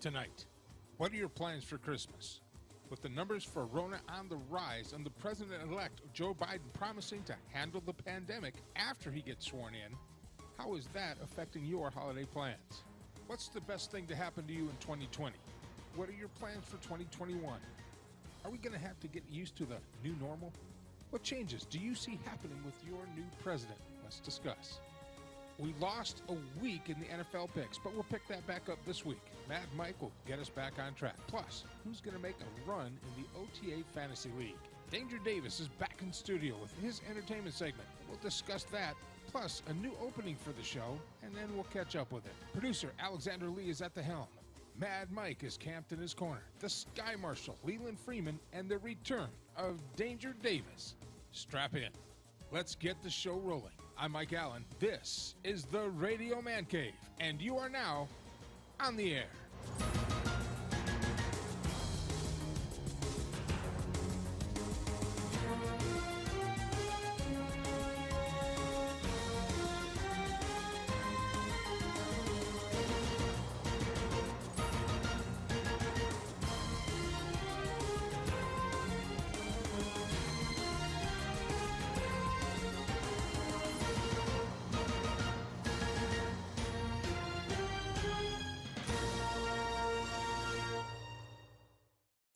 Tonight, what are your plans for Christmas? With the numbers for Rona on the rise and the president-elect Joe Biden promising to handle the pandemic after he gets sworn in, how is that affecting your holiday plans? What's the best thing to happen to you in 2020? What are your plans for 2021? Are we going to have to get used to the new normal? What changes do you see happening with your new president? Let's discuss. We lost a week in the NFL picks, but we'll pick that back up this week. Mad Mike will get us back on track. Plus, who's going to make a run in the OTA Fantasy League? Danger Davis is back in studio with his entertainment segment. We'll discuss that, plus a new opening for the show, and then we'll catch up with it. Producer Alexander Lee is at the helm. Mad Mike is camped in his corner. The Sky Marshal, Leland Freeman, and the return of Danger Davis. Strap in. Let's get the show rolling. I'm Mike Allen. This is the Radio Man Cave, and you are now on the air.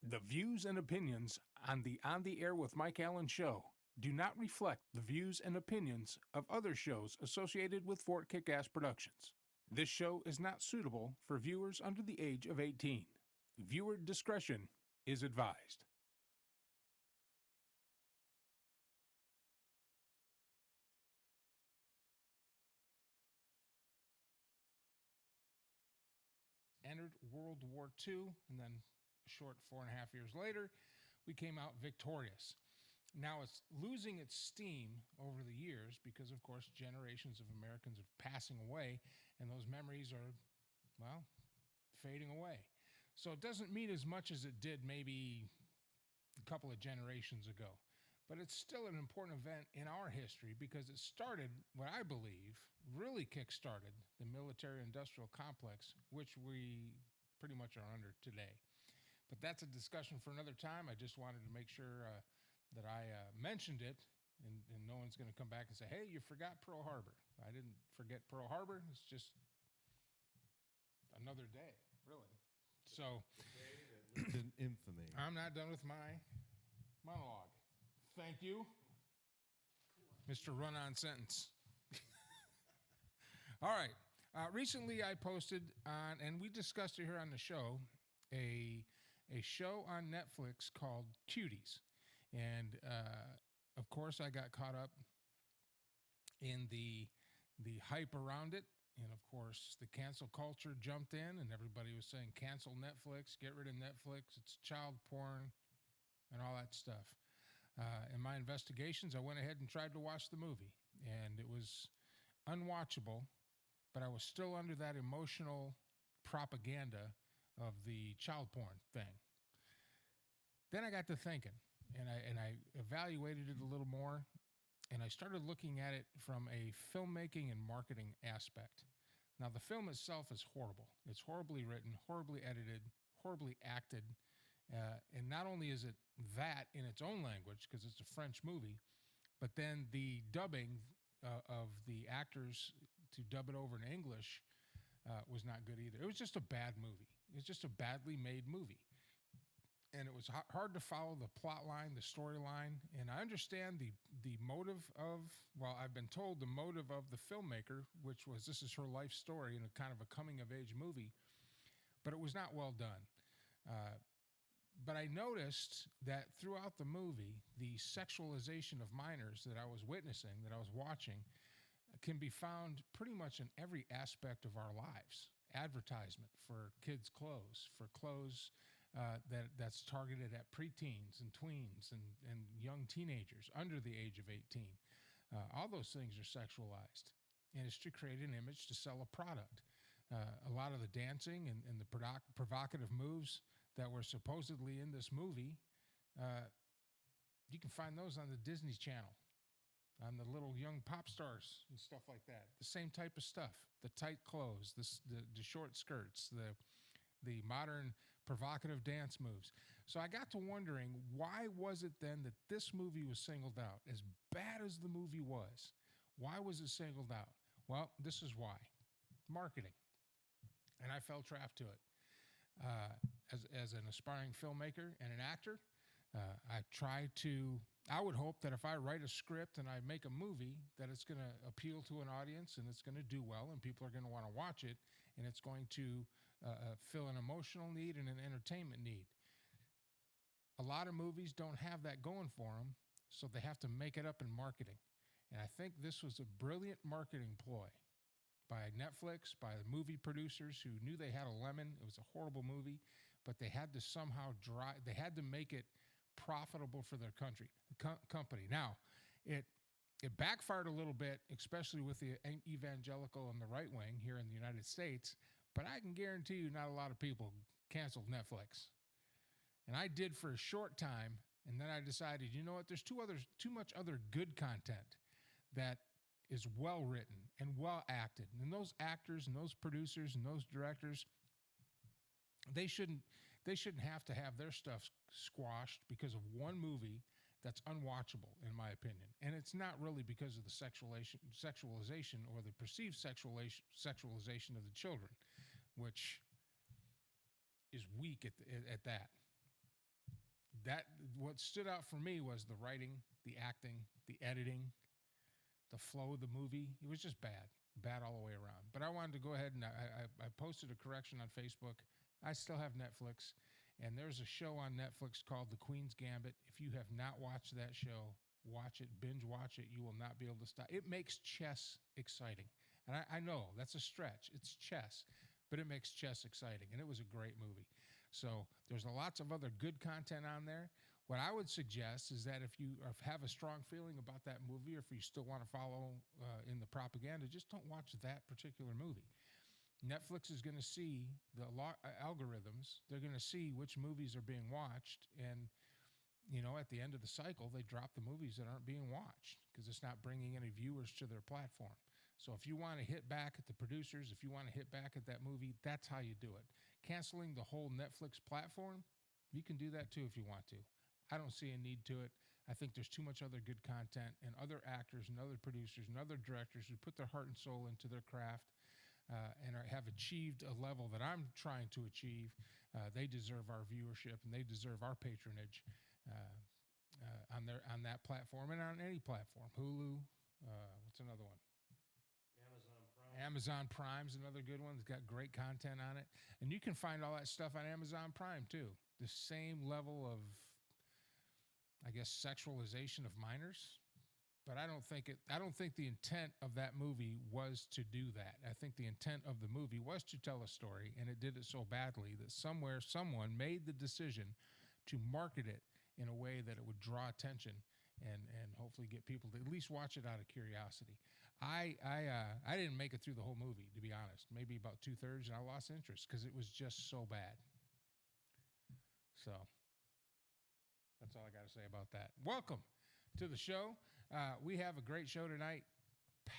The views and opinions on the Air with Mike Allen show do not reflect the views and opinions of other shows associated with Fort Kick-Ass Productions. This show is not suitable for viewers under the age of 18. Viewer discretion is advised. Entered World War II, and then a short 4.5 years later, we came out victorious. Now it's losing its steam over the years because, of course, generations of Americans are passing away, and those memories are, well, fading away. So it doesn't mean as much as it did maybe a couple of generations ago. But it's still an important event in our history because it started, what I believe, really kick-started the military-industrial complex, which we pretty much are under today. But that's a discussion for another time. I just wanted to make sure that I mentioned it, and no one's going to come back and say, hey, you forgot Pearl Harbor. I didn't forget Pearl Harbor. It's just another day, really. So the day that lived in infamy. I'm not done with my monologue. Thank you, Mr. Run-On Sentence. All right. Recently I posted on, and we discussed it here on the show, a show on Netflix called Cuties. And, of course, I got caught up in the hype around it. And, of course, the cancel culture jumped in, and everybody was saying, cancel Netflix, get rid of Netflix, it's child porn, and all that stuff. In my investigations, I went ahead and tried to watch the movie, and it was unwatchable, but I was still under that emotional propaganda of the child porn thing. Then I got to thinking, and I evaluated it a little more, and I started looking at it from a filmmaking and marketing aspect. Now, the film itself is horrible. It's horribly written, horribly edited, horribly acted, and not only is it that in its own language, because it's a French movie, but then the dubbing of the actors to dub it over in English was not good either. It was just a bad movie. It was just a badly made movie. And it was hard to follow the plot line, the storyline. And I understand the motive of, well, I've been told the motive of the filmmaker, which was this is her life story in a kind of a coming-of-age movie, but it was not well done. But I noticed that throughout the movie, the sexualization of minors that I was witnessing, that I was watching, can be found pretty much in every aspect of our lives. Advertisement for kids' clothes, for clothes that's targeted at preteens and tweens and young teenagers under the age of 18. All those things are sexualized. And it's to create an image to sell a product. A lot of the dancing and the provocative moves that were supposedly in this movie, you can find those on the Disney Channel, on the little young pop stars and stuff like that. The same type of stuff, the tight clothes, the short skirts, the the modern provocative dance moves. So I got to wondering, why was it then that this movie was singled out? As bad as the movie was, why was it singled out? Well, this is why. Marketing. And I fell trap to it. As an aspiring filmmaker and an actor, I would hope that if I write a script and I make a movie, that it's going to appeal to an audience and it's going to do well and people are going to want to watch it and it's going to fill an emotional need and an entertainment need. A lot of movies don't have that going for them, so they have to make it up in marketing. And I think this was a brilliant marketing ploy by Netflix, by the movie producers who knew they had a lemon. It was a horrible movie, but they had to somehow they had to make it profitable for their company. Now, it backfired a little bit, especially with the evangelical and the right wing here in the United States, but I can guarantee you not a lot of people canceled Netflix. And I did for a short time, and then I decided, you know what, there's too much other good content that is well written and well acted. And those actors and those producers and those directors, they shouldn't have to have their stuff squashed because of one movie that's unwatchable, in my opinion. And it's not really because of the sexualization or the perceived sexualization of the children, which is weak at that. What stood out for me was the writing, the acting, the editing, the flow of the movie. It was just bad all the way around. But I wanted to go ahead and I posted a correction on Facebook. I still have Netflix, and there's a show on Netflix called The Queen's Gambit. If you have not watched that show, watch it, binge watch it. You will not be able to stop. It makes chess exciting. And I know that's a stretch. It's chess, but it makes chess exciting, and it was a great movie. So there's lots of other good content on there. What I would suggest is that if you have a strong feeling about that movie, or if you still want to follow in the propaganda, just don't watch that particular movie. Netflix is going to see the algorithms. They're going to see which movies are being watched. And, you know, at the end of the cycle, they drop the movies that aren't being watched because it's not bringing any viewers to their platform. So if you want to hit back at the producers, if you want to hit back at that movie, that's how you do it. Canceling the whole Netflix platform, you can do that too if you want to. I don't see a need to it. I think there's too much other good content and other actors and other producers and other directors who put their heart and soul into their craft and have achieved a level that I'm trying to achieve. They deserve our viewership and they deserve our patronage on that platform and on any platform. Hulu, what's another one? Amazon Prime's another good one. It's got great content on it. And you can find all that stuff on Amazon Prime too. The same level of, I guess, sexualization of minors. But I don't think the intent of that movie was to do that. I think the intent of the movie was to tell a story, and it did it so badly that somewhere someone made the decision to market it in a way that it would draw attention and hopefully get people to at least watch it out of curiosity. I didn't make it through the whole movie, to be honest. Maybe about 2/3, and I lost interest because it was just so bad. So that's all I got to say about that. Welcome to the show. We have a great show tonight.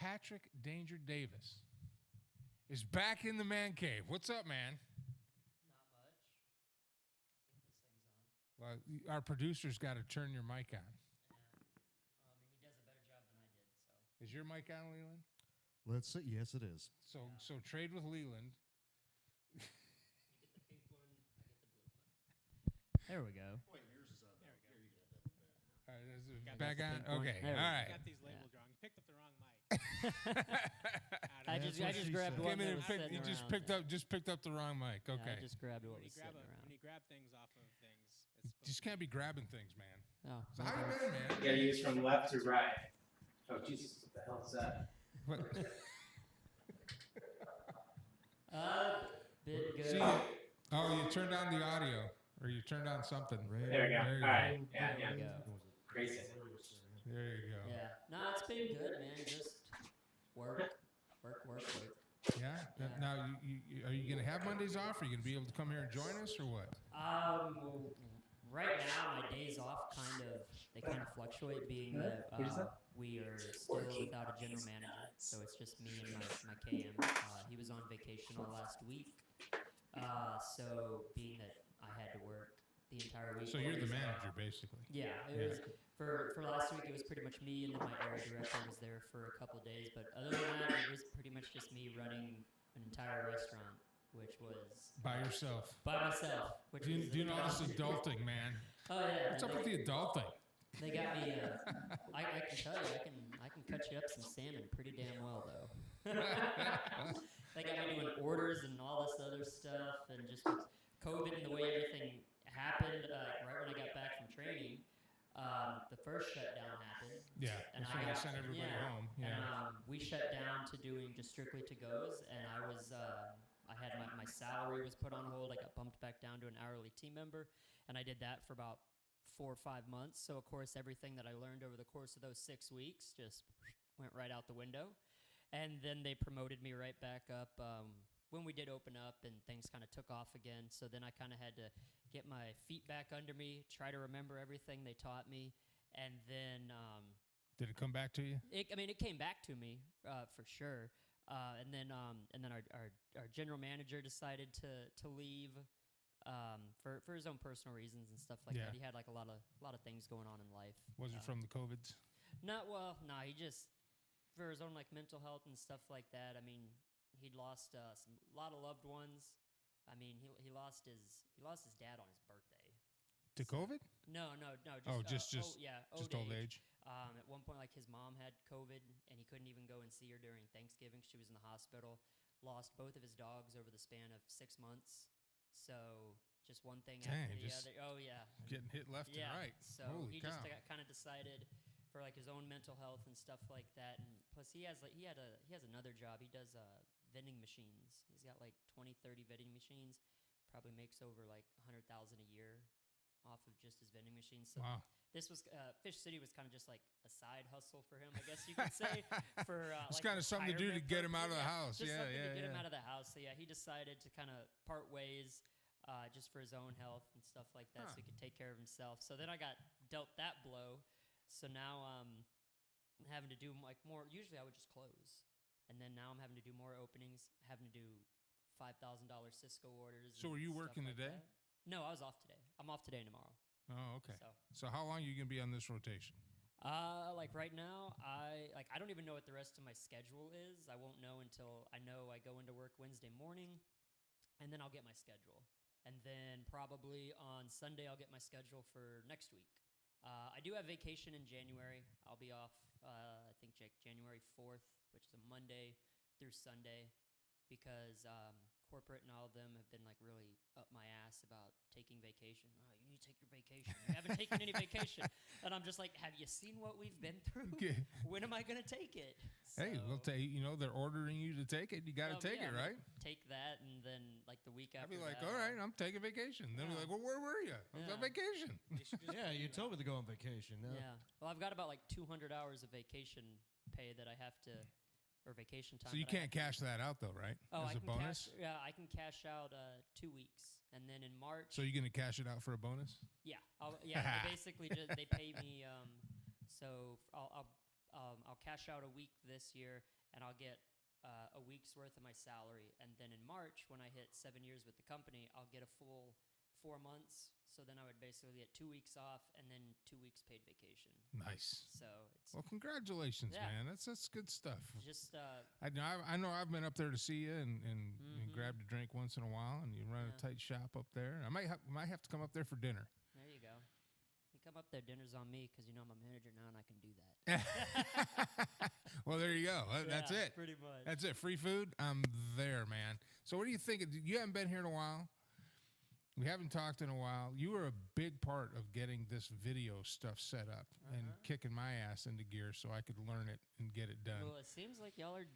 Patrick Danger Davis is back in the man cave. What's up, man? Not much. I think this thing's on. Well, our producer's got to turn your mic on. He does a better job than I did. So. Is your mic on, Leland? Let's see. Yes, it is. So trade with Leland. You get the pink one, I get the blue one. There we go. Wait, yours is on. There we go. Here, you can have that one back. All right, is it Got back the on? pink one. Okay, There all we go. right. I got these labels wrong. You picked up the wrong mic. I That's just what she grabbed said. one Give me that the was pick, sitting you just around. picked up the wrong mic. Yeah, Okay. I just grabbed what when was you grab sitting around. when you grab things off of things, it's Just can't be grabbing things, man. Oh, So how you been, man? You gotta use from left to right. Oh Jesus, what the hell is that? What? been good. See, you turned on the audio, or you turned on something. There we go. There you All right. Yeah, There we yeah. go. Crazy. There you go. Yeah. No, it's been good, man. Just work. Yeah. Now, are you gonna have Mondays off? Are you gonna be able to come here and join us, or what? Right now, my days off they kind of fluctuate, being that we are still without a general manager, so it's just me and my KM. He was on vacation all last week. So being that I had to work the entire week. So you're the manager, basically. Yeah, it was for last week. It was pretty much me, and then my area director was there for a couple days. But other than that, it was pretty much just me running an entire restaurant, which was By yourself. by myself. Which was Doing all this adulting, man. Oh yeah. What's up with the adulting? They got me. I can tell you, I can cut you up some salmon pretty damn well though. They got me doing orders and all this other stuff, and just with COVID and the way everything happened, right when I got back from training, the first shutdown happened. Yeah, And so they sent everybody home. Yeah. And we shut down to doing just strictly to goes, and I was I had my salary was put on hold. I got bumped back down to an hourly team member, and I did that for about 4 or 5 months. So of course, everything that I learned over the course of those 6 weeks just went right out the window. And then they promoted me right back up when we did open up and things kind of took off again. So then I kind of had to get my feet back under me, try to remember everything they taught me, and then Did it come back to you? it came back to me for sure. And then our general manager decided to leave for his own personal reasons and stuff like Yeah. that. He had like a lot of things going on in life. Was it from the COVIDs? He just for his own like mental health and stuff like that. I mean, he'd lost a lot of loved ones. I mean, he lost his dad on his birthday. To COVID? No. Just old age. At one point, like his mom had COVID, and he couldn't even go and see her during Thanksgiving. She was in the hospital. Lost both of his dogs over the span of 6 months. So just one thing Dang, after the just other. Oh yeah. Getting hit left and right. So Holy he cow. just kind of decided for like his own mental health and stuff like that. And plus, he has another job. He does vending machines. He's got like 20, 30 vending machines. Probably makes over like $100,000 a year off of just his vending machines. So Wow. this was Fish City was kind of just like a side hustle for him, I guess you could say. For It's like kind of something to do to retirement get him out of the house. purposes. Just Yeah, something yeah, to get him yeah. out of the house. So yeah, he decided to kind of part ways, just for his own health and stuff like that, Huh. so he could take care of himself. So then I got dealt that blow. So now I'm having to do like more. Usually I would just close, and then now I'm having to do more openings, having to do $5,000 Cisco orders. So and were you stuff working like today? that. No, I was off today. I'm off today and tomorrow. Oh, okay. So So how long are you going to be on this rotation? like right now, I don't even know what the rest of my schedule is. I won't know until I know I go into work Wednesday morning, and then I'll get my schedule. And then probably on Sunday I'll get my schedule for next week. I do have vacation in January. I'll be off, I think January 4th, which is a Monday through Sunday, because corporate and all of them have been like really up my ass about taking vacation. Oh, you need to take your vacation. You haven't taken any vacation. And I'm just like, have you seen what we've been through? Okay. When am I going to take it? Hey, we'll take. They're ordering you to take it. You got to take it, right? Take that, and then like the week I'd after be like, that, all right, I'm taking vacation. Then be Yeah. like, well, where were you? I was on Yeah. vacation. They should just Yeah, you pay told me to go on vacation. No? Yeah. Well, I've got about like 200 hours of vacation pay that I have to, or vacation time. So you that I can't have cash that out though, right? Oh, As I a can bonus. I can cash out 2 weeks, and then in March. So you're gonna cash it out for a bonus? Yeah, they basically just they pay me. So I'll cash out a week this year, and I'll get a week's worth of my salary, and then in March, when I hit 7 years with the company, I'll get a full 4 months. So then I would basically get 2 weeks off, and then 2 weeks paid vacation. Nice. So it's Well, congratulations, Yeah. man. That's good stuff. just I know I've been up there to see you and Mhm. grabbed a drink once in a while, and you run Yeah. a tight shop up there. I might have to come up there for dinner. there you go. You come up there, dinner's on me, because I'm a manager now, and I can do that. Well, there you go. That's Yeah, it. Pretty much. That's it. Free food. I'm there, man. So what do you think? You haven't been here in a while. We haven't talked in a while. You were a big part of getting this video stuff set up and kicking my ass into gear so I could learn it and get it done. Well, it seems like y'all are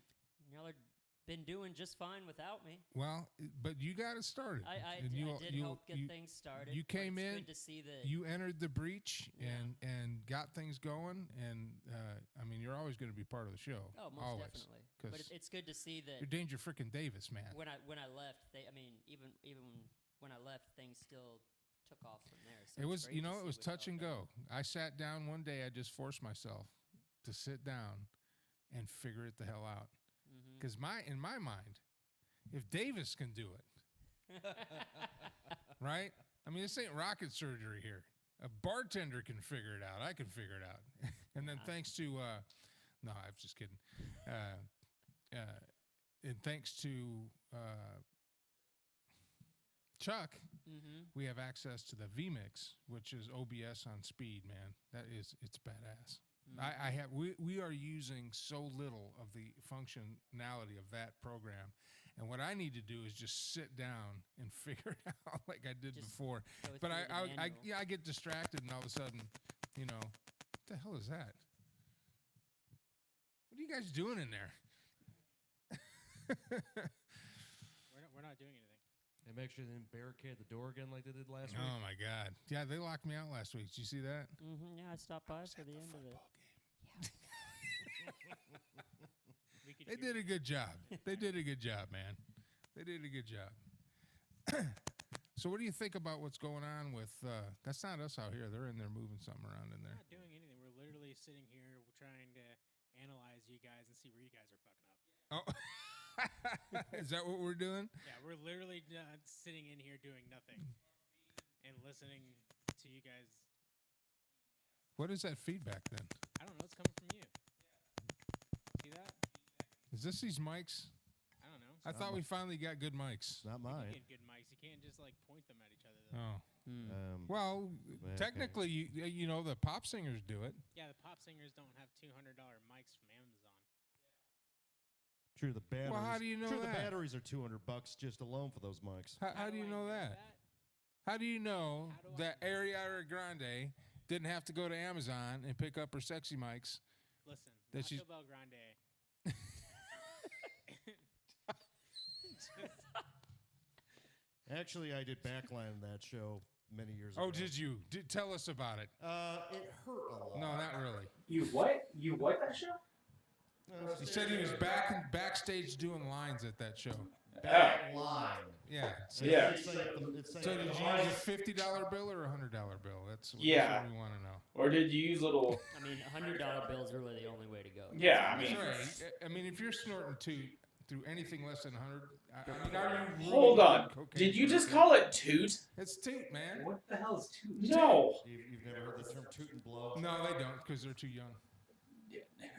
been doing just fine without me. Well, but you got it started. I And did help get things started. you but came it's in, Good to see that. You entered the breach Yeah. and got things going. And I mean, you're always going to be part of the show. Oh, most always. definitely. 'Cause But it's good to see that You're Danger frickin' Davis, man. when I left, even when I left, things still took off from there. So It it's was, great to it see was what touch y'all and done. go. I sat down one day. I just forced myself to sit down and figure it the hell out. Mhm. Because in my mind, if Davis can do it, right? I mean, this ain't rocket surgery here. A bartender can figure it out. I can figure it out. And then thanks to, no, I'm just kidding. And thanks to Chuck, we have access to the vMix, which is OBS on speed, man. It's badass. We are using so little of the functionality of that program, and what I need to do is just sit down and figure it out like I did before. But I get distracted, and all of a sudden, what the hell is that? What are you guys doing in there? We're not doing anything. And make sure they didn't barricade the door again like they did last week. Oh my God! Yeah, they locked me out last week. Did you see that? Yeah, I stopped by for the end of it. They did a good job. They did a good job, man. They did a good job. So what do you think about what's going on with, that's not us out here. They're in there moving something around in there. We're not doing anything. We're literally sitting here trying to analyze you guys and see where you guys are fucking up. Oh, is that what we're doing? Yeah, we're literally sitting in here doing nothing and listening to you guys. What is that feedback then? I don't know. It's coming from you. See that? Is this these mics? I don't know. I thought we finally got good mics. Not You mine. get good mics. You can't just like point them at each other. Though. Oh. Well, technically, the pop singers do it. Yeah, the pop singers don't have $200 mics from Amazon. True, the batteries. Well, how do you know the that? batteries are $200 just alone for those mics. How do you know that? How do you know that Ariana Grande didn't have to go to Amazon and pick up her sexy mics? Listen, That she's- Nacho Bel Grande. Actually, I did backline that show many years ago. Oh, did you? Tell us about it. It hurt a lot. No, not really. You what? You what that show? He said he was backstage doing lines at that show. Backline. Yeah. Yeah. It's like So did you use a $50 bill or a $100 bill? That's what we want to know. Or did you use little? I mean, $100 bills are really the only way to go. Yeah, I mean, Sorry. I mean, if you're snorting through anything less than 100, I mean, are you really hold on. doing cocaine Did you for just a call it toot? It's toot, man. What the hell is two? No. You've never heard the term toot and blow? No, they don't because they're too young.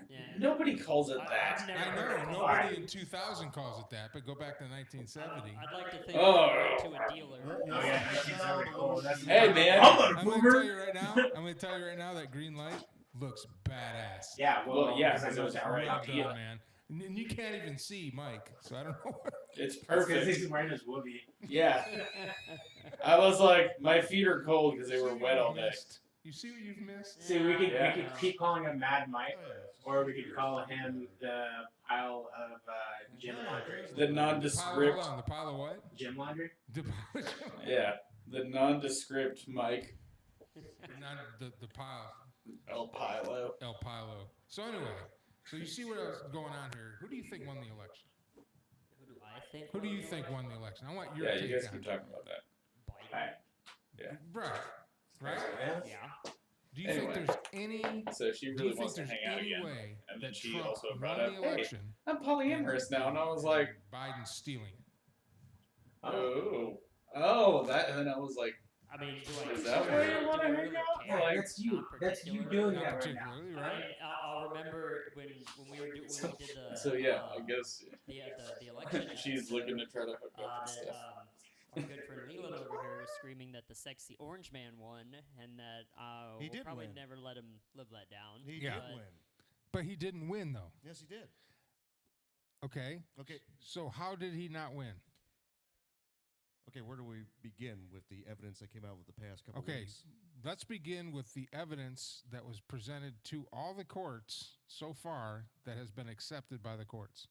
Yeah. Nobody calls it that. I've never I heard know. of it. Nobody in 2000 calls it that, but go back to 1970. I'd like to think Oh. to a dealer. Oh yeah, 1970. Oh, that's Hey, man. I'm going to tell you right now. I'm going to tell you right now that green light looks badass. Yeah, well, yeah, because I know because that it was right. Well idea. done, man. And you can't even see Mike, so I don't know what. It's Because perfect. he's wearing his woobie. Yeah. I was like, my feet are cold because they were wet all day. You see what you've missed? See, we could Yeah. keep calling him Mad Mike, Oh, yeah. or we could call him the pile of gym laundry. The Hold nondescript. on, the pile of what? Gym laundry? The pile. Yeah. The nondescript Mike. Not the pile. El Pilo. El Pilo. So anyway, so you see what else going on here. Who do you think won the election? Who do I think? Who do you think won the election? I want your Yeah, take you guys on keep it. talking about that. Biden. Right. Yeah. Do you Anyway. think there's any? So she Do you really think wants to there's hang out any again. way And then that she Trump also won brought the up, hey, election? I'm polyamorous now, and I was like, Biden stealing it. oh, that, and then I was like, I mean, Is that where you wanna do I hang really out? care? Yeah, that's you. Not That's you particularly. doing Not that right now. particularly, I right? mean, I'll remember when we were when we did the so yeah, I guess the election. she's episode, looking to try to hook up and that stuff. our good friend Leland over here was screaming that the sexy orange man won, and that He we'll did probably win. never let him live that down. He Yeah. did win. But he didn't win though. Yes, he did. Okay. Okay. So how did he not win? Okay, where do we begin with the evidence that came out with the past couple Okay, weeks? let's begin with the evidence that was presented to all the courts so far that has been accepted by the courts.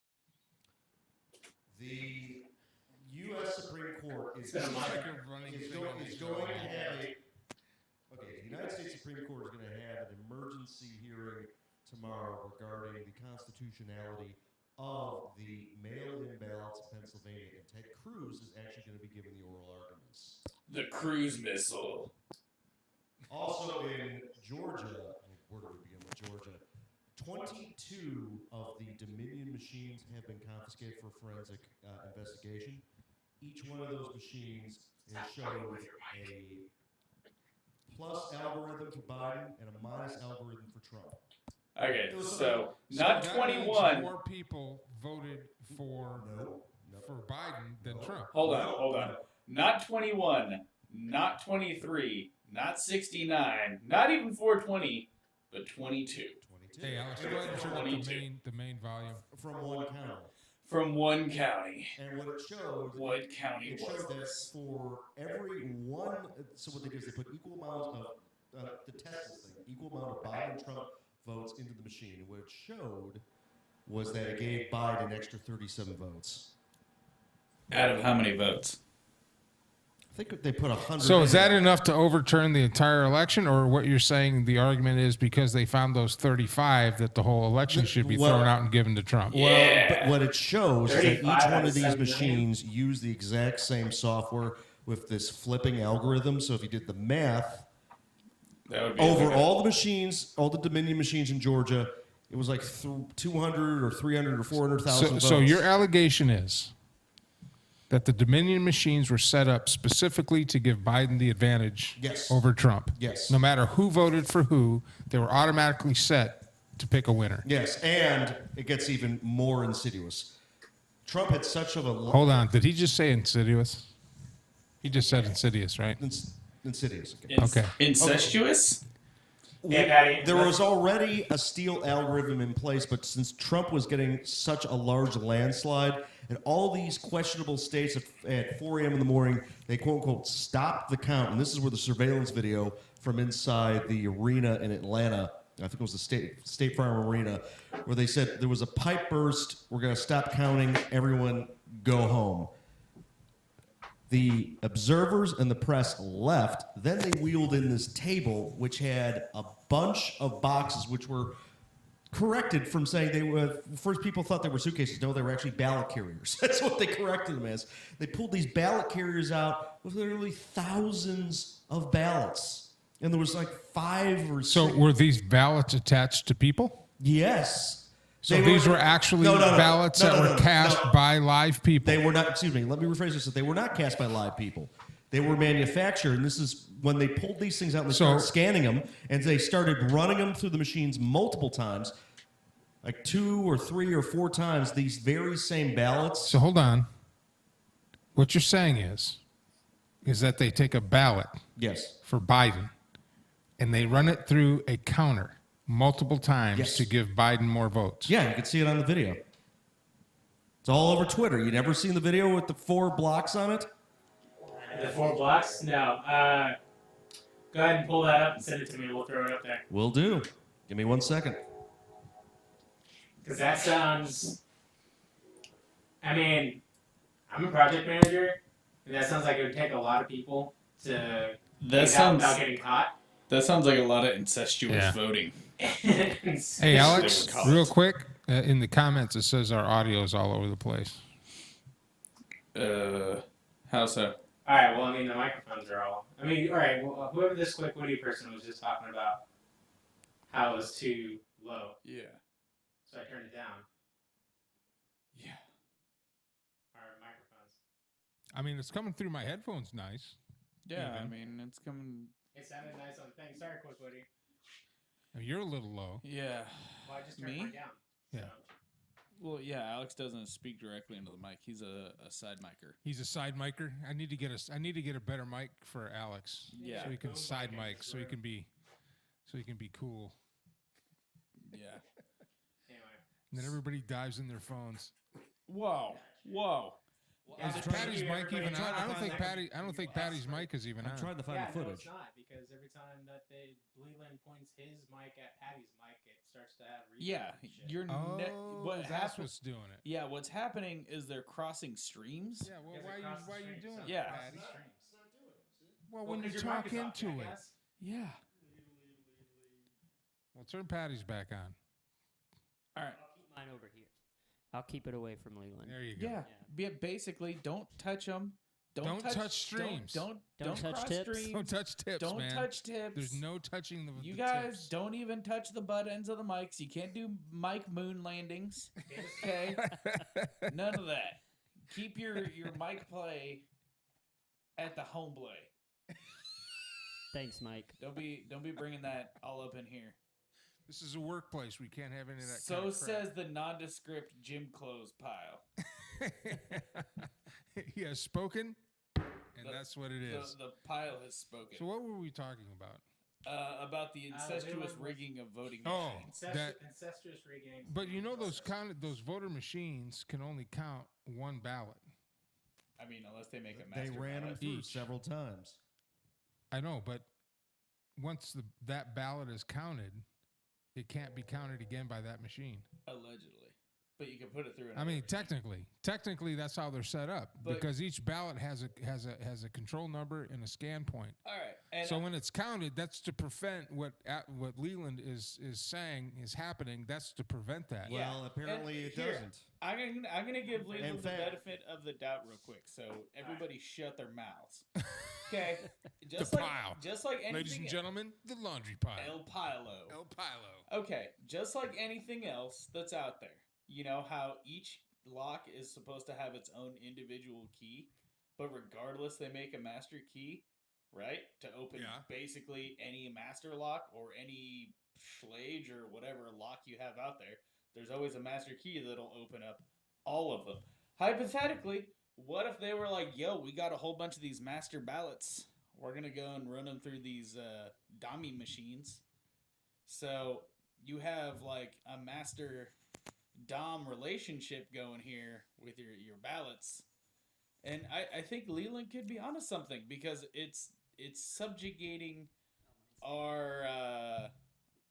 The U.S. Supreme Court is It's going, gonna Like a running is thing going, on is these going to shows. have a. Okay, the United States Supreme Court is going to have an emergency hearing tomorrow regarding the constitutionality of the mail-in ballots in Pennsylvania, and Ted Cruz is actually going to be giving the oral arguments. The cruise missile. Also in Georgia, where do we begin with Georgia? 22 of the Dominion machines have been confiscated for forensic investigation. each one of those machines is showed with a plus algorithm for Biden and a minus algorithm for Trump. Okay, It was so So not that means 21. more people voted for Biden than Trump. Hold on. Not 21, not 23, not 69, not even 420, but 22. Hey, Alex, go ahead and turn up the main volume. From one county. From one county. And what it showed, What county it was showed that this? for every one, so what they did is they put equal amount of, to test this thing, equal amount of Biden and Trump votes into the machine. And what it showed was that it gave Biden an extra 37 votes. Out of how many votes? I think they put 100. So is that enough to overturn the entire election, or what you're saying the argument is because they found those 35 that the whole election should be thrown out and given to Trump? Well, but what it shows is that each one of these machines use the exact same software with this flipping algorithm. So if you did the math, That would be over all the machines, all the Dominion machines in Georgia, it was like 200 or 300 or 400,000 votes. So your allegation is that the Dominion machines were set up specifically to give Biden the advantage over Trump. Yes. No matter who voted for who, they were automatically set to pick a winner. Yes, and it gets even more insidious. Trump had such of a... Hold on. Did he just say insidious? He just said insidious, right? Insidious. Okay. Incestuous? There was already a Steele algorithm in place, but since Trump was getting such a large landslide, and all these questionable states at 4 a.m. in the morning, they quote-unquote stopped the count. And this is where the surveillance video from inside the arena in Atlanta, I think it was the State Farm Arena, where they said there was a pipe burst, we're going to stop counting, everyone go home. The observers and the press left. Then they wheeled in this table, which had a bunch of boxes, which were corrected from saying they were, first people thought they were suitcases. No, they were actually ballot carriers. That's what they corrected them as. They pulled these ballot carriers out with literally thousands of ballots. And there was like 5 or 6. So were these ballots attached to people? Yes. So these were actually ballots that were cast by live people. They were not, excuse me, let me rephrase this. They were not cast by live people. They were manufactured, and this is when they pulled these things out and they started scanning them, and they started running them through the machines multiple times, like 2 or 3 or 4 times, these very same ballots. So hold on. What you're saying is that they take a ballot for Biden, and they run it through a counter multiple times to give Biden more votes. Yeah, you can see it on the video. It's all over Twitter. You never seen the video with the 4 blocks on it? The 4 blocks? No. Go ahead and pull that up and send it to me. We'll throw it up there. Will do. Give me 1 second. Because that sounds... I mean, I'm a project manager, and that sounds like it would take a lot of people to without getting caught. That sounds like a lot of incestuous voting. Hey, Alex, real quick, in the comments it says our audio is all over the place. How so? All right, well, I mean, the microphones are all... I mean, all right, well, whoever this Quick Witty person was just talking about how it was too low. Yeah. So I turned it down. Yeah. Our microphones. I mean, it's coming through my headphones nice. Yeah, I mean, it's coming... It sounded nice on the thing. Sorry, Quick Witty. You're a little low. Yeah. Well, I just turned mine down. Yeah. So. Well, yeah, Alex doesn't speak directly into the mic. He's a side micer. He's a side micer. I need to get a better mic for Alex. Yeah. So he can side mic, so he can be cool. Yeah. Anyway. And then everybody dives in their phones. Whoa. Is Patty's mic even on? I don't think Patty's mic is even on. I'm trying to find the No, footage. it's not, because every time that Leland points his mic at Patty's mic, it starts to have reverb. Yeah, and shit. you're That's what's doing it. Yeah, what's happening is they're crossing streams. Yeah, well, Because it crosses why are you streams, doing so it, Yeah. it crosses Patty? streams. Well, when you 'cause your mic talk is off, into it. jackass. Yeah. Well, turn Patty's back on. All right. I'll keep mine over here. I'll keep it away from Leland. There you go. Yeah. Basically, don't touch them. Don't touch streams. Don't touch cross tips. streams. Don't touch tips, Don't man. touch tips. There's no touching the You the guys tips. don't even touch the butt ends of the mics. You can't do mic moon landings. Okay? None of that. keep your mic play at the home play. Thanks, Mike. Don't be bringing that all up in here. This is a workplace. We can't have any of that. So kind of says the nondescript gym clothes pile. He has spoken, and that's what it is. The pile has spoken. So what were we talking about? About the incestuous rigging of voting machines. Incestuous rigging. But you know those voter machines can only count one ballot. I mean, unless they make a master They ran them ballot. through several times. I know, but once that ballot is counted, it can't be counted again by that machine. Allegedly. But you can put it through I mean, technically, that's how they're set up, But- because each ballot has a control number and a scan point. All right. And So when it's counted, that's to prevent what Leland is saying is happening. That's to prevent that. Yeah. Well, apparently And it here, doesn't. I'm gonna give Leland the fact- benefit of the doubt real quick, so everybody shut their mouths. Okay, The just like pile. just like anything. Ladies and gentlemen, the laundry pile. El Pilo. El Pilo. Okay, just like anything else that's out there. You know how each lock is supposed to have its own individual key, but regardless, they make a master key, right? To open Yeah. basically any master lock or any Schlage or whatever lock you have out there. There's always a master key that'll open up all of them. Hypothetically, what if they were like, yo, we got a whole bunch of these master ballots. We're going to go and run them through these dummy machines. So you have like a master dom relationship going here with your ballots. And I think Leland could be onto something, because it's subjugating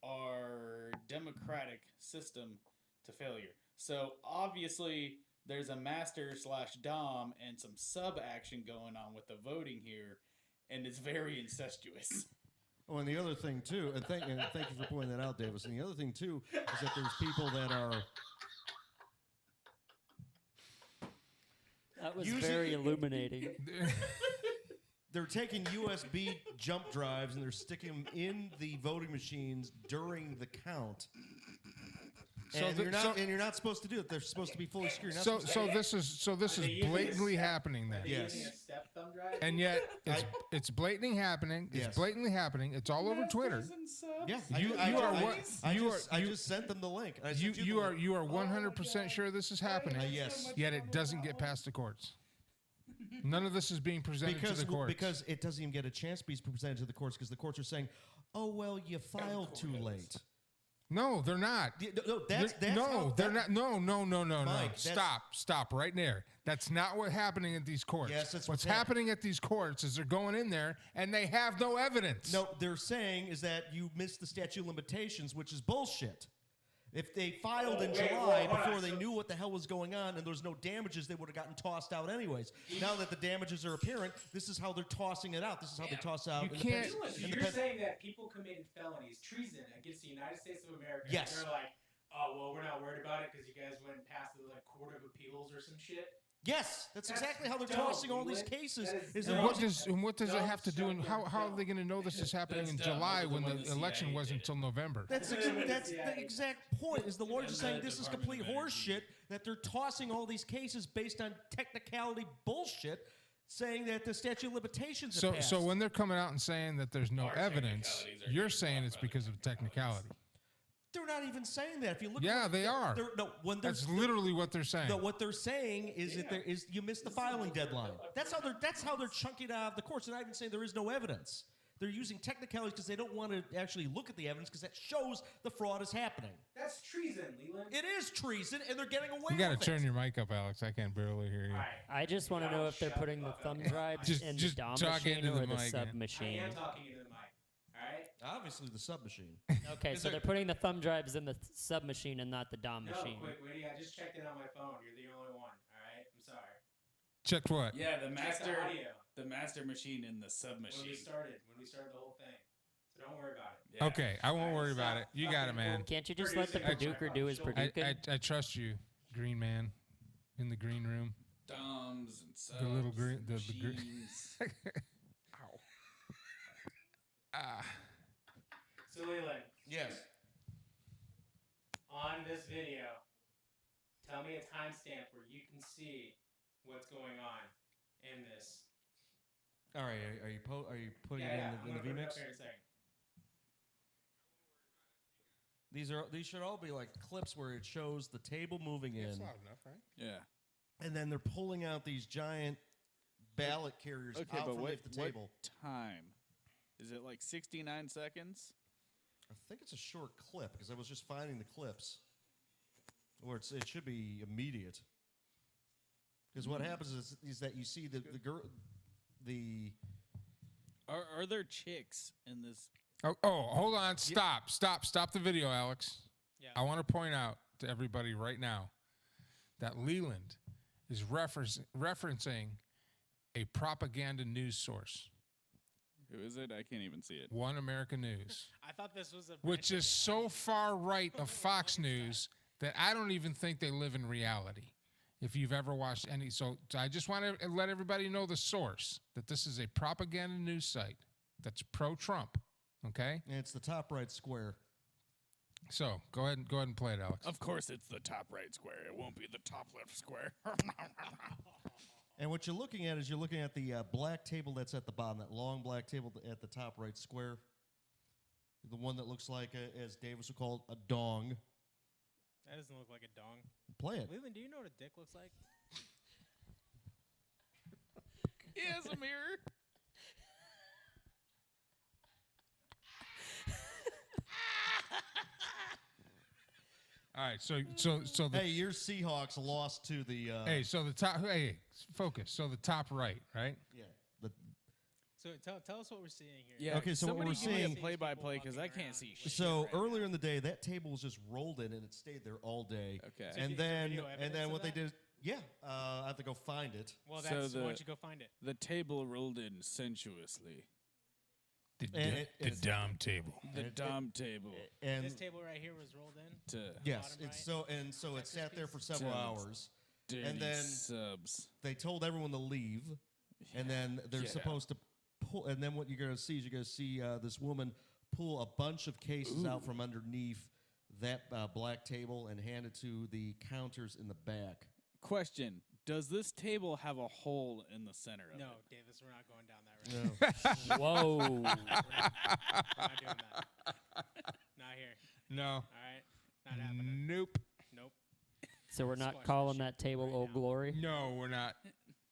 our democratic system to failure. So obviously there's a master / dom and some sub action going on with the voting here, and it's very incestuous. Oh, and the other thing too, and thank you for pointing that out, Davis. And the other thing too is that there's people that are That was Using- very illuminating. they're taking USB jump drives and they're sticking them in the voting machines during the count. So And, the- you're not supposed to do it. They're supposed to be fully screwed. So this is Are they using a blatantly step- happening then. Are they Yes. using a step thumb drive? And yet it's blatantly happening. It's Yes. blatantly happening. It's all over Twitter. Masters and subs? Yeah, You I are just sent them the link. I You sent you the are link. you are 100% sure this is happening. Yes. Yet it doesn't get past the courts. None of this is being presented to the courts. because it doesn't even get a chance to be presented to the courts, because the courts are saying, "Oh well, you filed too late." No, they're not. No, that's no, how, they're not. No. Mike, that's- Stop right there. That's not what's happening at these courts. Yes, that's what's what's happening at these courts is they're going in there and they have no evidence. No, they're saying is that you missed the statute of limitations, which is bullshit. If they filed in July before they knew what the hell was going on and there was no damages, they would have gotten tossed out anyways. Now that the damages are apparent, this is how they're tossing it out. This is how they toss out. You can't- So you're saying that people committed felonies, treason against the United States of America. and Yes. They're like, oh well, we're not worried about it because you guys went past the Court of Appeals or some shit. Yes, that's That's exactly how they're dumb, tossing all these Leland. cases. That is Is dumb. they're And what does it Don't have to do? And shut how them are down. they going to know this is happening in That's dumb. July Look at when the the CIA election wasn't did. until November? That's the exact point. Is the Lord just saying this is complete Department of horse shit, that they're tossing all these cases based on technicality bullshit, saying that the statute of limitations have passed. So when they're coming out and saying that there's no Our evidence, technicalities are you're getting saying blocked it's by the because of technicality. they're not even saying that. If you look, Yeah, at they are. when they're That's literally what they're saying. No, what they're saying is that there is you missed the filing deadline. That's how they're chunking it out of the courts. They're not even saying there is no evidence. They're using technicalities because they don't want to actually look at the evidence, because that shows the fraud is happening. That's treason, Leland. It is treason, and they're getting away You got to with turn it. your mic up, Alex. I can barely hear you. All right. I just want to know if they're putting the thumb drives Just- in just the DOM talk machine into or the the mic, sub man. I machine. am talking into the mic. All right. Obviously, the submachine. Okay, so they're putting the thumb drives in the sub machine and not the DOM No, machine. quick, Witty. I just checked it on my phone. You're the only one. All right. I'm sorry. Check what? Yeah, the Check master the audio machine and the sub when machine. we started the whole thing. So don't worry about it. Yeah. Okay, I won't worry about it. You got it, man. Can't you just let the Producing. Paduker do his Paducah? I trust you, Green Man, in the green room. Thumbs and subs. The little green- and the green- machines. Ow. Ah. So Leland, Yes. on this video, tell me a timestamp where you can see what's going on in this. All right, are you putting it I'm in gonna the put it VMix? up here in a second. These should all be like clips where it shows the table moving It's in, loud enough, right? Yeah. and then they're pulling out these giant ballot carriers Okay, out but from what, underneath the table. what time? Is it like 69 seconds? I think it's a short clip because I was just finding the clips, or it should be immediate. Because what happens is that you see the girl, Are there chicks in this? Oh, hold on. Stop the video, Alex. Yeah. I want to point out to everybody right now that Leland is referencing a propaganda news source, Who is it? I can't even see it. One American News, I thought this was a which is so far right of Fox News that I don't even think they live in reality. If you've ever watched any, so I just want to let everybody know the source, that this is a propaganda news site that's pro-Trump. Okay, and it's the top right square. so go ahead and play it, Alex. Of course, it's the top right square. It won't be the top left square. And what you're looking at is you're looking at the black table that's at the bottom, that long black table at the top right square. The one that looks like, as Davis would call it, a dong. That doesn't look like a dong. Play it. Leland, do you know what a dick looks like? He has a mirror. All right, so the Hey, your Seahawks lost to the. so the top. Hey, focus. So the top right, right? Yeah. The, So tell us what we're seeing here. Yeah. Okay, so what somebody we're give me seeing- a play-by-play because I can't see shit. so right earlier now. in the day, that table was just rolled in and it stayed there all day. Okay. So And is there then video evidence what of they that? did, yeah, I have to go find it. Well, So that's why the- don't you go find it? The table rolled in sensuously. The, And the it's- dom table. The dom table. And This table right here was rolled in. To yes, bottom it's right. so it sat there for several Tell hours. dirty And then- subs. They told everyone to leave, and then they're Yeah. supposed to pull. And then what you're going to see is you're going to see this woman pull a bunch of cases out from underneath that black table and hand it to the counters in the back. Question: does this table have a hole in the center of No, it? Davis, we're not going down that road. Whoa. We're not doing that. Not here. No. All right. Not happening. Nope. Nope. So we're not Squash calling that that table right Old now. Glory? No, we're not.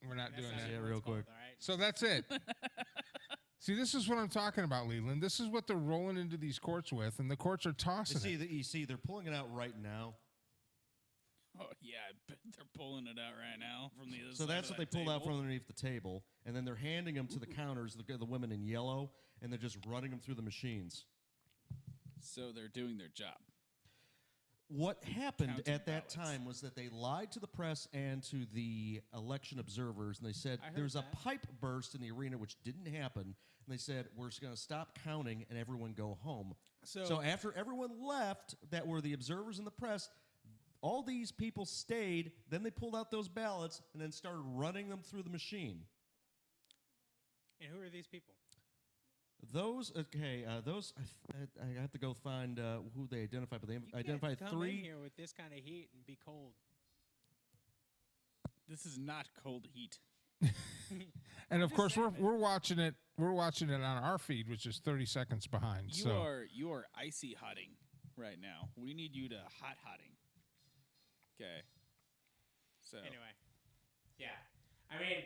We're not That's doing not that. Yeah, what real it's called, quick. all right? So that's it. See, this is what I'm talking about, Leland. This is what they're rolling into these courts with, and the courts are tossing it. You see, they're pulling it out right now. Oh yeah, I bet they're pulling it out right now from the other So side that's of what they that pulled out table. from underneath the table, and then they're handing them to the counters, the women in yellow, and they're just running them through the machines. So they're doing their job. What happened Counting at that ballots. time was that they lied to the press and to the election observers, and they said I heard there's a that. pipe burst in the arena, which didn't happen. And they said we're going to stop counting and everyone go home. So after everyone left, that were the observers and the press, all these people stayed. Then they pulled out those ballots and then started running them through the machine. And who are these people? Those I have to go find who they identified, but they You identified can't come in 3. here with this kind of heat and be cold. This is not cold heat. And of Just course, saying, we're watching it. We're watching it on our feed, which is 30 seconds behind. You so are icy hotting right now. We need you to hot hotting. Okay. So Anyway, Yeah. I mean,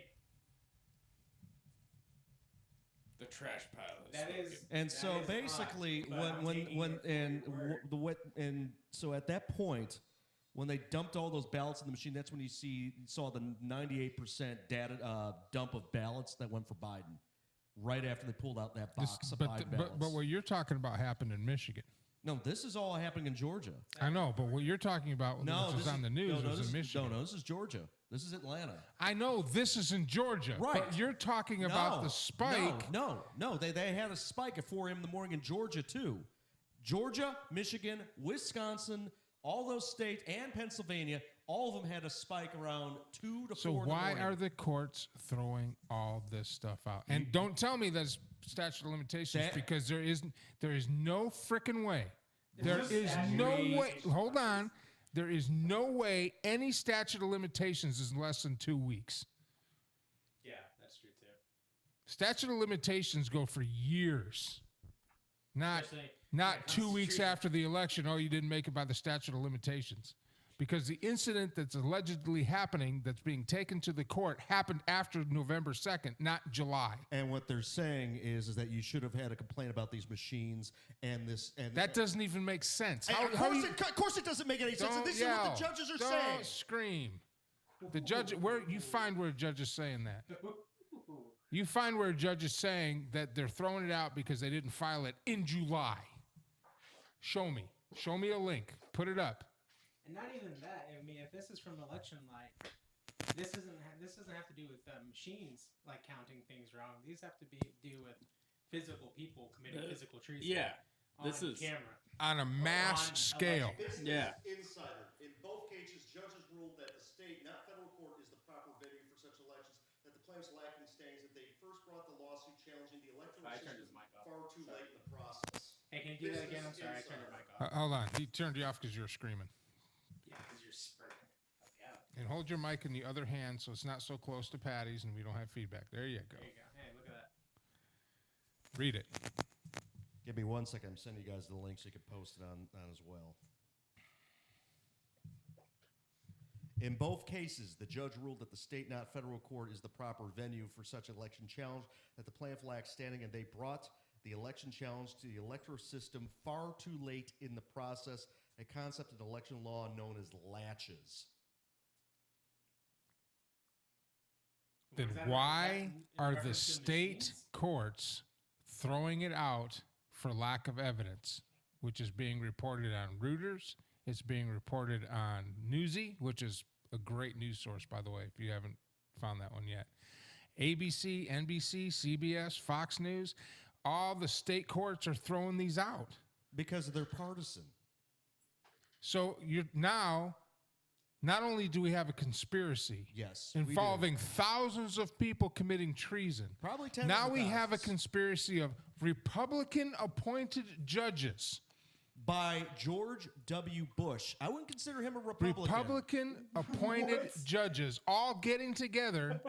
the trash pile is that smoking. is. And that so is basically, odd, but I'm taking your word for it. so at that point, when they dumped all those ballots in the machine, that's when you saw the 98% data dump of ballots that went for Biden. Right after they pulled out that this, box of but, Biden but ballots. what you're talking about happened in Michigan. No, this is all happening in Georgia. I know, but what you're talking about, No, which this is on the news, no, was this in Michigan. No, this is Georgia. This is Atlanta. I know this is in Georgia, Right. but you're talking about the spike. No. They had a spike at 4 a.m. in the morning in Georgia, too. Georgia, Michigan, Wisconsin, all those states, and Pennsylvania, all of them had a spike around 2 to So 4 in the why morning. are the courts throwing all this stuff out? And don't tell me there's statute of limitations, because there is no frickin' way. There is no way. Hold on. There is no way any statute of limitations is less than 2 weeks. Yeah, that's true too. Statute of limitations go for years. Not Especially- 2 weeks Constitution. after the election, oh, you didn't make it by the statute of limitations. Because the incident that's allegedly happening, that's being taken to the court, happened after November 2nd, not July. And what they're saying is that you should have had a complaint about these machines and this. And That doesn't even make sense. And of course it doesn't make any sense. And Don't this is what yell. the judges are Don't saying. scream. The judge, where you find where a judge is saying that. You find where a judge is saying that they're throwing it out because they didn't file it in July. Show me. Show me a link. Put it up. And not even that. I mean, if this is from election night, this doesn't have to do with machines like counting things wrong. These have to do with physical people committing physical treason. Yeah, on this is- camera. On a mass on scale. election. Yeah. Insider. In both cases, judges ruled that the state, not federal court, is the proper venue for such elections. That the plaintiffs lacking standings that they first brought the lawsuit challenging the electoral I turned system his mic off. far too late in the process. Hey, can you do that again? I'm sorry, I turned your mic off. Hold on. He turned you off because you were screaming. Yeah, because you're spurting. Yeah. And hold your mic in the other hand so it's not so close to Patty's and we don't have feedback. There you go. There you go. Hey, look at that. Read it. Give me 1 second. I'm sending you guys the link so you can post it on as well. In both cases, the judge ruled that the state, not federal court, is the proper venue for such election challenge, that the plaintiff lacks standing, and they brought the election challenge to the electoral system far too late in the process, a concept in election law known as latches. Then Was that- why was that in are the reference to state machines? courts throwing it out for lack of evidence, which is being reported on Reuters? It's being reported on Newsy, which is a great news source, by the way, if you haven't found that one yet. ABC, NBC, CBS, Fox News, all the state courts are throwing these out. Because they're partisan. So you're now, not only do we have a conspiracy Yes. we do. involving thousands of people committing treason, Probably 10 now we have a thousands. conspiracy of Republican appointed judges. By George W. Bush. I wouldn't consider him a Republican. Republican appointed judges all getting together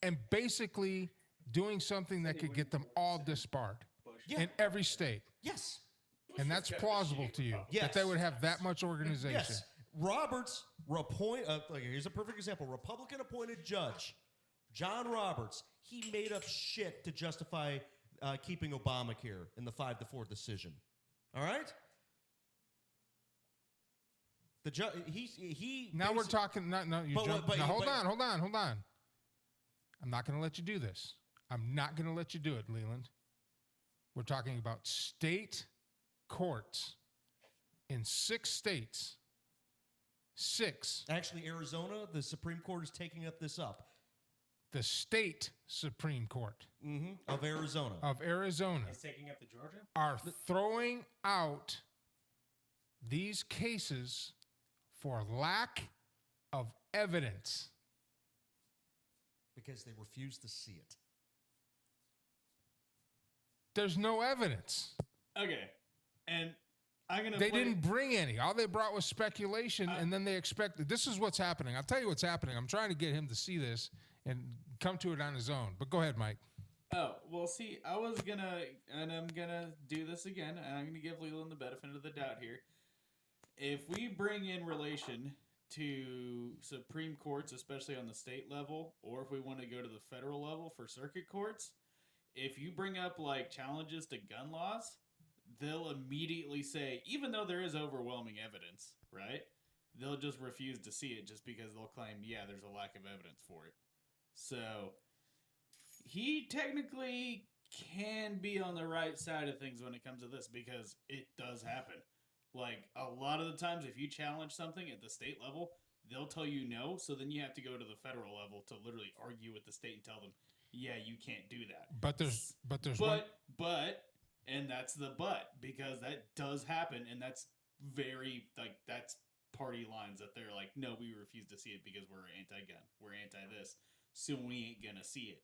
and basically doing something that could get them all disbarred Yeah. in every state. Yes. And that's plausible to you that Yes. they would have that much organization. Yes. Roberts, here's a perfect example. Republican appointed judge, John Roberts, he made up shit to justify keeping Obamacare in the 5-4 decision. All right? The judge, he Now we're basi- talking. No, you But jump. what- but- Now, hold but- on. I'm not going to let you do this. I'm not going to let you do it, Leland. We're talking about state courts in 6 states. 6. Actually, Arizona, the Supreme Court is taking this up. The state Supreme Court Of Arizona. of Arizona He's taking up the Georgia? are throwing out these cases for lack of evidence. Because they refuse to see it. There's no evidence. Okay, and I'm gonna. They play- didn't bring any. All they brought was speculation, and then they expected. This is what's happening. I'll tell you what's happening. I'm trying to get him to see this and come to it on his own. But go ahead, Mike. Oh, well, see, I was gonna, and I'm gonna do this again, and I'm gonna give Leland the benefit of the doubt here. If we bring in relation to Supreme Courts, especially on the state level, or if we want to go to the federal level for circuit courts, if you bring up like challenges to gun laws, they'll immediately say, even though there is overwhelming evidence, right? They'll just refuse to see it just because they'll claim, yeah, there's a lack of evidence for it. So he technically can be on the right side of things when it comes to this because it does happen. Like a lot of the times, if you challenge something at the state level, they'll tell you no. So then you have to go to the federal level to literally argue with the state and tell them, yeah, you can't do that. But there's one. And that's the but, because that does happen, and that's very like that's party lines that they're like, no, we refuse to see it because we're anti-gun, we're anti-this, so we ain't gonna see it.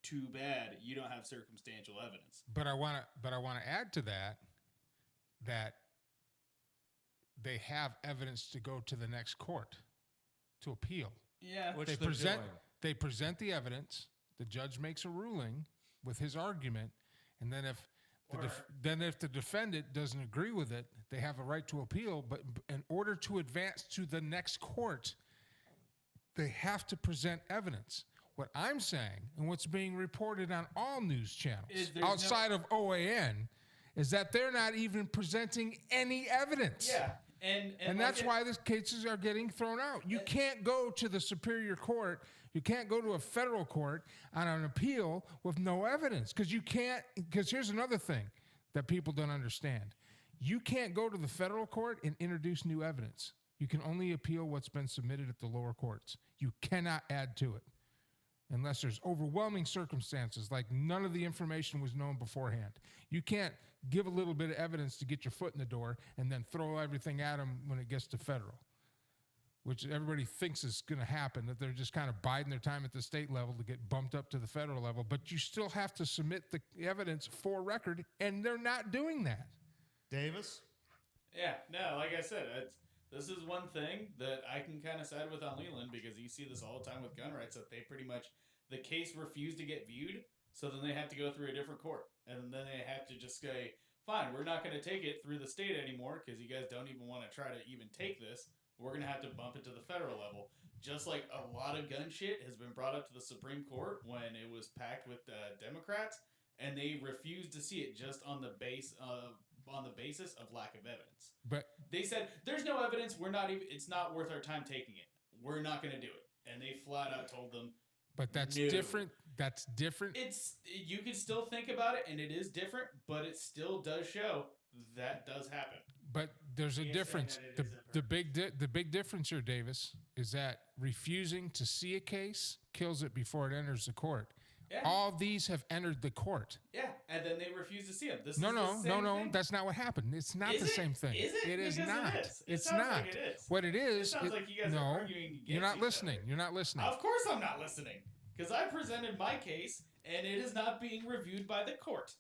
Too bad you don't have circumstantial evidence. But I want to add to that they have evidence to go to the next court to appeal. Yeah. Which They they're present doing. they present the evidence. The judge makes a ruling with his argument, and then if the defendant doesn't agree with it, they have a right to appeal. But in order to advance to the next court, they have to present evidence. What I'm saying, and what's being reported on all news channels outside of OAN, is that they're not even presenting any evidence. Yeah. And that's why these cases are getting thrown out. You can't go to the superior court. You can't go to a federal court on an appeal with no evidence, because you can't. Because here's another thing that people don't understand: you can't go to the federal court and introduce new evidence. You can only appeal what's been submitted at the lower courts. You cannot add to it unless there's overwhelming circumstances, like none of the information was known beforehand. You can't give a little bit of evidence to get your foot in the door and then throw everything at them when it gets to federal, which everybody thinks is going to happen, that they're just kind of biding their time at the state level to get bumped up to the federal level. But you still have to submit the evidence for record, and they're not doing that. Davis? Yeah, no, like I said, this is one thing that I can kind of side with on Leland, because you see this all the time with gun rights, that they pretty much, the case refused to get viewed, so then they have to go through a different court. And then they have to just say, fine, we're not going to take it through the state anymore because you guys don't even want to try to even take this. We're going to have to bump it to the federal level. Just like a lot of gun shit has been brought up to the Supreme Court when it was packed with Democrats, and they refused to see it just on the basis of lack of evidence. But they said, there's no evidence, it's not worth our time taking it. We're not going to do it. And they flat out told them, But that's No. different. That's different. You can still think about it, and it is different, but it still does show that does happen. But there's a difference. The big difference here, Davis, is that refusing to see a case kills it before it enters the court. Yeah. All these have entered the court. Yeah, and then they refuse to see them. No. That's not what happened. It's not the same thing. Is it? It is Because not. It is. It's sounds not. Like it is. What it is. It sounds like you guys are arguing against You're not each listening. other. You're not listening. Of course I'm not listening. Because I presented my case, and it is not being reviewed by the court.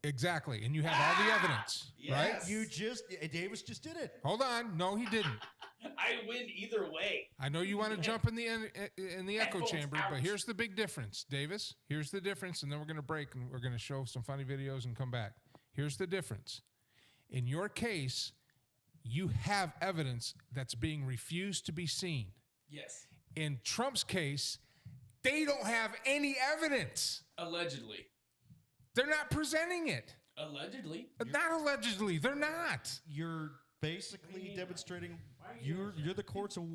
Exactly. And you have all the evidence, right? Yes. Davis just did it. Hold on. No, he didn't. I win either way. I know you want to jump in the echo Headphones chamber, out. but here's the big difference, Davis. Here's the difference, and then we're going to break, and we're going to show some funny videos and come back. Here's the difference. In your case, you have evidence that's being refused to be seen. Yes. In Trump's case, they don't have any evidence. Allegedly. They're not presenting it. Allegedly. Not allegedly. They're not. You're basically demonstrating you're the courts, and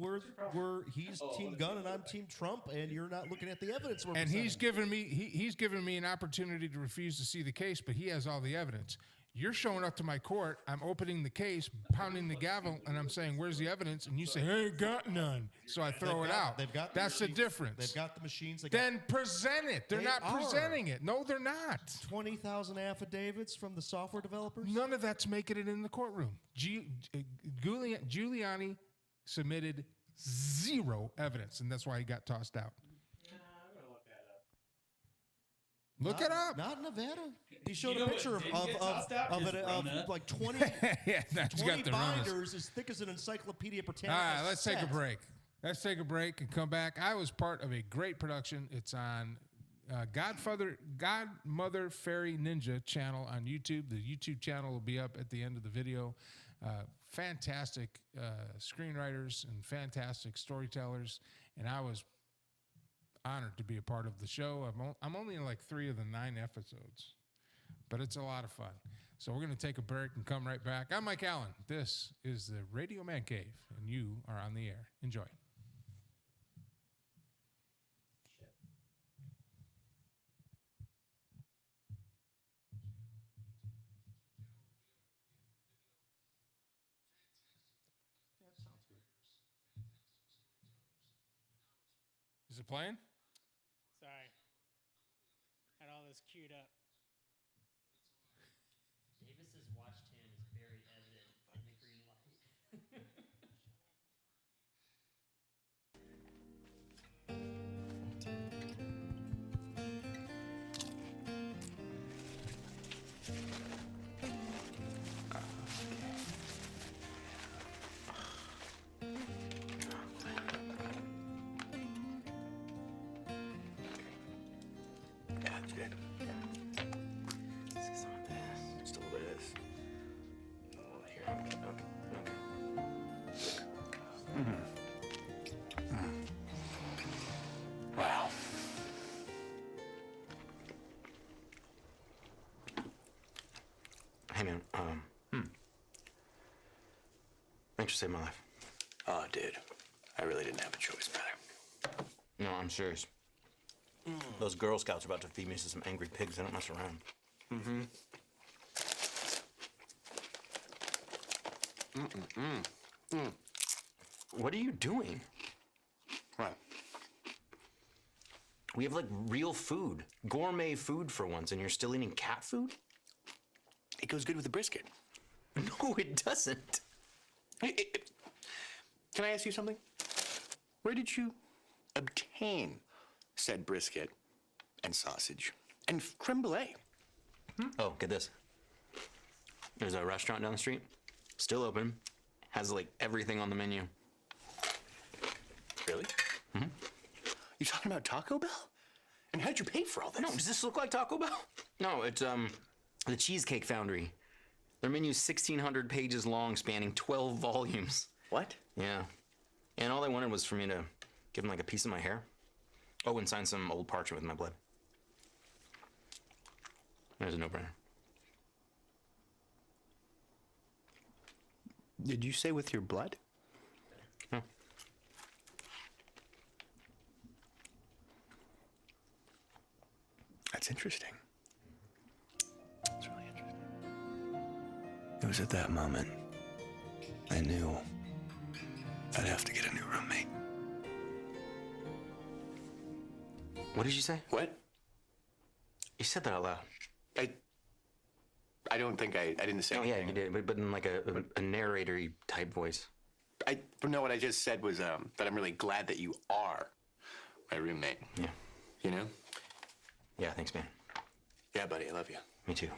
he's Team Gun and I'm Team Trump, and you're not looking at the evidence. And he's given me an opportunity to refuse to see the case, but he has all the evidence. You're showing up to my court. I'm opening the case, pounding the gavel, and I'm saying, "Where's the evidence?" And you say, "I ain't got none." So I throw it out. That's the difference. They've got the machines. Then present it. They're not presenting it. No, they're not. 20,000 affidavits from the software developers. None of that's making it in the courtroom. Giuliani submitted zero evidence, and that's why he got tossed out. I'm going to look that up. Look it up. Not in Nevada. He showed You a know picture what didn't get tossed out is Rona. like 20, Yeah, that's 20 got the runners. binders as thick as an Encyclopedia All Britannica. right, let's take a set. break. Let's take a break and come back. I was part of a great production. It's on Godmother Fairy Ninja channel on YouTube. The YouTube channel will be up at the end of the video. Fantastic screenwriters and fantastic storytellers, and I was honored to be a part of the show. I'm only in like 3 of the 9 episodes, but it's a lot of fun. So we're going to take a break and come right back. I'm Mike Allen. This is the Radio Man Cave, and you are on the air. Enjoy. Is it playing? Sorry. Had all this queued up. Davis's watch tan is very evident in the green light. That's good. Let's get some of this. Just a little bit of this. Oh, here. Okay. Wow. Hey, man. Thanks for saving my life. Oh, dude. I really didn't have a choice, brother. No, I'm serious. Those Girl Scouts are about to feed me to some angry pigs. They don't mess around. What are you doing? What? We have, like, real food. Gourmet food for once, and you're still eating cat food? It goes good with the brisket. No, it doesn't. Can I ask you something? Where did you obtain said brisket and sausage and creme brulee? Oh, get this. There's a restaurant down the street, still open, has like everything on the menu. Really? You talking about Taco Bell? And how'd you pay for all this? No, does this look like Taco Bell? No, it's the Cheesecake Foundry. Their menu's 1,600 pages long, spanning 12 volumes. What? Yeah. And all they wanted was for me to give them like a piece of my hair. Oh, and sign some old parchment with my blood. There's a no-brainer. Did you say with your blood? No. That's interesting. That's really interesting. It was at that moment I knew I'd have to get a new roommate. What did you say? What? You said that out loud. I don't think I didn't say anything. Oh, yeah, you did, but in like a narrator-y type voice. No, what I just said was that I'm really glad that you are my roommate. Yeah. You know? Yeah, thanks, man. Yeah, buddy, I love you. Me too.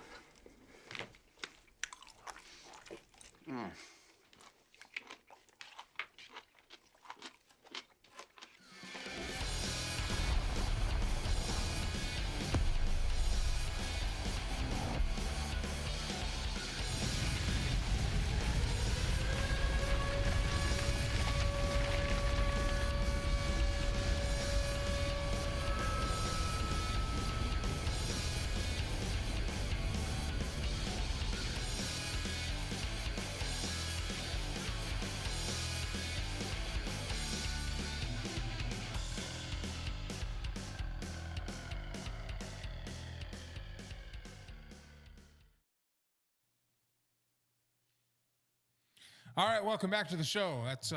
All right, welcome back to the show. That's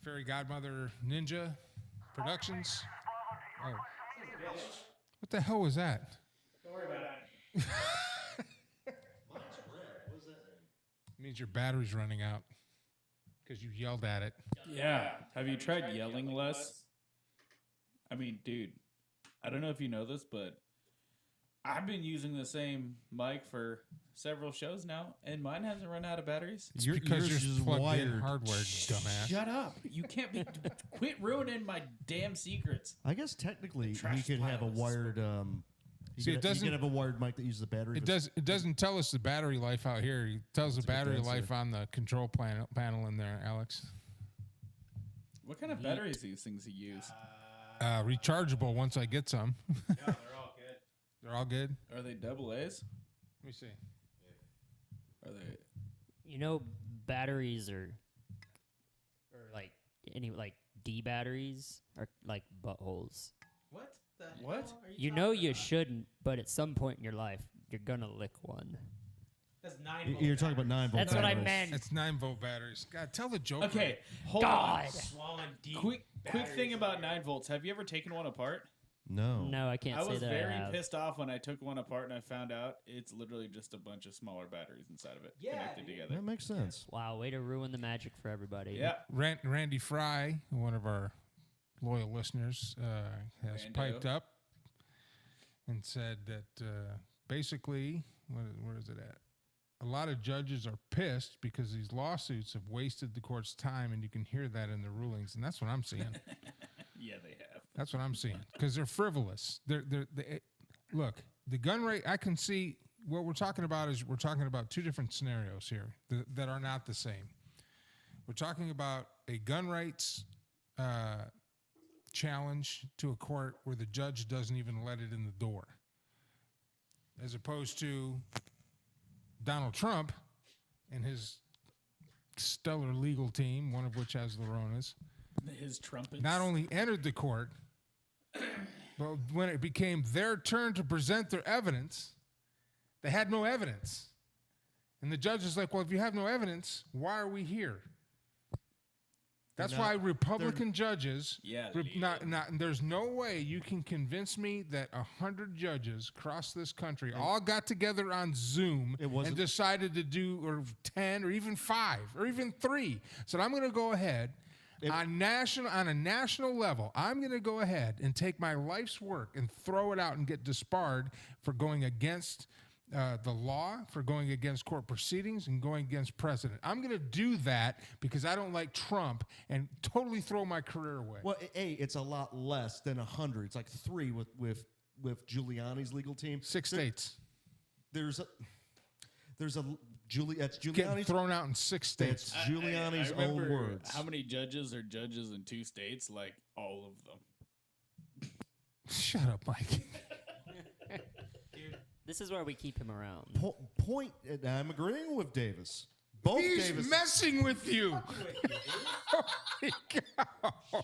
Fairy Godmother Ninja Productions. Oh. What the hell was that? Don't worry about it. Mine's red. What does that mean? It means your battery's running out because you yelled at it. Yeah. Have you tried yelling less? I mean, dude, I don't know if you know this, but I've been using the same mic for several shows now, and mine hasn't run out of batteries. It's because you're plugged in hardware, dumbass. Shut up. You can't be... Quit ruining my damn secrets. I guess technically he could have a wired... See, it doesn't you could have a wired mic that uses the battery. It doesn't tell us the battery life out here. It tells the battery life on the control panel in there, Alex. What kind of batteries do these things you use? Rechargeable once I get some. Yeah, they're all good. They're all good? Are they double A's? Let me see. Are they... You know, batteries or like any like D batteries are like buttholes. What the What? hell are You talking know you about? shouldn't, but at some point in your life, you're gonna lick one. That's 9 You're talking about 9 volt. That's what I batteries. meant. It's 9-volt batteries. God, tell the joke. Okay, hold God. on. Swollen deep. Quick batteries thing in about there. 9 volts. Have you ever taken one apart? No. No, I can't I say was that very I have. pissed off when I took one apart and I found out it's literally just a bunch of smaller batteries inside of it connected together. That makes sense. Wow, way to ruin the magic for everybody. Yeah. Randy Fry, one of our loyal listeners, has Rando. piped up and said that basically, where is it at? A lot of judges are pissed because these lawsuits have wasted the court's time, and you can hear that in the rulings, and that's what I'm seeing. Yeah, they have. That's what I'm seeing because they're frivolous. Look, the gun rate. I can see what we're talking about is we're talking about two different scenarios here that are not the same. We're talking about a gun rights challenge to a court where the judge doesn't even let it in the door, as opposed to Donald Trump and his stellar legal team, one of which has the Ronas. His trumpets. Not only entered the court, but when it became their turn to present their evidence, they had no evidence. And the judge is like, well, if you have no evidence, why are we here? That's why Republican judges, there's no way you can convince me that 100 judges across this country all got together on Zoom and decided to do, or 10 or even 5 or even 3. So I'm going to go ahead on a national level. I'm going to go ahead and take my life's work and throw it out and get disbarred for going against the law, for going against court proceedings and going against precedent. I'm going to do that because I don't like Trump and totally throw my career away. Well, it's a lot less than 100. It's like 3 with Giuliani's legal team. 6 states. That's Giuliani's getting thrown out in 6 states. That's Giuliani's I own words. How many judges are judges in 2 states? Like all of them. Shut up, Mike. This is why we keep him around. I'm agreeing with Davis. He's messing with you. Holy cow.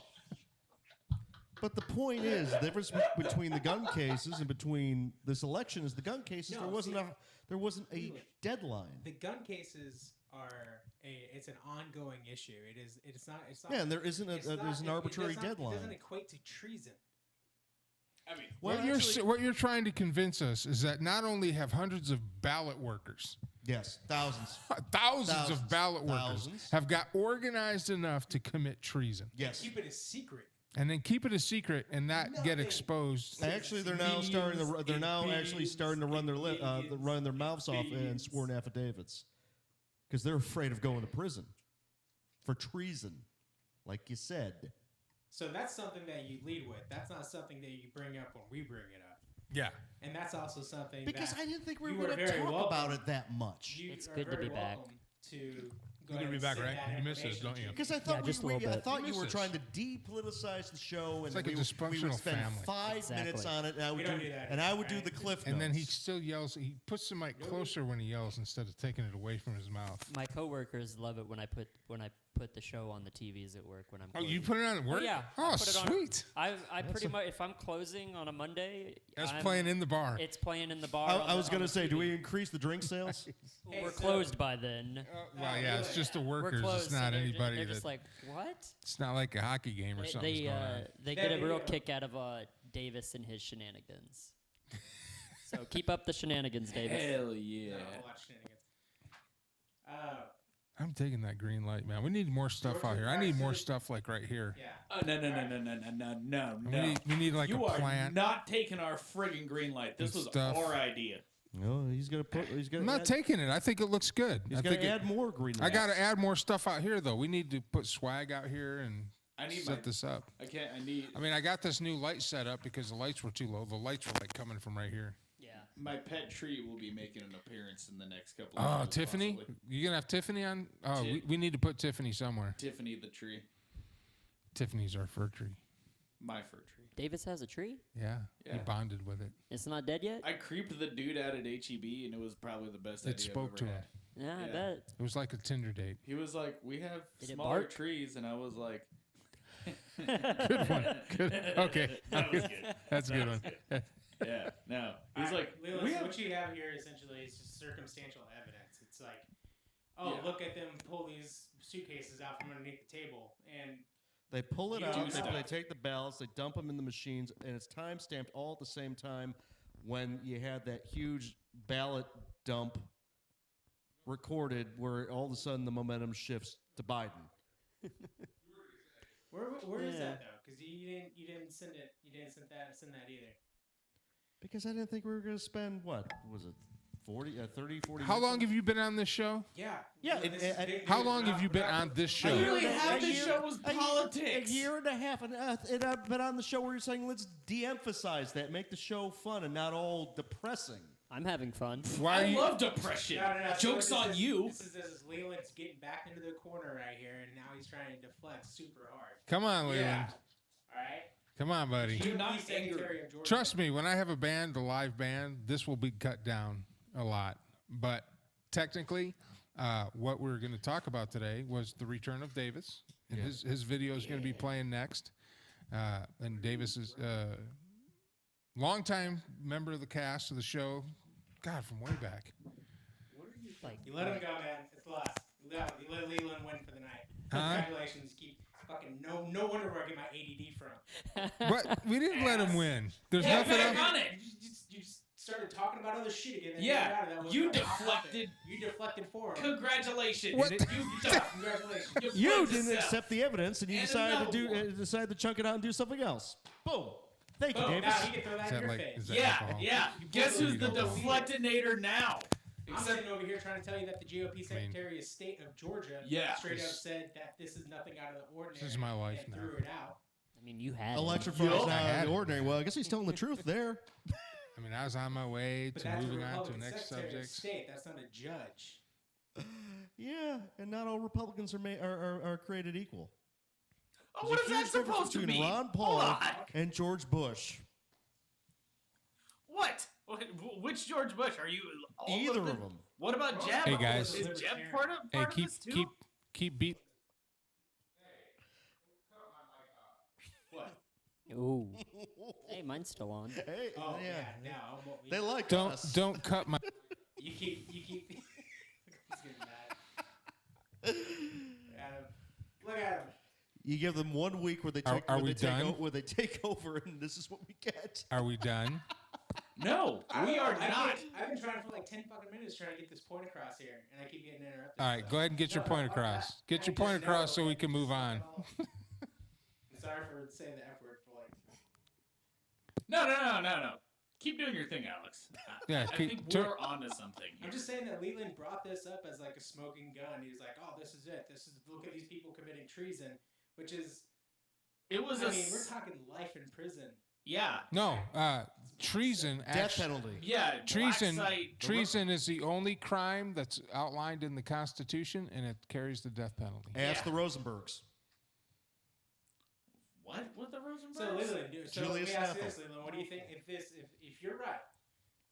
But the point is, the difference between the gun cases and between this election is the gun cases. There wasn't a deadline. The gun cases it's an ongoing issue. It's not. Yeah, and there isn't there's an arbitrary deadline. It doesn't equate to treason. I mean, what you're trying to convince us is that not only have hundreds of ballot workers, yes, thousands of ballot workers have got organized enough to commit treason. Yes, keep it a secret. And then keep it a secret and not get exposed. Actually, they're now starting to run their mouths off in sworn affidavits because they're afraid of going to prison for treason, like you said. So that's something that you lead with. That's not something that you bring up when we bring it up. Yeah. And that's also something because that I didn't think we were going to talk about it that much. It's good to be back. You're going to be back, right? You miss us, don't you? Because I thought you were trying to depoliticize the show, and like a we would dysfunctional spend family. 5 minutes on it, and I would do the cliff notes. And then he still yells. He puts the mic closer when he yells instead of taking it away from his mouth. My coworkers love it when I put the show on the TVs at work when I'm closing. Oh, you put it on at work? Oh, yeah. Oh, sweet. I pretty much, if I'm closing on a Monday, that's playing in the bar. It's playing in the bar. I was going to say, do we increase the drink sales? We're closed by then. Well, yeah, it's just the workers. We're closed, it's not anybody. They're just like, what? It's not like a hockey game or something. They get a real kick out of Davis and his shenanigans. So keep up the shenanigans, Davis. Hell yeah. I'm taking that green light, man. We need more stuff out here. I need more stuff like right here. Yeah. Oh, no. We need like you a plant. You are not taking our friggin' green light. This was our idea. No, he's gonna put. I'm not taking it. I think it looks good. He's gonna add more green lights. I got to add more stuff out here, though. We need to put swag out here and set this up. I mean, I got this new light set up because the lights were too low. The lights were like coming from right here. Yeah. My pet tree will be making an appearance in the next couple of days. Oh, Tiffany? Possibly. You gonna have Tiffany on? Oh, we need to put Tiffany somewhere. Tiffany the tree. Tiffany's our fir tree. My fir tree. Davis has a tree? Yeah. He bonded with it. It's not dead yet? I creeped the dude out at HEB, and it was probably the best idea It spoke I've to ever him. had. Yeah, I bet. It was like a Tinder date. He was like, we have Did it smaller bark? trees, and I was like... Good one. Good. Okay. That was good. That's a good one. Yeah, no. He's like... Lewis, what you have here essentially is just circumstantial evidence. It's like, look at them pull these suitcases out from underneath the table, and... They pull it out, they take the ballots, they dump them in the machines, and it's time-stamped all at the same time when you had that huge ballot dump recorded where all of a sudden the momentum shifts to Biden. Where is that, though? Because you didn't send it. You didn't send that either. Because I didn't think we were going to spend, what was it, 30, 40 How minutes long have you been on this show? Yeah. Yeah, This is and- big How news. long have you been on this show? Literally half A the year- show was a year- politics. A year and a half, and I've been on the show where you're saying let's de-emphasize that, make the show fun and not all depressing. I'm having fun. Why are I you? love depression. No. Joke's So on you. This is Leland's getting back into the corner right here, and now he's trying to deflect super hard. Come on, Leland. Yeah. All right. Come on, buddy. Do not GOP Secretary of Georgia. Trust me, when I have a band, a live band, this will be cut down a lot. But technically, what we're going to talk about today was the return of Davis. And his video is going to be playing next. And Davis is longtime member of the cast of the show. God, from way back. Like, You let him go, man. It's lost. You let Leland win for the night. Huh? Congratulations. Keep fucking no wonder where I get my ADD from. But we didn't let him win. There's Yeah, nothing back else. on it. You just started talking about other shit again. and Yeah, got out of that. you Was like, deflected. You deflected for him. Congratulations. What? You Congratulations. You flipped didn't yourself. accept the evidence, and you And decided to another one. decide to chunk it out and do something else. Boom. Thank you, Boom. Davis. Now he can throw that Is in that your like? face. Is that Yeah, alcohol? yeah. Guess who's the deflectinator now? I'm sitting over here trying to tell you that the GOP Secretary of State of Georgia Yeah. straight up said that this is nothing out of the ordinary. This is my life and now. threw it out. I mean, you had it. Electrifying Yup. out I of had the it. ordinary. Well, I guess he's telling the truth there. I mean, I was on my way But to that's moving a on to Republican the next Secretary of subject. State. That's not a judge. Yeah, and not all Republicans are created equal. Oh, There's what a is that huge difference supposed to between mean? Ron Hold Paul on. and George Bush. What? Which George Bush? Are you all Either of of them. What about Jeb? Hey, guys. Is Jeb part of Hey, part of this too? keep beat. What? Ooh. Hey, mine's still on. Hey, Oh, yeah. Now, They like Don't us. don't cut my. You keep. He's getting mad. Look at him. You give them 1 week where they Are- take, are where we they take done? where they take over, and this is what we get. Are we done? No, we are not. I've been trying for like 10 fucking minutes trying to get this point across here, and I keep getting interrupted. All right, so- go ahead and get your point fuck across. that. Get I your just point across know so we that can move it's on. all- I'm sorry for saying the F word for like. No. Keep doing your thing, Alex. Yeah, I keep- think tur- we're onto something. I'm just saying that Leland brought this up as like a smoking gun. He was like, "Oh, this is it. Look at these people committing treason," which is. It was I mean, we're talking life in prison. yeah, No, treason. Death Actually, penalty. yeah. treason. Black site. Treason is the only crime that's outlined in the Constitution, and it carries the death penalty. Ask Yeah. the Rosenbergs. What? What the Rosenbergs? So Leland, so let Julius me ask you Ethel. this, Leland. What do you think if you're right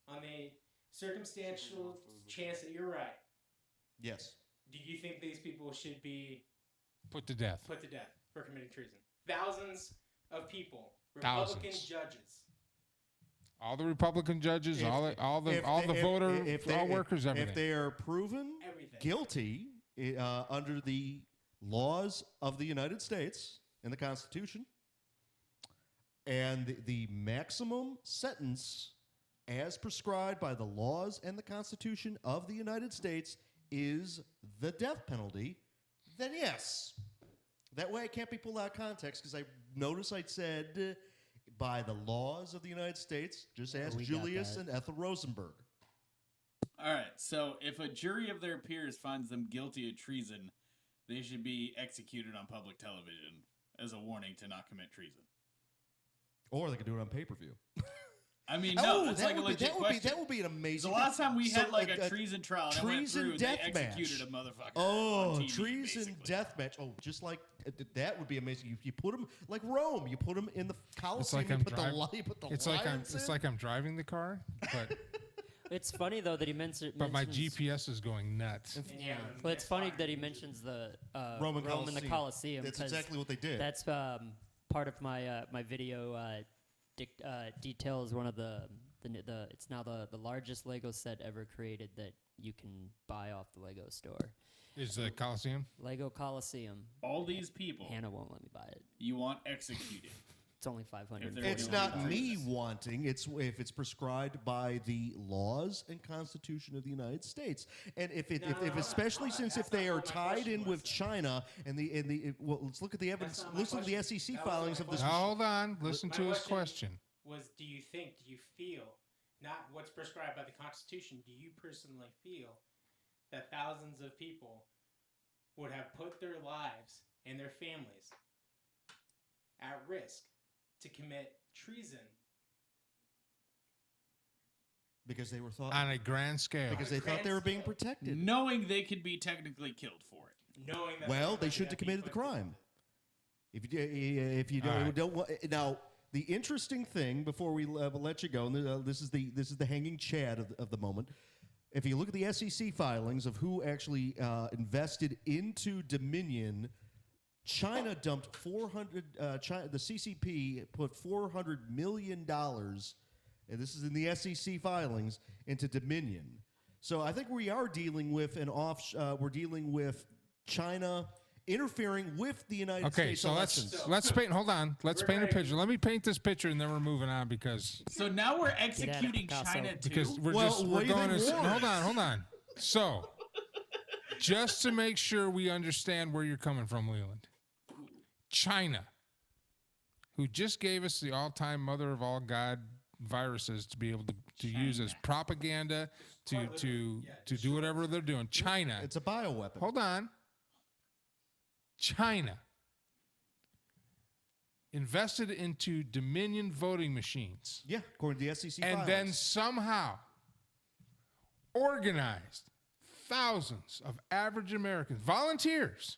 on the circumstantial chance that you're right? Yes. Do you think these people should be Put to death. put to death for committing treason? Thousands of people, Republican Thousands. judges. All the Republican judges, If- all the if voter, they- all workers, everything. If they are proven Everything. guilty under the laws of the United States and the Constitution, and the maximum sentence as prescribed by the laws and the Constitution of the United States is the death penalty, then yes. That way it can't be pulled out of context because I notice I said by the laws of the United States, just ask we got Julius that. and Ethel Rosenberg. All right. So if a jury of their peers finds them guilty of treason, they should be executed on public television as a warning to not commit treason. Or they could do it on pay-per-view. I mean, no, that's like a that would be, legit question. that would be an amazing. The last time we So, had like like, a treason trial and it went treason through, they death executed match. a motherfucker. Oh, on TV, treason basically. death match. Oh, just like that would be amazing. You put them like Rome. You put them in the Colosseum. like you I'm put driv- you put the it's like lions it's in. like I'm driving the car, but It's funny though that he mentions. but my GPS is going nuts. Yeah. Well, it's funny that he mentions the Roman Rome and the Colosseum. Colosseum. That's 'cause exactly what they did. That's part of my my video details one of the it's now the largest Lego set ever created that you can buy off the Lego store. Is the Coliseum? Lego Colosseum. All these people Hannah won't let me buy it. you want executed. It's only $500. It's $41. not me wanting. It's if it's prescribed by the laws and Constitution of the United States, and if especially since if they are tied in with China and well, let's look at the evidence. not my Listen to the question. SEC That wasn't filings my of this. Now, hold on. Listen My to his question- question. Was do you feel not what's prescribed by the Constitution, do you personally feel that thousands of people would have put their lives and their families at risk to commit treason? Because they were thought On a grand scale. because they thought they were being protected. Knowing they could be technically killed for it. Knowing that Well, they shouldn't have committed the crime. If you All right. don't want now, the interesting thing before we let you go, and this is the hanging chad of the moment. If you look at the SEC filings of who actually invested into Dominion, China dumped 400. The CCP put $400 million, and this is in the SEC filings, into Dominion. So I think we are dealing with we're dealing with China interfering with the United States so elections. let's paint. Hold on. Let's paint a picture. Let me paint this picture, and then we're moving on because So now we're executing Picasso. China too. because we're Well, just what we're do you going think to war hold on. So just to make sure we understand where you're coming from, Leland, China, who just gave us the all-time mother of all God viruses to be able to use as propaganda to do whatever they're doing. China. It's a bioweapon. Hold on. China invested into Dominion voting machines Yeah, according to the SEC and filings. then somehow organized thousands of average Americans, volunteers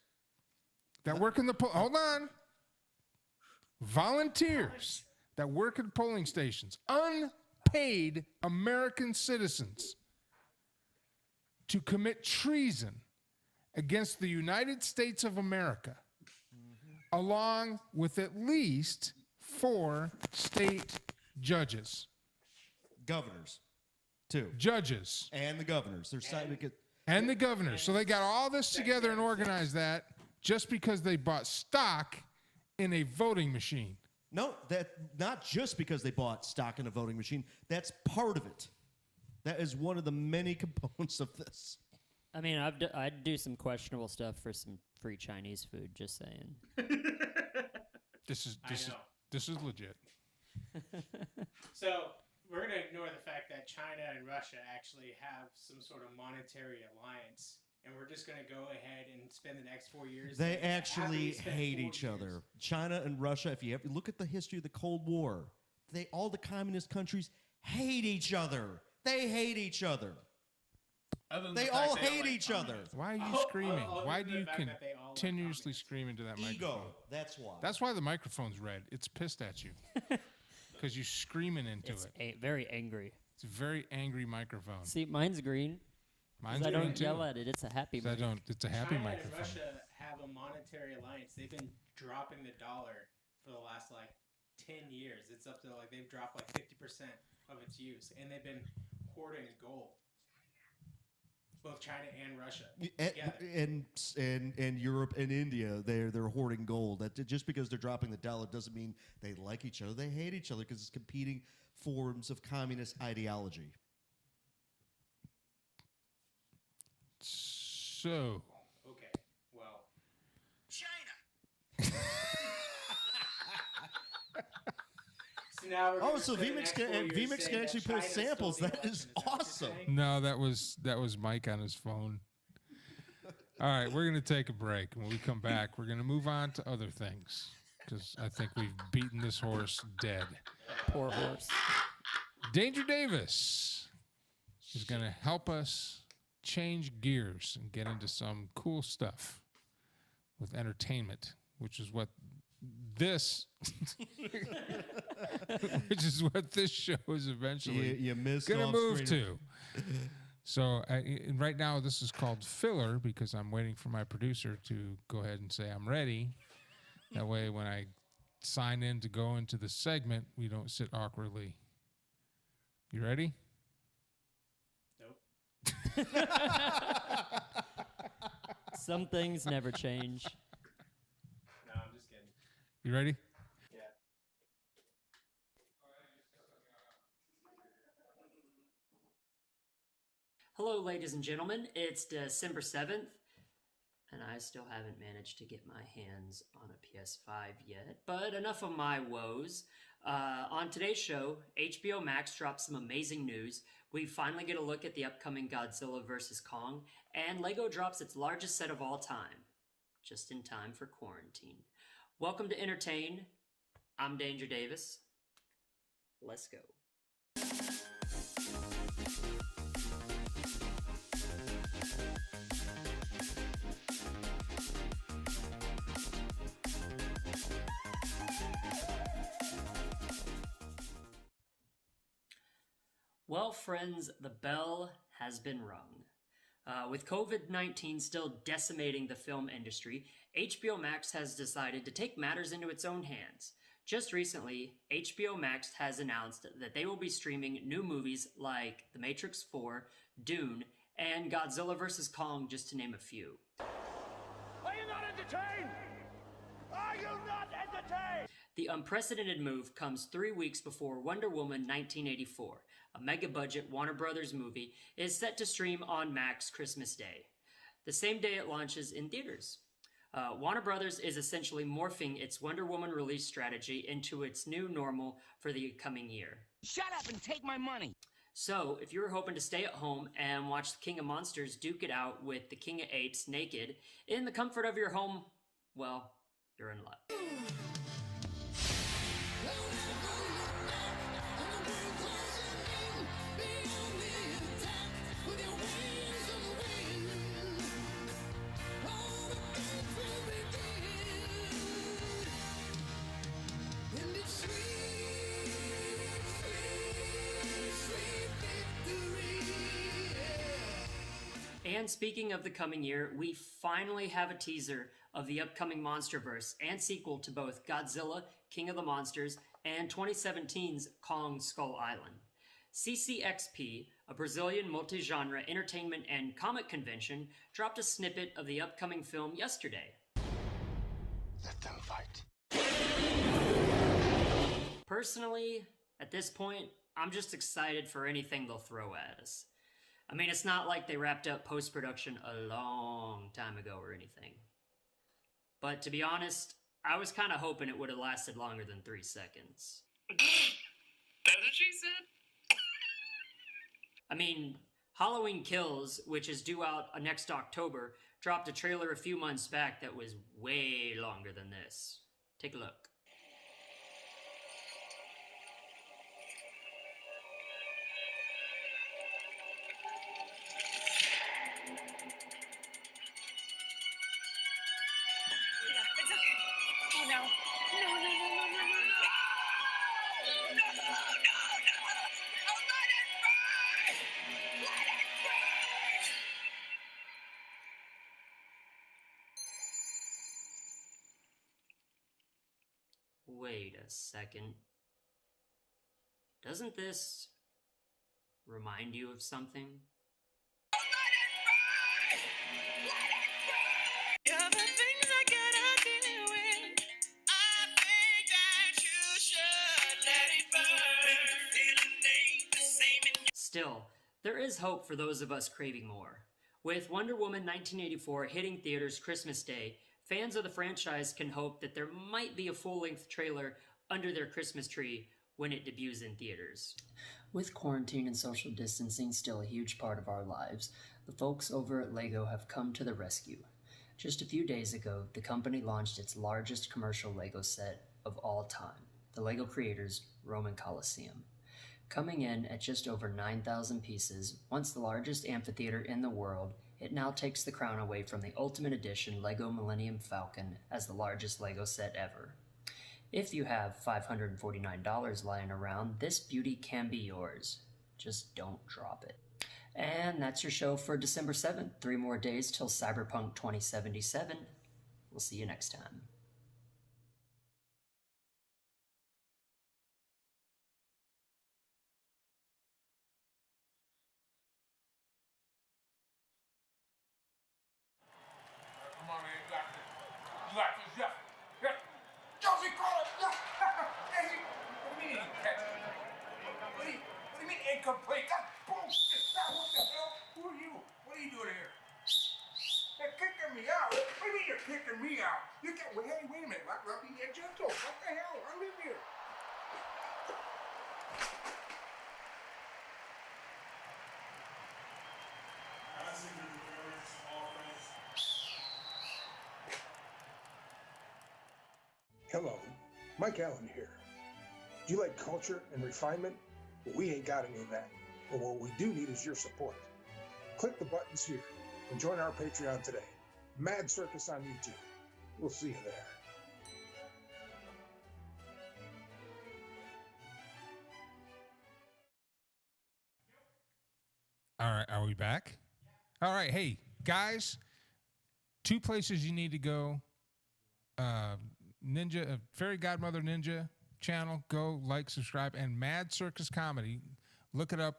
that work in the hold on. Volunteers that work at polling stations, unpaid American citizens, to commit treason against the United States of America, along with at least 4 state judges. governors, too, Judges and the governors. They're signed. and the governors. So they got all this together and organized that just because they bought stock in a voting machine. No, that not just because they bought stock in a voting machine. That's part of it. That is one of the many components of this. I mean, I'd do some questionable stuff for some free Chinese food. Just saying. This is legit. So we're going to ignore the fact that China and Russia actually have some sort of monetary alliance, and we're just going to go ahead and spend the next 4 years. They after actually we spend hate 4 each years- other. China and Russia, if you ever look at the history of the Cold War, all the communist countries hate each other. They hate each other. Other than the They fact all they don't hate like each other. communism. Why are you Oh, screaming? other Why than do you the fact that they all like continuously communists. scream into that microphone? Ego. That's why. That's why the microphone's red. It's pissed at you because you're screaming into It's it. very angry. It's a very angry microphone. See, mine's green. 'Cause Mine's I green don't too. yell at it. It's a happy. 'Cause I don't. It's a happy China microphone. and Russia have a monetary alliance. They've been dropping the dollar for the last 10 years. It's up to they've dropped 50% of its use, and they've been hoarding gold. Both China and Russia together. And Europe and India, they're hoarding gold. That just because they're dropping the dollar doesn't mean they like each other. They hate each other because it's competing forms of communist ideology. So Okay, well, China. so now we're Oh, gonna so spend the VMix next can 4 years VMix saying can that actually China post stole samples. the That is election. That what you're awesome. saying? no, that was Mike on his phone. All right, we're gonna take a break. When we come back, we're gonna move on to other things because I think we've beaten this horse dead. Poor horse. Danger Davis is gonna help us change gears and get into some cool stuff with entertainment, which is what this show is eventually You missed gonna off move screen. to. So and right now this is called filler because I'm waiting for my producer to go ahead and say I'm ready. That way when I sign in to go into the segment, we don't sit awkwardly. You ready? Nope. Some things never change. No, I'm just kidding. You ready? Yeah. Hello, ladies and gentlemen. It's December 7th, and I still haven't managed to get my hands on a PS5 yet. But enough of my woes. On today's show, HBO Max drops some amazing news. We finally get a look at the upcoming Godzilla vs. Kong, and LEGO drops its largest set of all time, just in time for quarantine. Welcome to Entertain. I'm Danger Davis. Let's go. Well, friends, the bell has been rung. With COVID-19 still decimating the film industry, HBO Max has decided to take matters into its own hands. Just recently, HBO Max has announced that they will be streaming new movies like The Matrix 4, Dune, and Godzilla vs. Kong, just to name a few. Are you not entertained? Are you not entertained? The unprecedented move comes 3 weeks before Wonder Woman 1984, a mega-budget Warner Brothers movie, is set to stream on Max Christmas Day, the same day it launches in theaters. Warner Brothers is essentially morphing its Wonder Woman release strategy into its new normal for the coming year. Shut up and take my money. So, if you were hoping to stay at home and watch the King of Monsters duke it out with the King of Apes naked in the comfort of your home, well, you're in luck. And speaking of the coming year, we finally have a teaser of the upcoming Monsterverse and sequel to both Godzilla, King of the Monsters, and 2017's Kong Skull Island. CCXP, a Brazilian multi-genre entertainment and comic convention, dropped a snippet of the upcoming film yesterday. Let them fight. Personally, at this point, I'm just excited for anything they'll throw at us. I mean, it's not like they wrapped up post-production a long time ago or anything. But to be honest, I was kind of hoping it would have lasted longer than 3 seconds. That's what she said? I mean, Halloween Kills, which is due out next October, dropped a trailer a few months back that was way longer than this. Take a look. Wait a second. Doesn't this remind you of something? Still, there is hope for those of us craving more. With Wonder Woman 1984 hitting theaters Christmas Day, fans of the franchise can hope that there might be a full-length trailer under their Christmas tree when it debuts in theaters. With quarantine and social distancing still a huge part of our lives, the folks over at LEGO have come to the rescue. Just a few days ago, the company launched its largest commercial LEGO set of all time, the LEGO Creators Roman Colosseum. Coming in at just over 9,000 pieces, once the largest amphitheater in the world, it now takes the crown away from the Ultimate Edition LEGO Millennium Falcon as the largest LEGO set ever. If you have $549 lying around, this beauty can be yours. Just don't drop it. And that's your show for December 7th. 3 more days till Cyberpunk 2077. We'll see you next time. Incomplete. That's bullshit. What the hell? Who are you? What are you doing here? They're kicking me out. What do you mean you're kicking me out? You can't. Hey, wait a minute. Let me get gentle. What the hell? I live here. Hello, Mike Allen here. Do you like culture and refinement? Well, we ain't got any of that. But what we do need is your support. Click the buttons here and join our Patreon today. Mad Circus on YouTube. We'll see you there. All right, are we back? All right, hey, guys, 2 places you need to go. Fairy Godmother Ninja channel, go, like, subscribe, and Mad Circus Comedy. Look it up.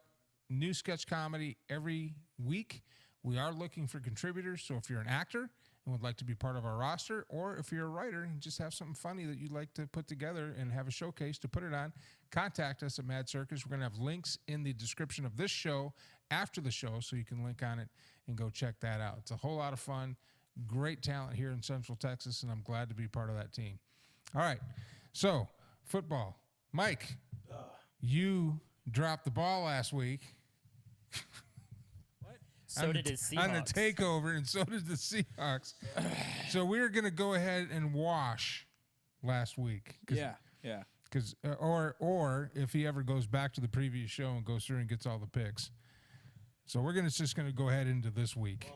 New sketch comedy every week. We are looking for contributors, so if you're an actor and would like to be part of our roster, or if you're a writer and just have something funny that you'd like to put together and have a showcase to put it on, contact us at Mad Circus. We're going to have links in the description of this show after the show, so you can link on it and go check that out. It's a whole lot of fun. Great talent here in Central Texas, and I'm glad to be part of that team. All right, so football. Mike, you dropped the ball last week. So did his Seahawks. On the takeover, and so did the Seahawks. So we're going to go ahead and wash last week. Yeah. Because or if he ever goes back to the previous show and goes through and gets all the picks. So we're just going to go ahead into this week.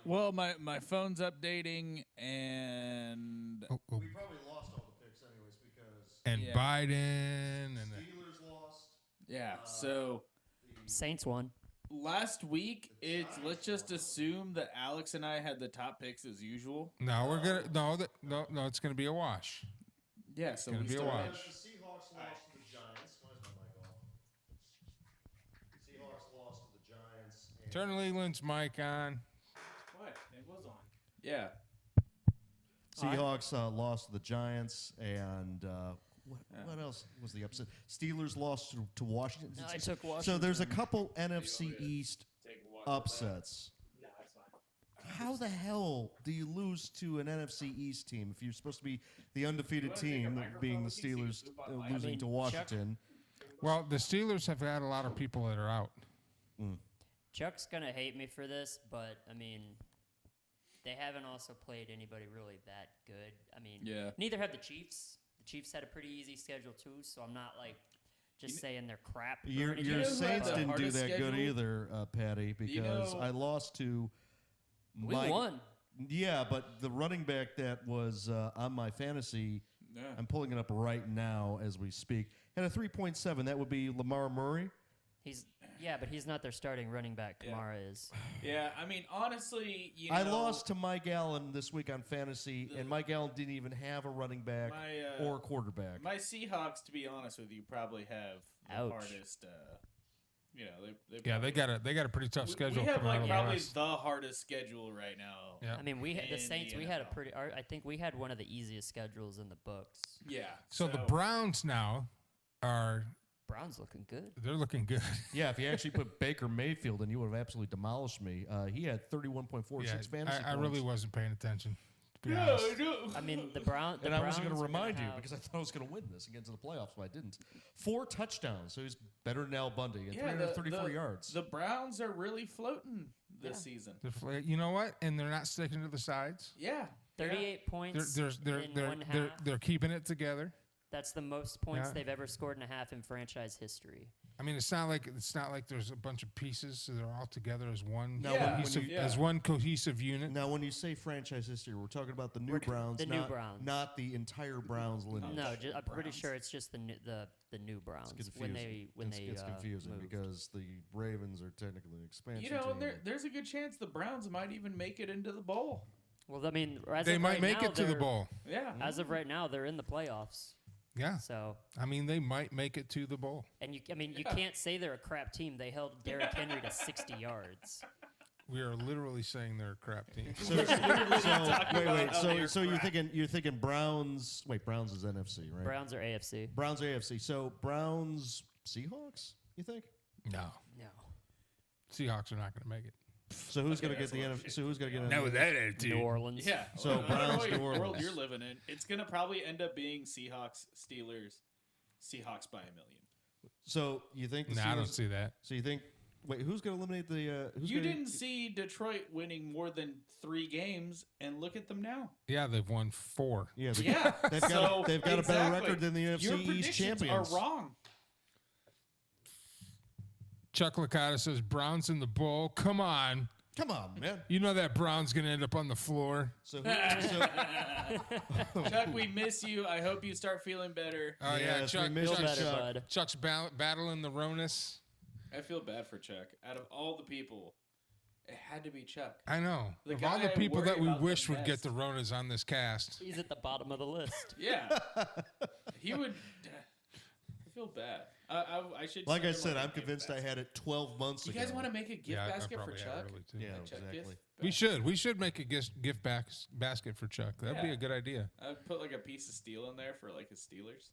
Well, my phone's updating, and We probably lost all the picks anyways because and Biden and Steelers lost. yeah. So Saints won. last week, let's just assume that Alex and I had the top picks as usual. no, we're gonna no, it's gonna be a wash. Yeah, so Gonna we be a still wash. have- The Seahawks lost to the Giants. Why is my mic off? The Seahawks lost to the Giants. And Turn Leland's mic on. What? It was on. Yeah. Seahawks lost to the Giants, and what else was the upset? Steelers lost to Washington. No, I took Washington. So there's a couple NFC East upsets. No, that's fine. How the hell do you lose to an NFC East team if you're supposed to be the undefeated team, being the Steelers losing to Washington? Well, the Steelers have had a lot of people that are out. Chuck's going to hate me for this, but, I mean, they haven't also played anybody really that good. I mean, Yeah. neither have the Chiefs. The Chiefs had a pretty easy schedule, too, so I'm not, like, just saying they're crap. or Your anything, know who had Saints the didn't do hardest that good schedule? either, Patty, because know- I lost to We Mike. won. Yeah, but the running back that was on my fantasy, Yeah. I'm pulling it up right now as we speak, had a 3.7. That would be Lamar Murray. But he's not their starting running back. Yeah. Kamara is. Yeah, I mean, honestly, I lost to Mike Allen this week on fantasy, and Mike Allen didn't even have a running back or a quarterback. My Seahawks, to be honest with you, probably have the Ouch. hardest. They Yeah, they got a pretty tough schedule. We have coming out like of the probably West. the hardest schedule right now. Yeah. I mean, the in Saints, the we had a NFL. pretty. I think we had one of the easiest schedules in the books. Yeah. So the Browns now are Browns looking good. they're looking good. Yeah, if you actually put Baker Mayfield in, you would have absolutely demolished me. He had 31.46 fantasy I really points. wasn't paying attention. To be Yeah, honest. I do. I mean, the Browns. And I was going to were remind you have- because I thought I was going to win this and get into the playoffs, but I didn't. 4 touchdowns, so he's better than Al Bundy at 334 yards. The Browns are really floating this season. You know what? And they're not sticking to the sides. Yeah. 38 points They're in one half. they're keeping it together. That's the most points Yeah. they've ever scored in a half in franchise history. I mean, it's not like there's a bunch of pieces, so they're all together as one Now, when cohesive, you- as one cohesive unit. Now, when you say franchise history, we're talking about the new Browns, the new not, Browns. not the entire Browns lineage. No, I'm pretty sure it's just the new Browns It's when confusing. they It's confusing moved. because the Ravens are technically an expansion You know, team. there's a good chance the Browns might even make it into the bowl. Well, I mean, as They of might right make now, it to the they're- bowl. Yeah. As of right now, they're in the playoffs. Yeah. So, I mean, they might make it to the bowl. and you can't say they're a crap team. They held Derrick Henry to 60 yards. We are literally saying they're a crap team. So you're thinking Browns? Wait, Browns is NFC, right? Browns are AFC. Browns are AFC. So Browns Seahawks? You think? No. No. Seahawks are not going to make it. So who's going to get the NFC? So who's going to get? No, that attitude. New Orleans. Yeah. So I don't know Browns, what New world Orleans. you're living in. It's gonna probably end up being Seahawks, Steelers, Seahawks by 1 million. So you think? The No, I don't Steelers- see that. So you think? Wait, who's going to eliminate the? You didn't see Detroit winning more than 3 games, and look at them now. Yeah, they've won 4. Yeah, they've so got a better record than the Your NFC East predictions champions. are wrong. Chuck Licata says Browns in the bowl. Come on. Come on, man. You know that Brown's going to end up on the floor. So, Chuck, we miss you. I hope you start feeling better. Oh, yeah. Yes, Chuck, we miss Feel you, better, Chuck. bud. Chuck's battling the Ronus. I feel bad for Chuck. Out of all the people, it had to be Chuck. I know. The Of all guy the I people worry that we about the wish would get best. the Ronas on this cast. He's at the bottom of the list. Yeah. He would. I feel bad. I should. Like I send him, said, like, a I'm gift convinced I basket. had it 12 months You ago. guys want to make a gift Yeah, I basket for probably have, Chuck? really, too. Yeah, A Chuck exactly. gift We should. We should make a gift basket for Chuck. That'd be Yeah. a good idea. I'd put like a piece of steel in there for like his Steelers.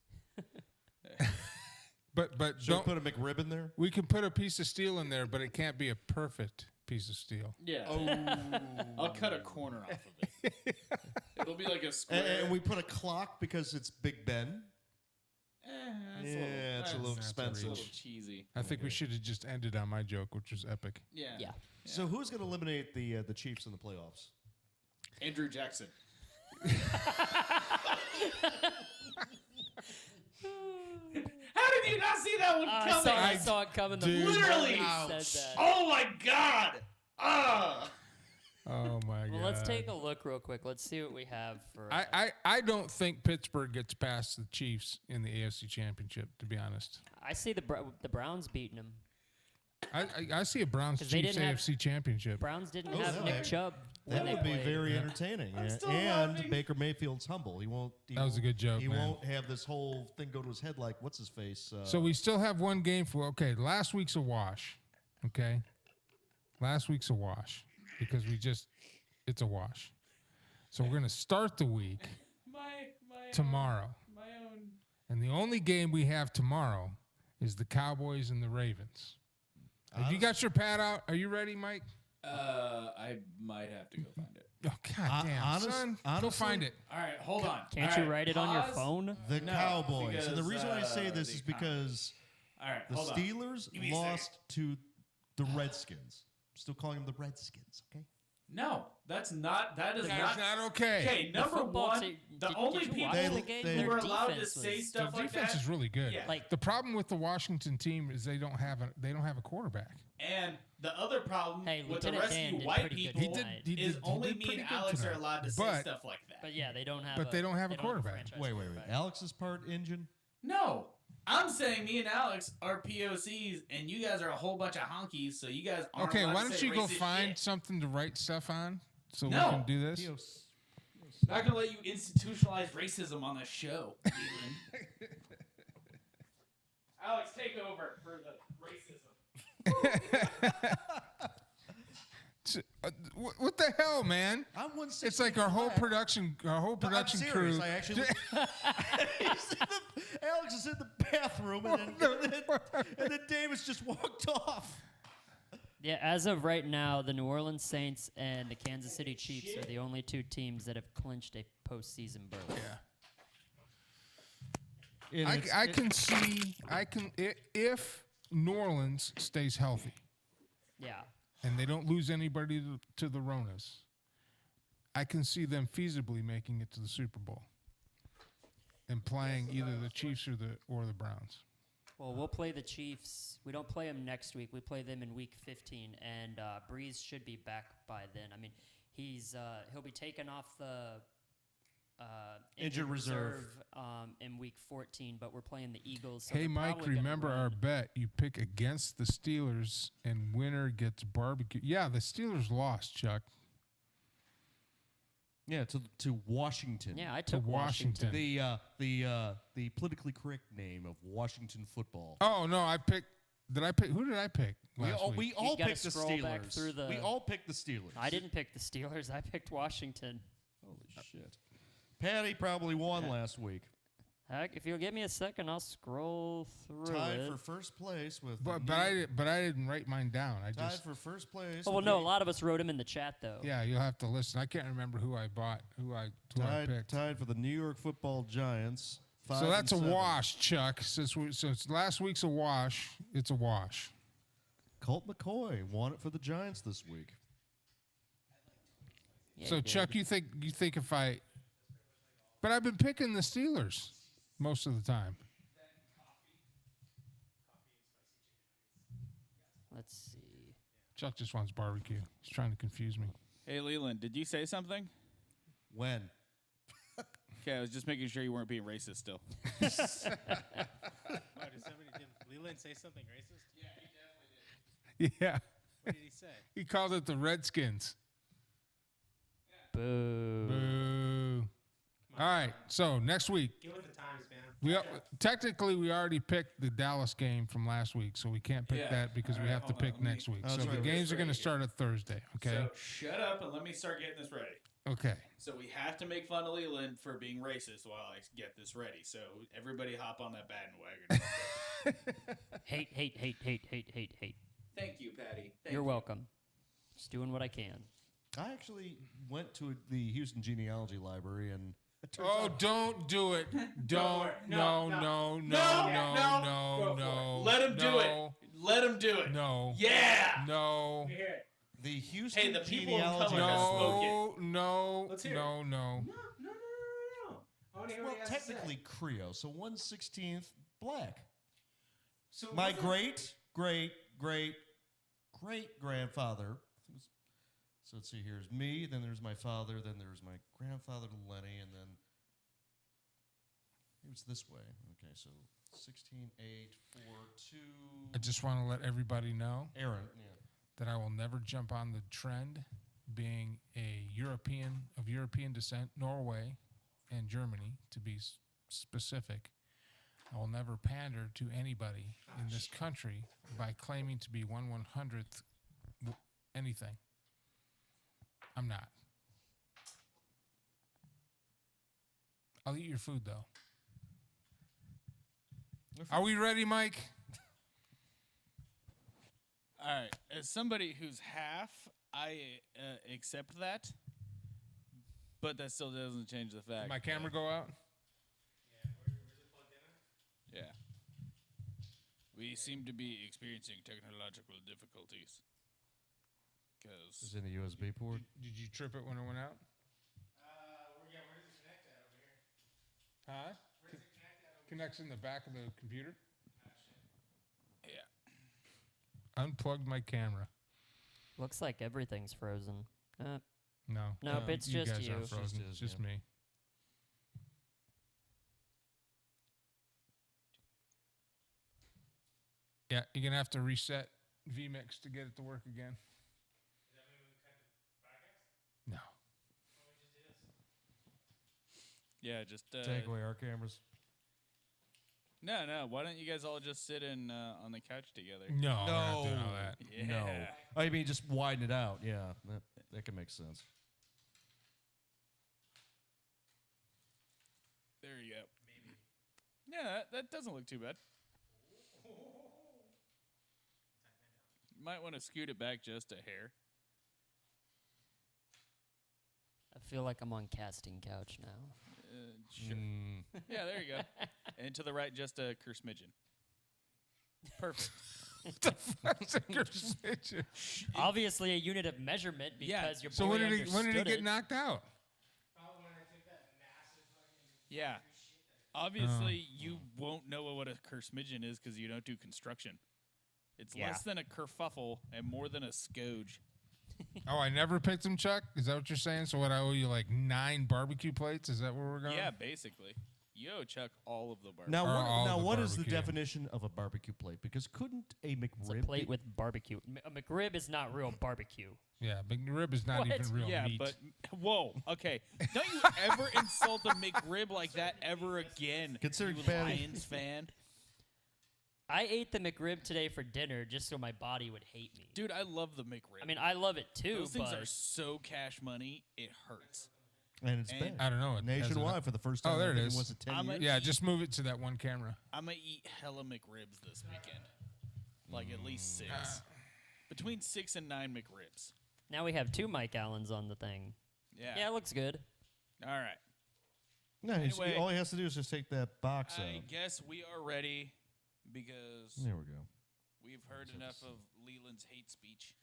But Should we don't put a McRib in there? we can put a piece of steel in there, but it can't be a perfect piece of steel. Yeah. Oh. I'll cut a corner off of it. It'll be like a square. And we put a clock because it's Big Ben. It's Yeah, it's a little that's expensive. A little cheesy. I think we should have just ended on my joke, which was epic. Yeah. Yeah. So who's going to eliminate the Chiefs in the playoffs? Andrew Jackson. How did you not see that one coming? I saw it coming. The Dude. moment Literally. he said that. Oh my God! Ah. Oh my god. Well, let's take a look real quick. Let's see what we have for. I don't think Pittsburgh gets past the Chiefs in the AFC Championship, to be honest. I see the Browns beating them. I see a Browns 'Cause they Chiefs didn't have- AFC Championship. Browns didn't Oh, have yeah. Nick Chubb when That they would be played. very entertaining. I'm still And laughing. Baker Mayfield's humble. He won't. That was a good joke, He man. won't have this whole thing go to his head like what's his face. So we still have one game for. Okay, last week's a wash. Okay, last week's a wash because it's a wash. So we're gonna start the week My tomorrow, my own. and the only game we have tomorrow is the Cowboys and the Ravens. You got your pad out? Are you ready, Mike? I might have to go find it. Oh God damn, son! Go honestly, find it. All right, hold on. Can't All you right, write it on your pause. phone? the No, Cowboys, and the because, reason why I say this the is because All right, the hold on. Steelers Give me a second. lost to the Redskins. I'm still calling them the Redskins. Okay. No, that's not. That is That's not okay. Okay, The number football one, team- the did only you people watch They- the game? they- who Their were allowed to defense say was- stuff The like defense that. is really good. Yeah. Like- The problem with the Washington team is they don't have a quarterback. And the other problem Hey, with the Lieutenant rest of Dan you did white pretty good people tonight. is only me pretty and good Alex are tonight. allowed to say But- stuff like that. But yeah, they don't have. But they don't have a quarterback. franchise Wait. quarterback. Alex's part engine. No, I'm saying me and Alex are POCs, and you guys are a whole bunch of honkies. So you guys aren't. Okay, allowed why to don't say you go racist find shit. something to write stuff on so No. we can do this? Not gonna let you institutionalize racism on this show. Leland. Alex, take over for the racism. What the hell, man? I'm 165. It's like our whole production I'm serious. crew. I actually. Alex is in the bathroom, and then Davis just walked off. Yeah, as of right now, the New Orleans Saints and the Kansas City Chiefs are the only 2 teams that have clinched a postseason berth. Yeah. I can see if New Orleans stays healthy Yeah. and they don't lose anybody to the Ronas, I can see them feasibly making it to the Super Bowl and playing either the Chiefs or the Browns. Well, we'll play the Chiefs. We don't play them next week. We play them in Week 15, and Breeze should be back by then. I mean, he'll be taken off the Injured reserve. In Week 14, but we're playing the Eagles. So Hey, they're Mike, probably gonna remember run. our bet. You pick against the Steelers, and winner gets barbecue. Yeah, the Steelers lost, Chuck. Yeah, to Washington. Yeah, I To took Washington. The politically correct name of Washington football. Oh, no, I picked. Who did I pick last week? We all gotta picked the scroll back Steelers. through the- We all picked the Steelers. I didn't pick the Steelers. I picked Washington. Holy shit. Patty probably won last week. Heck, if you'll give me a second, I'll scroll through Tied it. for first place with. But I didn't write mine down. I tied just for first place. Oh, well, with no, a the- lot of us wrote him in the chat, though. yeah. You'll have to listen. I can't remember who I bought, who I picked. Tied for the New York Football Giants. So that's a 5-7. wash, Chuck. Since last week's a wash, it's a wash. Colt McCoy won it for the Giants this week. Yeah, So he Chuck, did. you think if I, but I've been picking the Steelers most of the time. Let's see. Chuck just wants barbecue. He's trying to confuse me. Hey, Leland, did you say something? When? Okay, I was just making sure you weren't being racist still. Did Leland say something racist? Yeah, he definitely did. Yeah, What did he say? he called it the Redskins. Boo. Boo. All right, so next week. Get with the times, man. Technically, we already picked the Dallas game from last week, so we can't pick Yeah. that because All we right, have to hold on, pick let me- next week. Oh, So that's the right. games are going to Ready. start at Thursday, okay? So shut up and let me start getting this ready. Okay. So we have to make fun of Leland for being racist while I get this ready. So everybody hop on that bandwagon. Hate. Thank you, Patty. Thank You're you. welcome. Just doing what I can. I actually went to the Houston Genealogy Library and it turns Oh, out don't do it. Don't. for it. No, No, no, no, no, no, no. no, Go for no. Let him do it. no, Let him do it. No. Yeah. No. We hear it. the Houston Hey, the people of Genealogy color have Library. spoken. No. Let's hear No. No. No. I want to hear Well, what he has to say. technically Creole, so 1/16 black. So My wasn't- great grandfather. So let's see. Here's me. Then there's my father. Then there's my grandfather Lenny, and then it was this way. Okay, so 16, 8, 4, 2. I just want to let everybody know Aaron. Yeah. that I will never jump on the trend being a European of European descent, Norway and Germany to be specific. I will never pander to anybody in this country by claiming to be 1/100th anything. I'm not. I'll eat your food though. Are we ready, Mike? All right. As somebody who's half, I accept that. But that still doesn't change the fact. Did my camera go out? Yeah. We seem to be experiencing technological difficulties. Is Because in the USB port. Did you trip it when it went out? Where does it connect at over here? Huh? Where does it connect at over Connects in the back of the computer. yeah. Unplugged my camera. Looks like everything's frozen. No. Nope, it's you just guys you. aren't frozen. Just It's his, just yeah. me. Yeah, you're gonna have to reset vMix to get it to work again. No. Yeah, just Take away our cameras. No. Why don't you guys all just sit in on the couch together? No, we're not doing all that. Yeah. No. Oh, you mean just widen it out? Yeah, that can make sense. There you go. Maybe. Yeah, that doesn't look too bad. Might want to scoot it back just a hair. I feel like I'm on casting couch now. Sure. Mm. Yeah, there you go. And to the right, just a kersmidgeon. Perfect. Obviously, a unit of measurement because Yeah. your So boy when did he understood get it. knocked out? Probably when I took that massive fucking Yeah. Obviously, you won't know what a kersmidgeon is because you don't do construction. It's Yeah. less than a kerfuffle and more than a scourge. Oh, I never picked him, Chuck? Is that what you're saying? So what, I owe you like 9 barbecue plates? Is that where we're going? Yeah, basically. You owe Chuck all of the barbecue. Now, all the what is the barbecue. definition of a barbecue plate? Because couldn't a It's a McRib plate be- with barbecue. A McRib is not real barbecue. Yeah, big rib is not What? even real Yeah, meat. but whoa, okay. Don't you ever insult a McRib like that ever again, Considering you Patty- Lions fan? I ate the McRib today for dinner just so my body would hate me. Dude, I love the McRib. I mean, I love it too, those things but are so cash money, it hurts. And it's And- been I don't know. It has nationwide for the first time. Oh, there I it think is. Was it 10 I'm a- years? Yeah, just move it to that one camera. I'm going to eat hella McRibs this weekend. Like at least 6. Between 6 and 9 McRibs. now we have 2 Mike Allens on the thing. Yeah. Yeah, it looks good. All right. No, Anyway. all he has to do is just take that box I out. guess we are ready because There we go. We've heard enough of Leland's hate speech.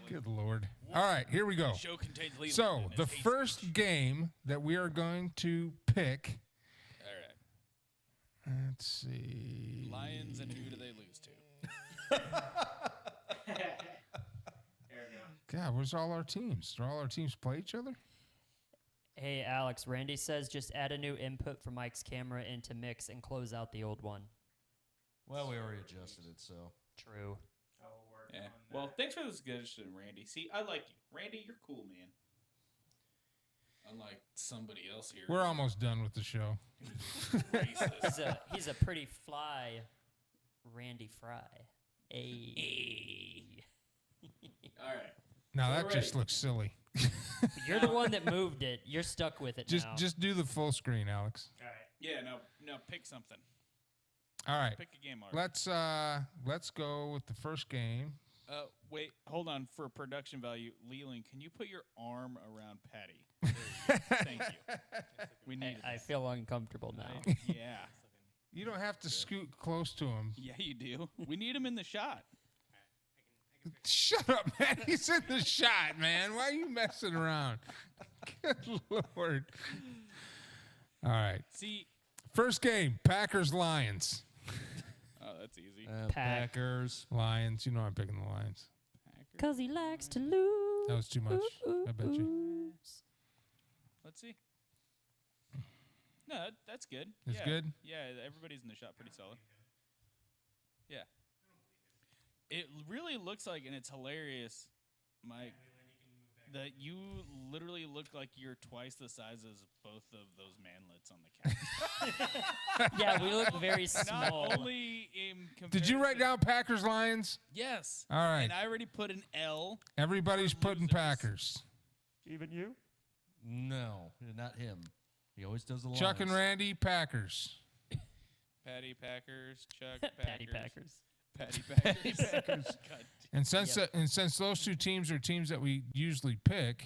Good Lord. All right, here we go. The show contains Leland So, and his the hate first speech. game that we are going to pick. All right. Let's see. Lions, and who do they lose to? There we go. God, where's all our teams? Do all our teams play each other? Hey, Alex, Randy says just add a new input for Mike's camera into mix and close out the old one. Well, we already adjusted it, so. True. I'll work Yeah. on Well, that. thanks for the suggestion, Randy. See, I like you. Randy, you're cool, man. Unlike somebody else here. We're almost done with the show. Racist. He's a pretty fly Randy Fry. Hey. All right. Now So that we're just ready. looks silly. You're the one that moved it. You're stuck with it now. Just do the full screen, Alex. All right. Yeah, now pick something. All right. Pick a game, Mark. Let's go with the first game. Wait, hold on. For production value, Leland, can you put your arm around Patty? There you go. Thank you. We need I feel uncomfortable now. Yeah. You don't have to scoot close to him. Yeah, you do. We need him in the shot. Shut up, man. He's in the shot, man. Why are you messing around? Good Lord. All right. See. First game, Packers-Lions. Oh, that's easy. Packers. Lions. You know I'm picking the Lions. Because he likes to lose. That was too much. I bet you. Let's see. No, that's good. It's Yeah. good? Yeah, everybody's in the shot pretty solid. Yeah. It really looks like, and it's hilarious, Mike, that you literally look like you're twice the size as both of those manlets on the couch. Yeah, we look very small. Not only in Did you write down Packers-Lions? Yes. All right. And I already put an L. Everybody's putting losers. Packers. Even you? No, not him. He always does the Chuck and lines. Randy, Packers. Patty Packers, Chuck Patty Packers. Packers. Patty Packers. God And since those two teams are teams that we usually pick,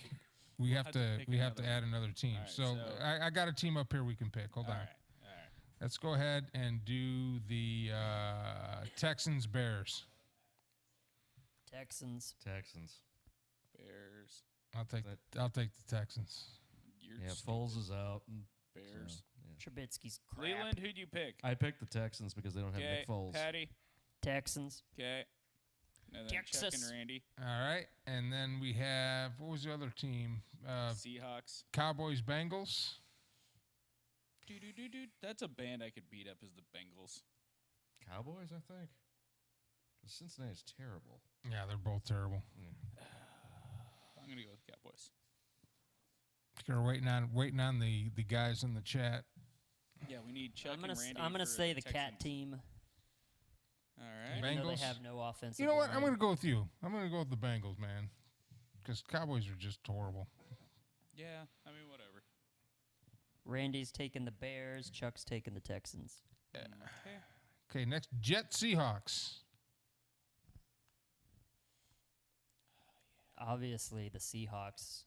we have to add another team. All right, so so- I got a team up here we can pick. Hold All on. right. All right. Let's go ahead and do the Texans Bears. Texans. Texans. Bears. I'll take the Texans. You're Yeah, stupid. Foles is out. Bears. So, yeah. Trubisky's crap. Leland, who'd you pick? I picked the Texans because they don't have Okay. Nick Foles. Patty. Texans. Okay. And then Chuck Texas. and Randy. All right, and then we have what was the other team? Seahawks. Cowboys Bengals. Do. That's a band I could beat up as the Bengals. Cowboys, I think. Cincinnati's terrible. Yeah, they're both terrible. I'm gonna go with Cowboys. You're waiting on the guys in the chat. Yeah, we need Chuck I'm gonna and Randy. I'm gonna for say the cat Texans. team. All right. Even though they Bengals? have no offensive You know what? line. I'm going to go with you. I'm going to go with the Bengals, man. Because Cowboys are just horrible. Yeah, I mean whatever. Randy's taking the Bears. Chuck's taking the Texans. Okay. Okay, next, Jets Seahawks. Obviously, the Seahawks.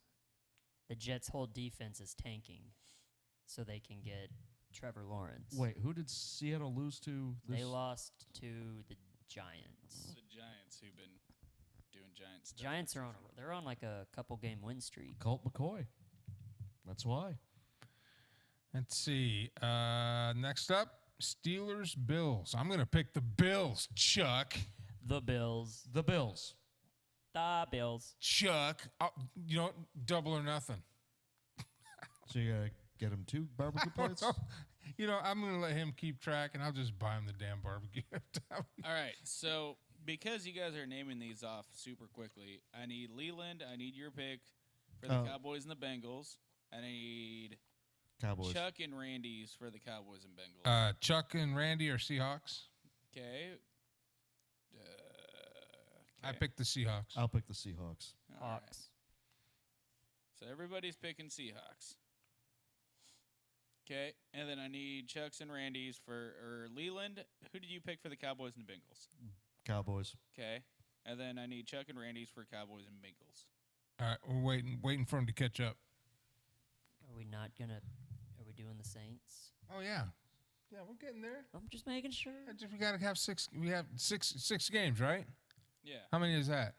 The Jets' whole defense is tanking, so they can get Trevor Lawrence. Wait, who did Seattle lose to? They lost to the Giants. The Giants who've been doing Giant stuff. Giants are they're on like a couple game win streak. Colt McCoy. That's why. Let's see. Next up, Steelers Bills. I'm going to pick the Bills, Chuck. The Bills. The Bills. The Bills. Chuck. You know, double or nothing. So you gotta get him 2 barbecue plates. You know, I'm going to let him keep track, and I'll just buy him the damn barbecue. All right, so because you guys are naming these off super quickly, I need Leland. I need your pick for the Cowboys and the Bengals. I need Cowboys. Chuck and Randy's for the Cowboys and Bengals. Chuck and Randy are Seahawks. Okay. I picked the Seahawks. I'll pick the Seahawks. All right. Hawks. So everybody's picking Seahawks. Okay, and then I need Chuck's and Randy's or Leland. Who did you pick for the Cowboys and the Bengals? Cowboys. Okay, and then I need Chuck and Randy's for Cowboys and Bengals. All right, we're waiting for him to catch up. Are we not gonna? Are we doing the Saints? Oh, yeah. Yeah, we're getting there. I'm just making sure. We gotta have six. We have six games, right? Yeah. How many is that?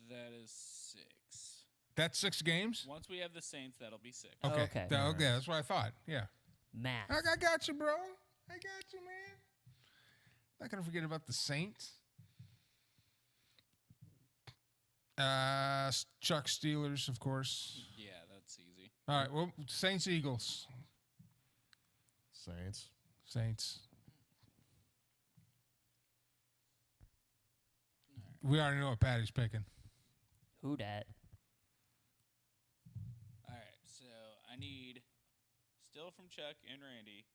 That is 6. That's 6 games. Once we have the Saints, that'll be 6. Okay. Okay. Okay, that's what I thought. Yeah. Math. I got you, bro. I got you, man. Not gonna forget about the Saints. Chuck Steelers, of course. Yeah, that's easy. All right. Well, Saints Eagles. Saints. We already know what Patty's picking. Who dat? All right, so I need still from Chuck and Randy.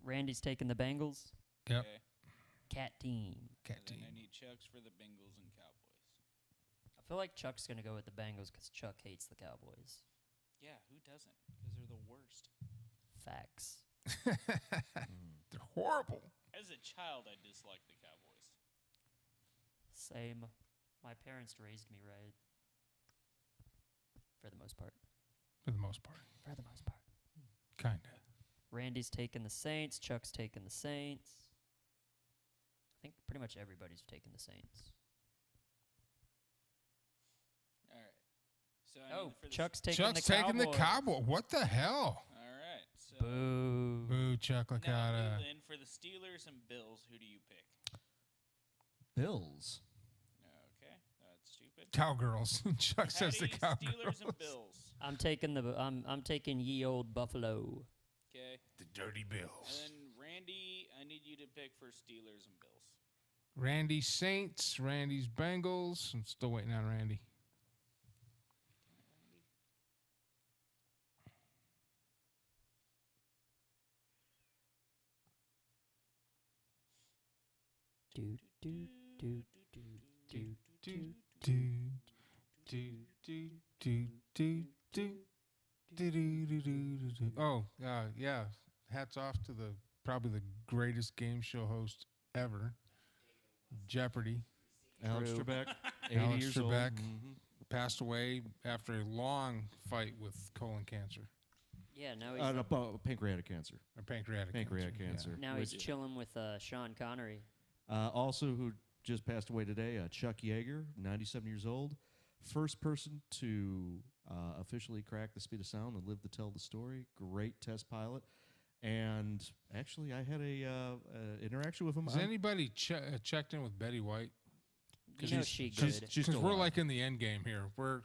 Randy's taking the Bengals. Yep. Okay. Cat team. Cat And then team. I need Chuck's for the Bengals and Cowboys. I feel like Chuck's gonna go with the Bengals because Chuck hates the Cowboys. Yeah, who doesn't? Because they're the worst. Facts. They're horrible. As a child, I disliked the Cowboys. Same. My parents raised me right. For the most part. For the most part. Kinda. Randy's taking the Saints. Chuck's taking the Saints. I think pretty much everybody's taking the Saints. All right. So I need for the Chuck's Chuck's taking the Cowboy. What the hell? All right. So Boo. Boo, Chuck Licata. Then for the Steelers and Bills, who do you pick? Bills. Okay, that's stupid. Cowgirls. Chuck says the Patty, Cowgirls. Steelers and Bills. I'm taking ye old Buffalo. Okay. The Dirty Bills. And then Randy, I need you to pick for Steelers and Bills. Randy Saints. Randy's Bengals. I'm still waiting on Randy. Do do do do do do Do, do, do, do, do, do, do, do, do, do, do. Oh, yeah. Hats off to the probably the greatest game show host ever, Jeopardy. Alex True. Trebek, 80 Alex years Trebek old. passed away after a long fight with colon cancer Yeah, now he's Pancreatic cancer. or pancreatic Cancer. now he's chilling with Sean Connery. Also, who just passed away today, Chuck Yeager, 97 years old. First person to officially crack the speed of sound and live to tell the story. Great test pilot. And actually, I had a interaction with him. Has anybody checked in with Betty White? You know she good. Because we're like in the end game here. We're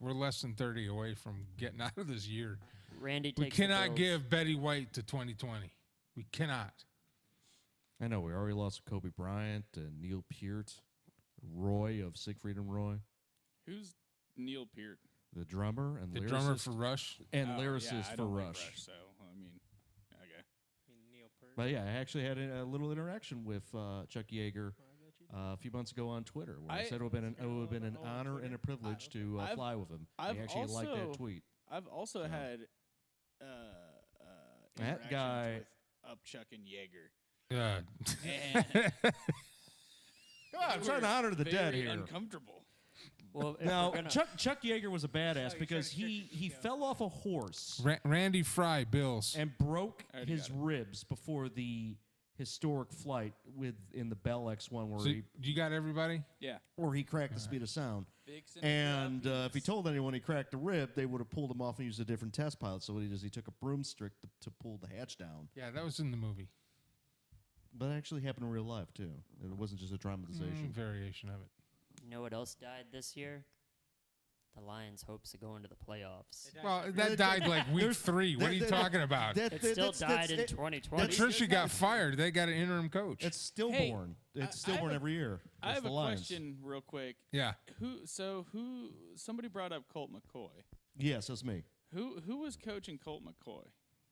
less than 30 away from getting out of this year. Randy We takes the cannot Bills. give Betty White to 2020. We cannot. I know, we already lost Kobe Bryant and Neil Peart, Roy of Siegfried and Roy. Who's Neil Peart? The drummer and The lyricist. drummer for Rush. And Oh, lyricist yeah, I for don't like Rush. So, I mean, okay. Neil Peart. But yeah, I actually had a little interaction with Chuck Yeager a few months ago on Twitter, where I said it would have been an honor and a privilege to fly with him. I've He actually liked that also- tweet. I've also had That interactions guy- with Upchuck and Jaeger. Yeah. And Come on, I'm trying to honor the dead very here. uncomfortable. Well, if Now, we're gonna- Chuck Yeager was a badass because he fell off a horse Randy Fry, Bills. and broke I already his got it. ribs before the historic flight in the Bell X1 So, you got everybody? Yeah. where he cracked the speed of sound. Vixen And dropped if he told anyone he cracked a rib, they would have pulled him off and used a different test pilot. So what he does, he took a broomstick to pull the hatch down. Yeah, that was in the movie. But it actually happened in real life, too. It wasn't just a dramatization. Variation of it. You know what else died this year? The Lions' hopes of going to the playoffs. Well, that died like week 3. What are you talking about? It still died in 2020. Patricia got fired. They got an interim coach. It's stillborn. Hey, It's I stillborn have a- every year. I It's have the a Lions. question real quick. Yeah. Somebody brought up Colt McCoy. Yes, that's me. Who was coaching Colt McCoy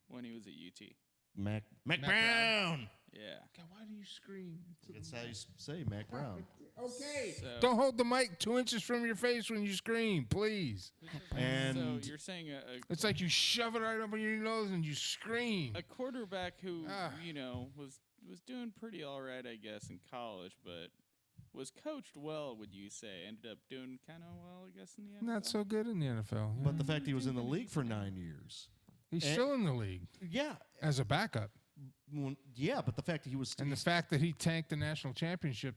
when he was at UT? Mac Mac Brown. Yeah. God, why do you scream? That's how you say Mac Brown. Okay. So, Don't hold the mic 2 inches from your face when you scream, please. And so you're saying It's like you shove it right up on your nose and you scream. a quarterback who Ah. was doing pretty all right, I guess, in college, but was coached well. Would you say ended up doing kind of well, I guess, in the NFL? Not so good in the NFL. but the fact he was in the league for 9 years. He's still in the league. Yeah. As a backup. Well, yeah, but the fact that he was... And the fact that he tanked the national championship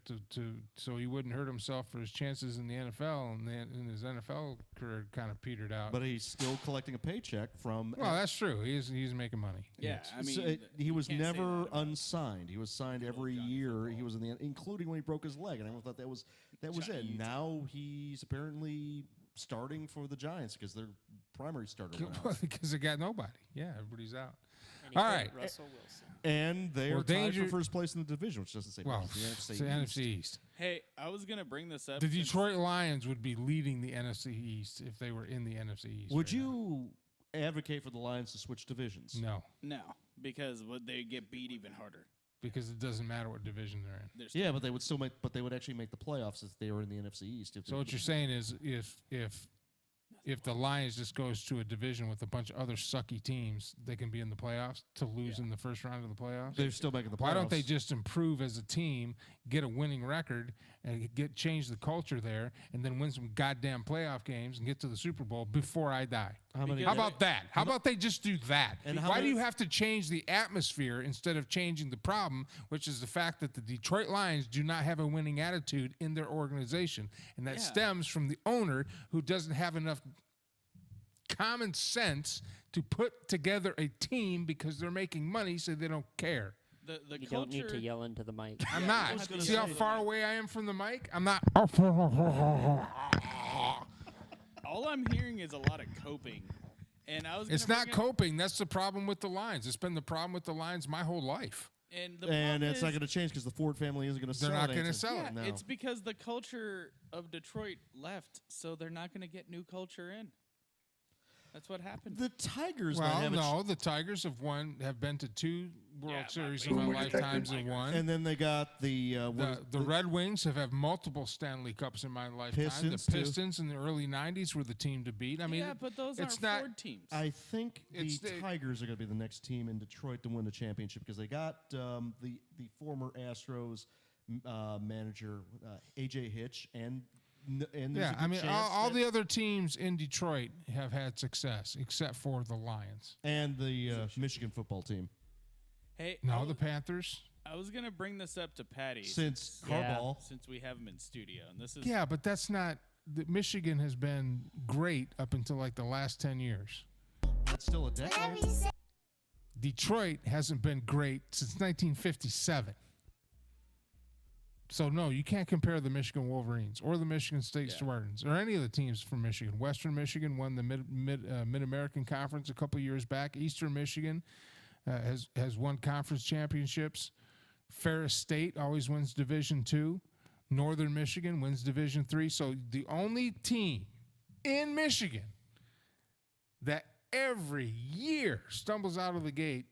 so he wouldn't hurt himself for his chances in the NFL, and then in his NFL career kind of petered out. But he's still collecting a paycheck from... Well, that's true. He's making money. Yeah, I mean... So he was can't say never that. unsigned. He was signed every year. He was in the... Including when he broke his leg. And everyone thought that was it. Now he's apparently starting for the Giants because their primary starter went out. Because they got nobody. Yeah, everybody's out. And he All put right. Russell Wilson. And they are tied danger- for first place in the division, which doesn't say Well, much. it's The the NFC NFC East. Hey, I was gonna bring this up. The since- Detroit Lions would be leading the NFC East if they were in the NFC East. Would right now. you advocate for the Lions to switch divisions? No, No, because would they get beat even harder? because it doesn't matter what division they're in. There's Yeah, but they would still make. But they would actually make the playoffs if they were in the NFC East. If So what you're saying is if the Lions just goes to a division with a bunch of other sucky teams, they can be in the playoffs to lose in the first round of the playoffs? they're still making the playoffs. Why don't they just improve as a team, get a winning record, and change the culture there, and then win some goddamn playoff games and get to the Super Bowl before I die? How many? How about that? How about they just do that? And how Why do many- you have to change the atmosphere instead of changing the problem, which is the fact that the Detroit Lions do not have a winning attitude in their organization? And that Yeah. stems from the owner who doesn't have enough common sense to put together a team because they're making money, so they don't care. the You culture. don't need to yell into the mic. I'm Yeah, you don't not. have to See yell how into the far mic. away I am from the mic? I'm not. All I'm hearing is a lot of coping, and I was. It's gonna not bring up- coping. That's the problem with the Lions. It's been the problem with the Lions my whole life. And the And problem it's not is- going to change because the Ford family isn't going to sell They're it. not gonna anytime sell Yeah, it. No. it's because the culture of Detroit left, so they're not going to get new culture in. That's what happened. The Tigers might Well, have no, the Tigers have been to 2 World Yeah, Series but in their we lifetimes and won. And then they got the The Red Wings have had multiple Stanley Cups in my lifetime. Pistons, the too. Pistons in the early '90s were the team to beat. I mean, yeah, but those it's aren't not. Ford teams. I think It's the the- Tigers are going to be the next team in Detroit to win the championship because they got the former Astros manager AJ Hitch and there's Yeah, a good I mean, chance all that- the other teams in Detroit have had success, except for the Lions. and the Michigan football team Hey, No, the Panthers. I was gonna bring this up to Patty since Yeah. Harbaugh. since we have him in studio, and this is Yeah, but that's not. Michigan has been great up until like the last 10 years. That's still a decade. Detroit hasn't been great since 1957. So, no, you can't compare the Michigan Wolverines or the Michigan State Spartans or any of the teams from Michigan. Western Michigan won the Mid-American Conference a couple years back. Eastern Michigan has won conference championships. Ferris State always wins Division II. Northern Michigan wins Division III. So the only team in Michigan that every year stumbles out of the gate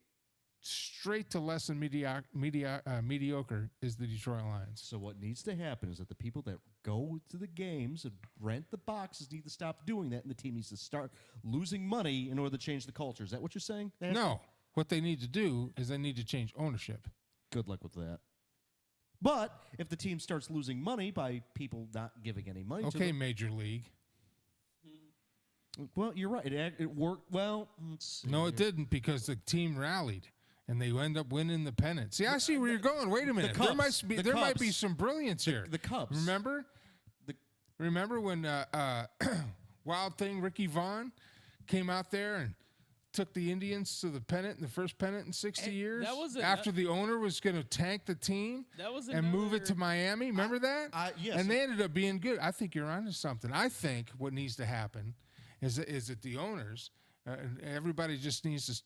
straight to less than mediocre is the Detroit Lions. So what needs to happen is that the people that go to the games and rent the boxes need to stop doing that, and the team needs to start losing money in order to change the culture. Is that what you're saying? No. What they need to do is they need to change ownership. Good luck with that. But if the team starts losing money by people not giving any money to Okay, them, Major League. well, you're right. It worked well. Let's see No, it here. didn't because the team rallied and they end up winning the pennant. See, I see where you're going. Wait a minute. Cubs. There might be Cubs. some brilliance here. The Cubs. Remember? The- Remember when Wild Thing Ricky Vaughn came out there and took the Indians to the pennant, the first pennant in 60 years? that was after the owner was going to tank the team that was and move it to another- Miami. Remember that? yes. And they ended up being good. I think you're onto something. I think what needs to happen is that the owners and everybody just needs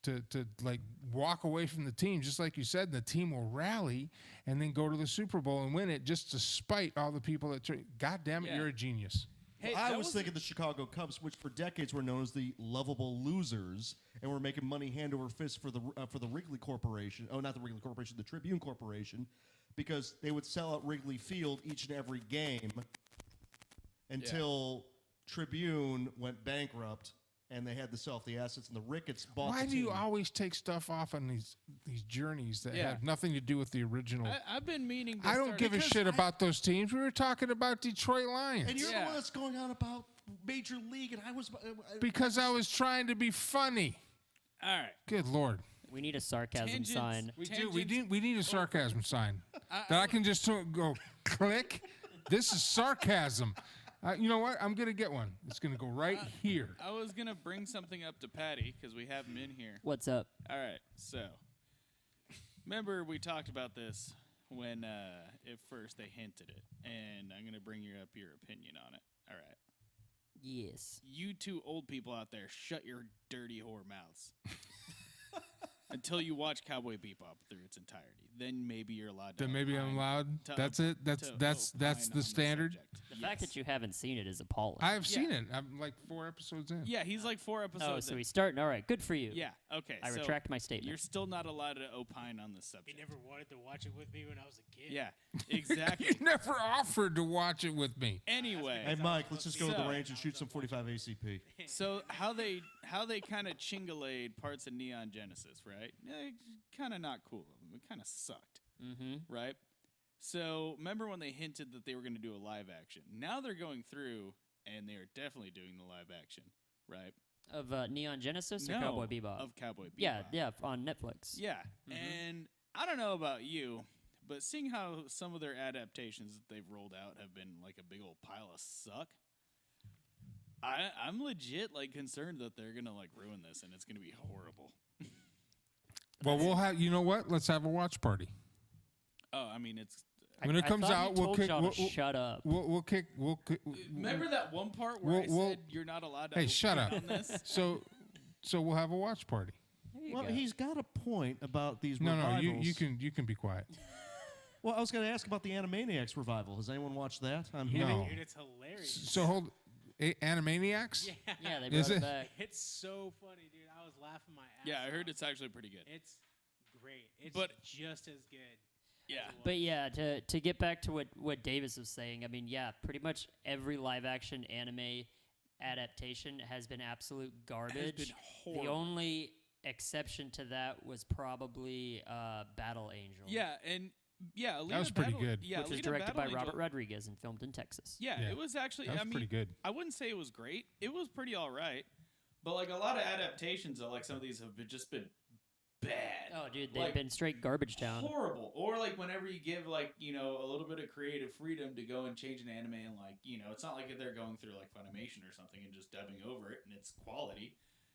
to like walk away from the team, just like you said. And the team will rally and then go to the Super Bowl and win it, just to spite all the people that. God damn it, Yeah. you're a genius. Hey, I that was thinking the Chicago Cubs, which for decades were known as the lovable losers, and were making money hand over fist for the Wrigley Corporation. Oh, not the Wrigley Corporation, the Tribune Corporation, because they would sell out Wrigley Field each and every game until Tribune went bankrupt, and they had to sell off the assets, and the Ricketts bought. Why the do you team. always take stuff off on these journeys that Yeah. have nothing to do with the original? I've been meaning. To I don't start- give a because shit I- about those teams. We were talking about Detroit Lions. And you're the Yeah. one that's going on about Major League, and I was because I was trying to be funny. All right. Good Lord. We need a sarcasm Tangents. sign. We do. We need a sarcasm sign that I can just go click. This is sarcasm. You know what? I'm gonna get one. It's gonna go right here. I was gonna bring something up to Patty because we have him in here. What's up? All right. So, remember we talked about this when at first they hinted it, and I'm gonna bring up your opinion on it. All right. Yes. You two old people out there, shut your dirty whore mouths. Until you watch Cowboy Bebop through its entirety. Then maybe you're allowed to. Then maybe I'm allowed. That's it. That's the standard. The fact that you haven't seen it is appalling. I have seen it. I'm like 4 episodes in. Yeah, he's like 4 episodes. Oh, so in. he's starting. All right, good for you. Yeah. Okay. I so retract my statement. You're still not allowed to opine on this He subject. never wanted to watch it with me when I was a kid. Yeah. Exactly. You never offered to watch it with me. Anyway. Hey, Mike, let's just go to the So- range and shoot some 45 ACP. So how they kind of chingalayed parts of Neon Genesis, right? Kind of not cool of them. It kind of sucked, right? So remember when they hinted that they were going to do a live action? Now they're going through, and they are definitely doing the live action, right? Of Neon Genesis or No, Cowboy Bebop? Of Cowboy Bebop. Yeah, on Netflix. Yeah, and I don't know about you, but seeing how some of their adaptations that they've rolled out have been like a big old pile of suck, I'm legit like concerned that they're gonna like ruin this and it's gonna be horrible. Well, we'll have. You know what? Let's have a watch party. Oh, I mean it's. When it comes I thought out, he we'll told kick. y'all We'll, to shut up. we'll kick. Remember that one part where I we'll- said you're not allowed to. Hey, shut up. opine on this? So we'll have a watch party. There you Well, go. he's got a point about these No, revivals. you can be quiet. Well, I was going to ask about the Animaniacs revival. Has anyone watched that? No. Dude, it's hilarious. So hold. Animaniacs. Yeah. Yeah, they Is brought it it? back. It's so funny, dude. I was laughing my ass Yeah, I heard off. it's actually pretty good. It's great. It's But- just as good. Yeah. as it But was. yeah, to get back to what Davis was saying, I mean, yeah, pretty much every live action anime adaptation has been absolute garbage. been The horrible. only exception to that was probably Battle Angel. Yeah, and yeah, Alita was pretty Battle- good. Yeah, which was Alita directed Battle by Angel- Robert Rodriguez and filmed in Texas. Yeah, Yeah. it was actually. That was I mean, pretty good. I wouldn't say it was great. It was pretty all right. But like a lot of adaptations of like some of these have just been bad. Oh, dude, they've Like, been straight garbage town. horrible. Or like whenever you give like a little bit of creative freedom to go and change an anime and like it's not like they're going through like Funimation or something and just dubbing over it and it's quality.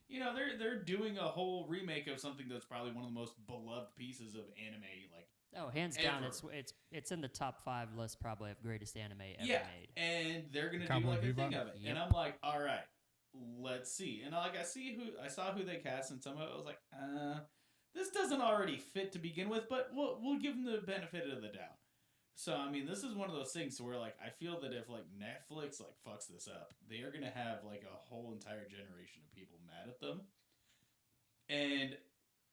They're doing a whole remake of something that's probably one of the most beloved pieces of anime like. Oh, hands down, Ever. it's in the top 5 list probably of greatest anime ever Yeah, made. and they're gonna do Cowboy like a thing Bebop? of it, Yep. and I'm like, all right, let's see. And like I saw who they cast, and some of it I was like, this doesn't already fit to begin with, but we'll give them the benefit of the doubt. So I mean, this is one of those things where like I feel that if like Netflix like fucks this up, they are gonna have like a whole entire generation of people mad at them, and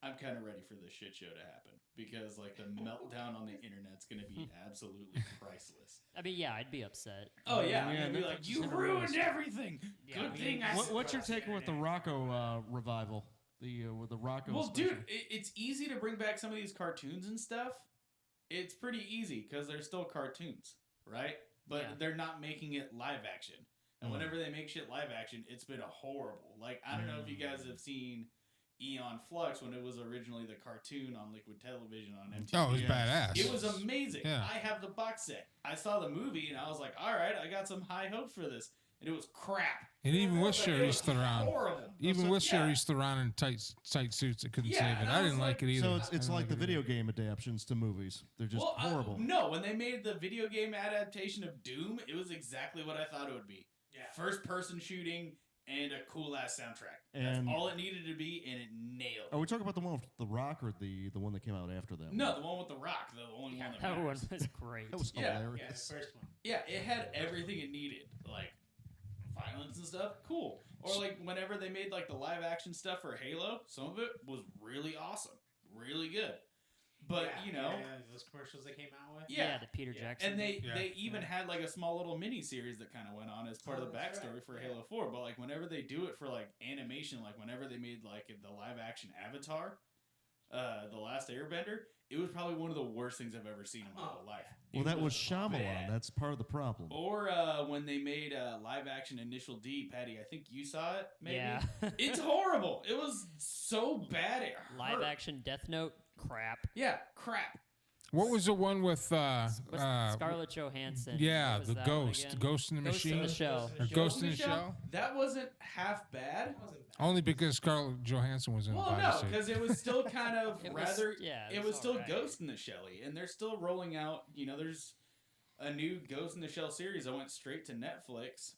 I'm kind of ready for this shit show to happen because like the meltdown on the internet's gonna be absolutely priceless. I mean, yeah, I'd be upset. Oh yeah, I'm Yeah, gonna be Netflix like, is you hit or ruined miss. everything. Yeah, Good I thing I. What's your take with the Rocco revival? With the Rocco. Well, special? dude, it's easy to bring back some of these cartoons and stuff. It's pretty easy because they're still cartoons, right? But Yeah. they're not making it live action. And whenever they make shit live action, it's been horrible. Like I don't know if you guys have seen Eon Flux when it was originally the cartoon on Liquid Television on MTV. Oh, it was Yes. badass. It was amazing. Yeah. I have the box set. I saw the movie and I was like, all right, I got some high hopes for this. And it was crap. And even with Like, it was Charlize Theron, horrible. even with Yeah. Charlize Theron in tight suits, it couldn't Yeah, save it. and I I was didn't like like- it either. So I it's didn't like the it video either. game adaptations to movies. They're just horrible. No, when they made the video game adaptation of Doom, it was exactly what I thought it would be. Yeah. First person shooting and a cool ass soundtrack. And- That's all it needed to be, and it nailed it. Are we talking about the one with The Rock or the one that came out after that? No, the one with the rock, the only one that That one matters. was great. That was Yeah, Yeah, the hilarious. first one. Yeah, it had everything it needed, like violence and stuff. Cool. Or like whenever they made like the live action stuff for Halo, some of it was really awesome, really good. But Yeah, yeah, those commercials they came out with. Yeah. the Peter Jackson. And they Yeah. they even had like a small little mini series that kind of went on as part of the that's backstory right. for Yeah. Halo 4. But like whenever they do it for like animation, like whenever they made like the live action Avatar, The Last Airbender, it was probably one of the worst things I've ever seen in my whole life. Well, that was Shyamalan. bad. That's part of the problem. Or when they made live action Initial D, Patty, I think you saw it, maybe? Yeah. It's horrible. It was so bad it hurt. Live action Death Note, crap. Yeah, crap. What was the one with Scarlett Johansson? Yeah, What was the that one Ghost. again? Ghost in the Ghost Machine? in the Shell. Or Ghost in the Shell? That wasn't half bad. Only because Scarlett Johansson was in the Well, body no, suit. because it was still kind of It was- rather. yeah, it it was was still alright. Ghost in the Shelly, and they're still rolling out. There's a new Ghost in the Shell series that went straight to Netflix,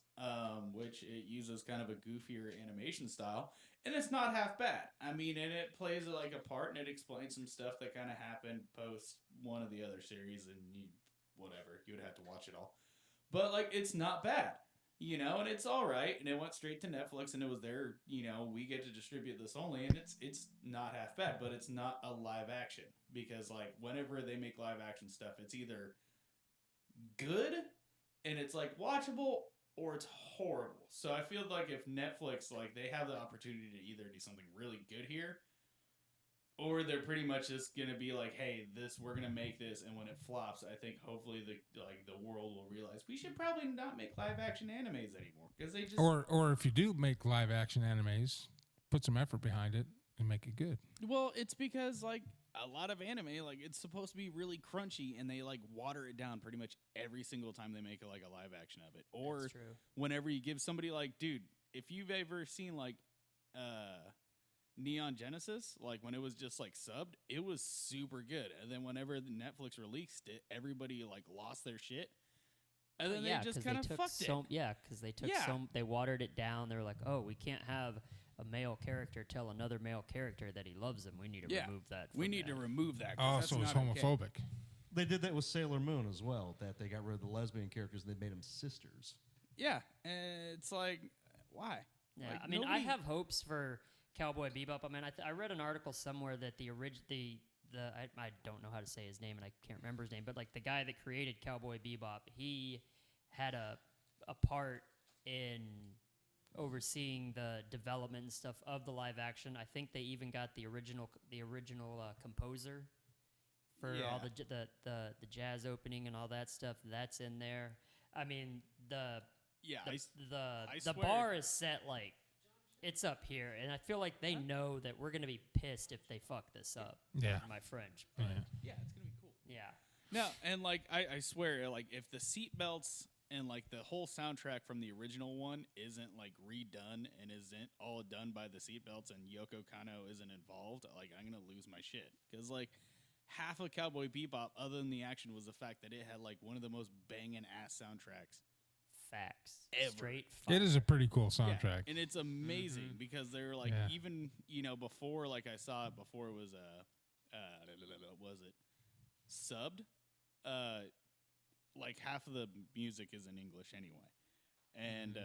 which it uses kind of a goofier animation style, and it's not half bad. I mean, and it plays like a part, and it explains some stuff that kind of happened post one of the other series, and whatever, you would have to watch it all. But like, it's not bad. And it's all right, and it went straight to Netflix, and it was there. We get to distribute this only, and it's not half bad, but it's not a live action, because like whenever they make live action stuff, it's either good and it's like watchable, or it's horrible. So I feel like if Netflix, like, they have the opportunity to either do something really good here, or they're pretty much just gonna be like, hey, we're gonna make this, and when it flops, I think hopefully the world will realize we should probably not make live action animes anymore, because they just Or if you do make live action animes, put some effort behind it and make it good. Well, it's because like a lot of anime, like it's supposed to be really crunchy, and they like water it down pretty much every single time they make a live action of it. Or That's true. whenever you give somebody like, dude, if you've ever seen like Neon Genesis, like when it was just like subbed, it was super good. And then whenever Netflix released it, everybody like lost their shit. And then yeah, they just 'cause kind of took fucked it. Yeah, because they took Yeah. they watered it down. They were like, oh, we can't have a male character tell another male character that he loves him. We need to remove that. We from need to that." remove that. 'cause Oh, that's so it's not okay. homophobic. They did that with Sailor Moon as well, that they got rid of the lesbian characters and they made them sisters. Yeah, and it's like, why? Yeah, Like, I mean, I nobody- have hopes for Cowboy Bebop. I mean, I read an article somewhere that I don't know how to say his name, and I can't remember his name, but like the guy that created Cowboy Bebop, he had a part in overseeing the development and stuff of the live action. I think they even got the original composer for all the jazz opening and all that stuff. That's in there. I mean, the swear. bar is set like it's up here, and I feel like they know that we're gonna be pissed if they fuck this up. Yeah. Pardon my French. But Yeah, it's gonna be cool. yeah. No, and like I swear, like if the seatbelts and like the whole soundtrack from the original one isn't like redone and isn't all done by the seatbelts and Yoko Kanno isn't involved, like I'm gonna lose my shit, because like half of Cowboy Bebop, other than the action, was the fact that it had like one of the most banging ass soundtracks. Facts. Ever. Straight. It is a pretty cool soundtrack. Yeah, and it's amazing because they're like, Yeah. even before, like I saw it before it was was it subbed? Like half of the music is in English anyway, and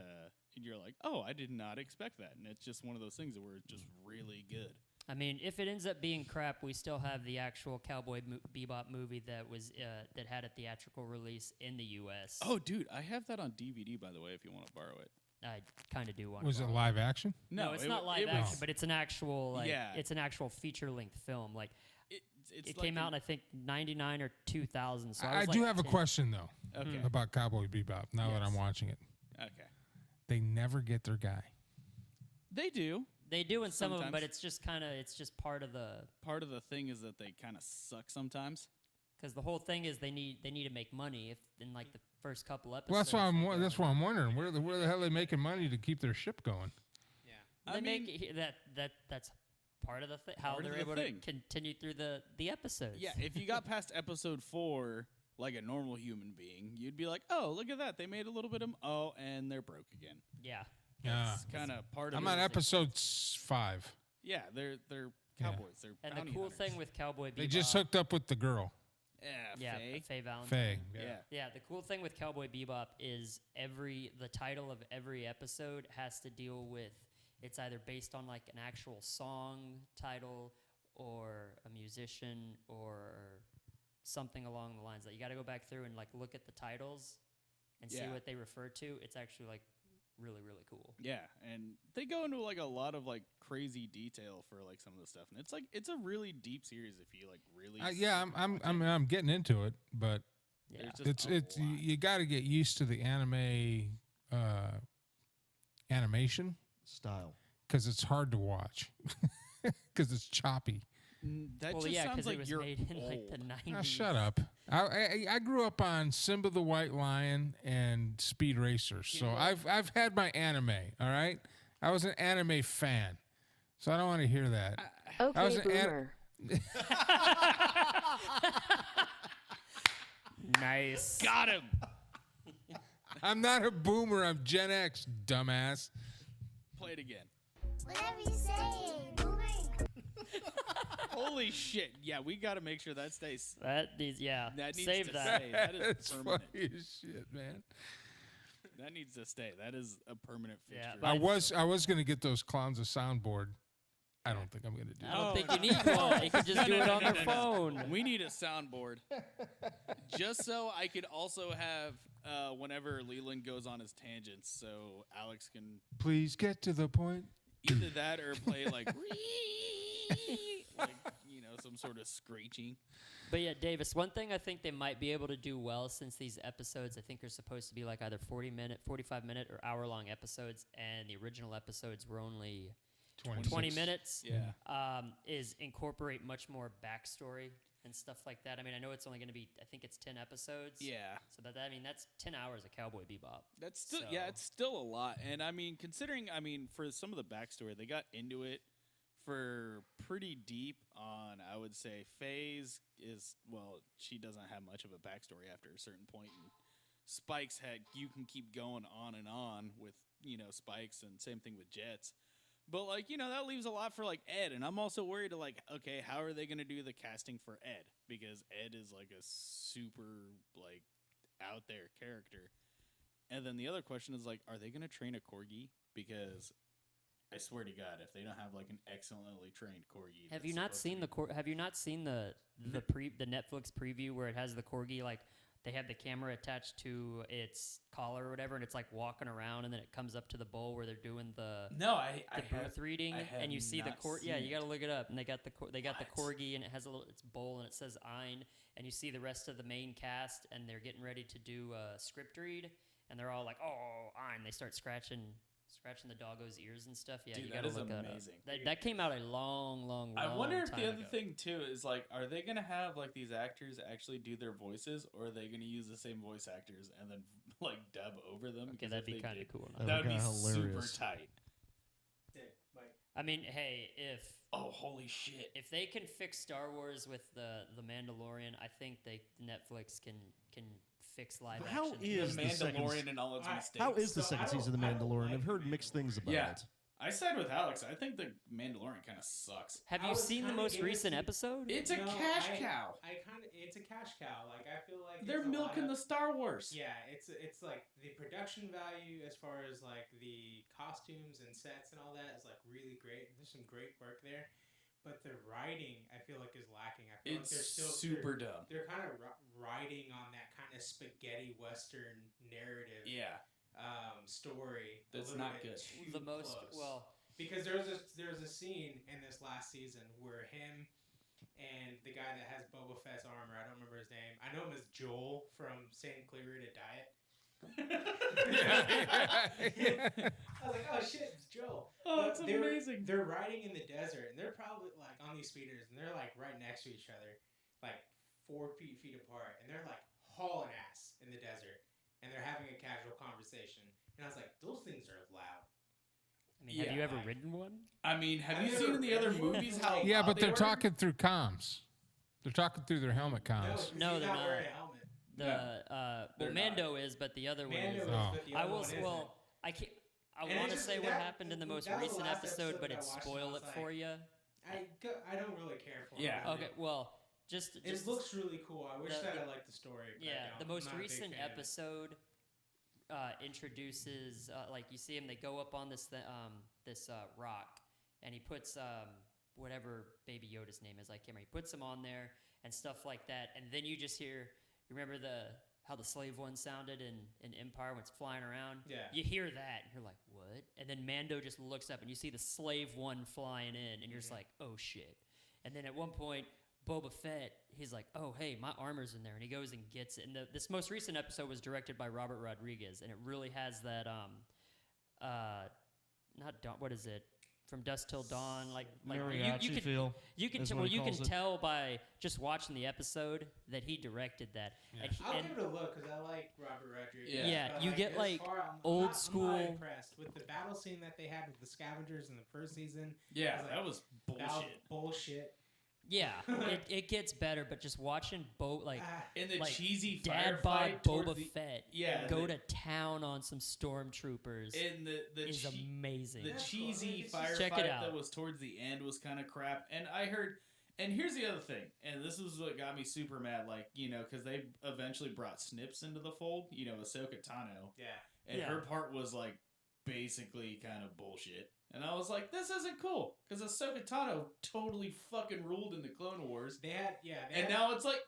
you're like, oh, I did not expect that, and it's just one of those things that were just really good. I mean, if it ends up being crap, we still have the actual Cowboy Bebop movie that was that had a theatrical release in the U.S. Oh, dude, I have that on DVD, by the way, if you want to borrow it. I kind of do want. Was it live action? No, it's it not wa- live it action, was- but it's an actual Yeah. it's an actual feature length film. Like It's it like came out in I think 99 or 2000. So I, I was do like have a 10. question, though, Okay. about Cowboy Bebop now that I'm Yes. watching it. Okay. They never get their guy. They do. They do in some of them, but Sometimes. it's just part of the Part of the thing is that they kind of suck sometimes. because the whole thing is they need to make money if in like the first couple episodes. Well, that's why they go that's why I'm wondering where the hell are they making money to keep their ship going? They make it, that's part of the thing. How Part of they're the able thing. to continue through the episodes. Yeah, if you got past episode 4 like a normal human being, you'd be like, oh, look at that. They made a little bit of... Oh, and they're broke again. Yeah. Yeah. It's kind of part of I'm it. on episode 5. Yeah, they're Yeah. cowboys. They're And bounty the cool hunters. thing with Cowboy Bebop, They just hooked up with the girl, Yeah, Faye Valentine. Faye. Yeah. Yeah, the cool thing with Cowboy Bebop is the title of every episode has to deal with, it's either based on like an actual song title or a musician or something along the lines that you got to go back through and like look at the titles and see Yeah. what they refer to. It's actually like really, really cool. Yeah, and they go into like a lot of like crazy detail for like some of the stuff, and it's a really deep series if you like really. I'm getting into it, but Yeah. it's you got to get used to the anime animation style because it's hard to watch because it's choppy. That well, just yeah, sounds because like it was you're made in old. like the 90s. Oh, shut up. I grew up on Simba the White Lion and Speed Racer, so I've had my anime. All right, I was an anime fan, so I don't want to hear that. Okay, I was boomer. Nice. Got him. I'm not a boomer. I'm Gen X, dumbass. Play it again. Whatever you say, boomer. Holy shit! Yeah, we got to make sure that stays. That needs, yeah. That needs Save to that. stay. That is It's permanent. funny as shit, man. That needs to stay. That is a permanent fixture. Yeah, I was gonna get those clowns a soundboard. I don't think I'm gonna do I that. don't think you need one. They can just do it on their phone. We need a soundboard, just so I could also have whenever Leland goes on his tangents, so Alex can Please get to the point. either that or play like some sort of screeching. But yeah, Davis, one thing I think they might be able to do well, since these episodes I think are supposed to be like either 40-minute, 45-minute, or hour-long episodes, and the original episodes were only 20 minutes, is incorporate much more backstory and stuff like that. I mean, I know it's only going to be, I think it's 10 episodes. Yeah. So that's 10 hours of Cowboy Bebop. That's still So- it's still a lot. And I mean, considering for some of the backstory, they got into it for pretty deep on, I would say, FaZe she doesn't have much of a backstory after a certain point, and Spike's you can keep going on and on with, Spikes, and same thing with Jets. But, that leaves a lot for, Ed. And I'm also worried, okay, how are they going to do the casting for Ed? Because Ed is, a super, out there character. And then the other question is, are they going to train a Corgi? Because I swear to God, if they don't have, an excellently trained Corgi. Have you not seen the Netflix preview where it has the Corgi, they have the camera attached to its collar or whatever, and it's walking around, and then it comes up to the bowl where they're doing the booth reading, and you see the corgi. Yeah, you got to look it up. And they got the corgi, and it has its bowl, and it says Ein, and you see the rest of the main cast, and they're getting ready to do a script read, and they're all like, "Oh, Ein!" They start scratching the doggo's ears and stuff. Yeah, Dude, you that gotta is look amazing. That came out a long I wonder if time the other ago. thing too is are they gonna have these actors actually do their voices, or are they gonna use the same voice actors and then dub over them? Okay, 'Cause that'd if be they kind of did, cool. That would be hilarious. super tight. I mean, hey, Oh, holy shit! if they can fix Star Wars with the Mandalorian, I think Netflix can fix live How action. is The the second? Mandalorian and all its mistakes. How is the So second I don't- season of The I don't Mandalorian? like I've heard the mixed things about Yeah. it. I side with Alex. I think the Mandalorian kind of sucks. Have I you was seen the kinda most recent innocent. episode? It's a cash cow. It's a cash cow. I feel like They're it's a lot milking of- the Star Wars. Yeah, it's the production value as far as the costumes and sets and all that is really great. There's some great work there, but the writing I feel like is lacking. I feel It's like they're still super dumb. They're kind of riding on that kind of spaghetti western narrative. Yeah. Story. That's a little not bit good. too The most close. Because there's a scene in this last season where him and the guy that has Boba Fett's armor, I don't remember his name. I know him as Joel from St. Clear to Diet. I was like, oh shit, it's Joel. Oh, But it's amazing. They're riding in the desert, and they're probably on these speeders, and they're right next to each other, 4 feet apart, and they're hauling ass in the desert, and they're having a casual conversation. And I was like, those things are loud. I mean, have you ever ridden one? I mean, have I've you seen in the never other ridden one. movies how Yeah, loud but they they're were? talking through comms. They're talking through their helmet comms. No, they're not. Wearing a helmet. They're Mando is, but the other one Mando is. is, Oh. but the I other will. one isn't. Well, I can't. I And want to it's say just what that- happened in the most that was the recent last episode, but that I it'd watched, and I spoil was it for you. I don't really care for Yeah. it. Okay, well, just It looks really cool. I wish the- that I the- liked the story. But I yeah, don't. the I'm most not a big recent fan of it. episode introduces you see him. They go up on this rock, and he puts whatever Baby Yoda's name is. I can't remember. He puts him on there and stuff like that, and then you just hear. Remember how the slave one sounded in Empire when it's flying around. Yeah. You hear that, and you're like, what? And then Mando just looks up, and you see the slave one flying in, and you're just like, oh, shit. And then at one point, Boba Fett, he's like, oh, hey, my armor's in there, and he goes and gets it. And this most recent episode was directed by Robert Rodriguez, and it really has that, not dawn, what is it? From Dusk Till Dawn, like mariachi feel. You can tell by just watching the episode that he directed that. Yeah. I'll give it a look because I like Robert Rodriguez. Yeah, But, you get this like far, old school. I'm not impressed with the battle scene that they had with the scavengers in the first season. Yeah, I was like, bullshit. that was bullshit. Yeah, it gets better, but just watching in the like cheesy dad bod firefight towards Boba the- Fett yeah, go to town on some stormtroopers And the is amazing. The cheesy Check firefight it out. that was towards the end was kind of crap. And I heard, and here's the other thing, and this is what got me super mad, like, you know, because they eventually brought Snips into the fold, you know, Ahsoka Tano. Yeah. And her part was, like, basically kind of bullshit. And I was like, this isn't cool. Because Ahsoka Tano totally fucking ruled in the Clone Wars. They had, and now it's like,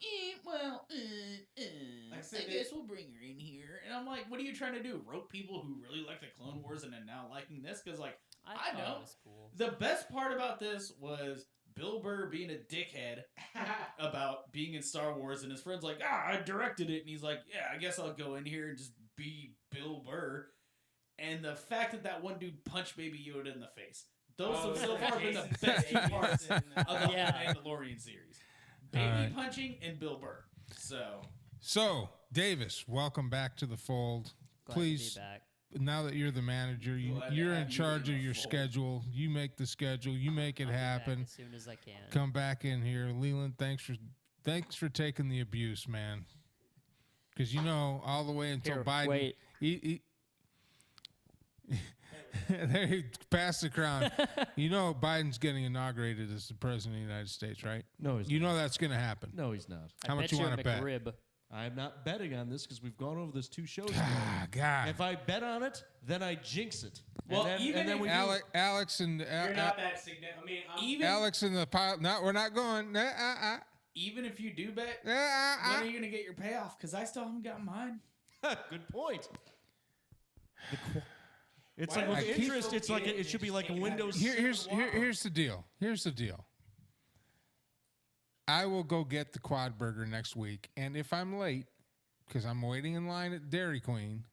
Like I I said, guess we'll bring her in here. And I'm like, what are you trying to do? Rope people who really like the Clone Wars and are now liking this? Because, like, I thought know. it was cool. The best part about this was Bill Burr being a dickhead about being in Star Wars. And his friend's like, I directed it. And he's like, yeah, I guess I'll go in here and just be Bill Burr. And the fact that one dude punched Baby Yoda in the face. Those have so far been the best two parts of the Mandalorian series. Baby punching and Bill Burr. So, Davis, welcome back to the fold. Glad Please, to be back. now that you're the manager, you're in charge of your schedule. You make the schedule. You make it I'll be back happen. as soon as I can. Come back in here, Leland. Thanks for taking the abuse, man. Because you know all the way until Here, Biden. wait. There he passed the crown. You know Biden's getting inaugurated as the president of the United States, right? No, he's You not. know that's going to happen. No, he's not. How much you want to bet? McRib. I'm not betting on this because we've gone over this 2 shows ago. God. If I bet on it, then I jinx it. Well, and then, even and then if we Alex and You're not that significant. I mean, Even Alex and the pilot. No, we're not going. even if you do bet, when are you going to get your payoff? Because I still haven't got mine. Good point. It's Why like don't with you interest. just It's go like get it it should be and like a just take it out? Windows. Here's the deal. Here's the deal. I will go get the quad burger next week, and if I'm late, because I'm waiting in line at Dairy Queen,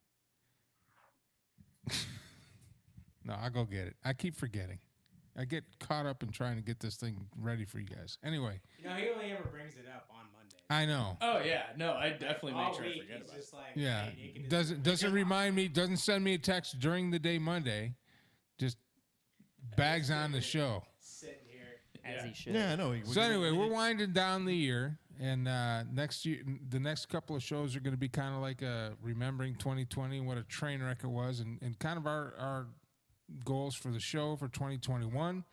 no, I'll go get it. I keep forgetting. I get caught up in trying to get this thing ready for you guys. Anyway, he only ever brings it up on Monday. I know. Oh, yeah. No, I definitely make All sure I week, forget it's about it. just like, Yeah, hey, Nick, doesn't remind me. Doesn't send me a text during the day Monday. Just bags on the show. sitting here. As he should. Yeah, I know. So anyway, we're winding down the year, and next year, the next couple of shows are going to be kind of like remembering 2020, what a train wreck it was, and kind of our goals for the show for 2021.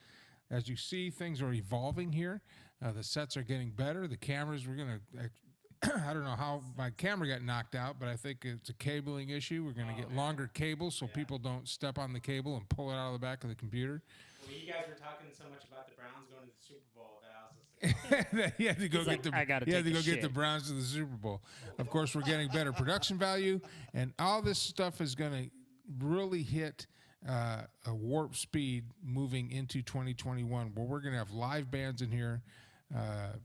As you see, things are evolving here. The sets are getting better. The cameras, we're going to, I don't know how my camera got knocked out, but I think it's a cabling issue. We're going to get longer cables so people don't step on the cable and pull it out of the back of the computer. Well, you guys were talking so much about the Browns going to the Super Bowl that I was just like, He had to go He's get like, the "I gotta he had to take go a get the shit." Browns to the Super Bowl. Of course, we're getting better production value, and all this stuff is going to really hit a warp speed moving into 2021, where we're going to have live bands in here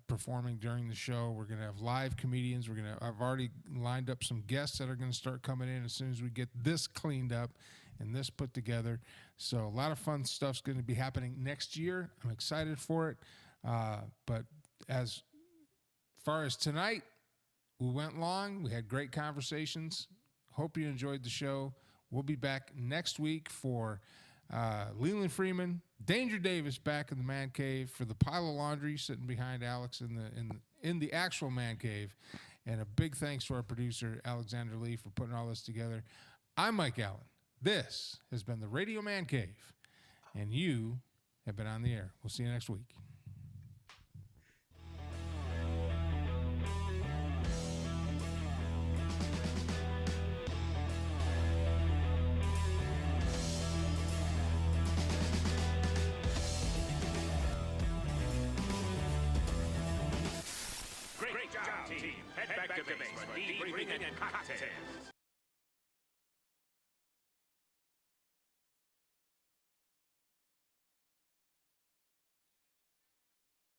performing during the show. We're going to have live comedians. I've already lined up some guests that are going to start coming in as soon as we get this cleaned up and this put together. So a lot of fun stuff's going to be happening next year. I'm excited for it. But as far as tonight, we went long. We had great conversations. Hope you enjoyed the show. We'll be back next week for Leland Freeman, Danger Davis back in the man cave for the pile of laundry sitting behind Alex in the actual man cave. And a big thanks to our producer, Alexander Lee, for putting all this together. I'm Mike Allen. This has been the Radio Man Cave, and you have been on the air. We'll see you next week. Great job, team. Head back activates for debriefing and cocktails.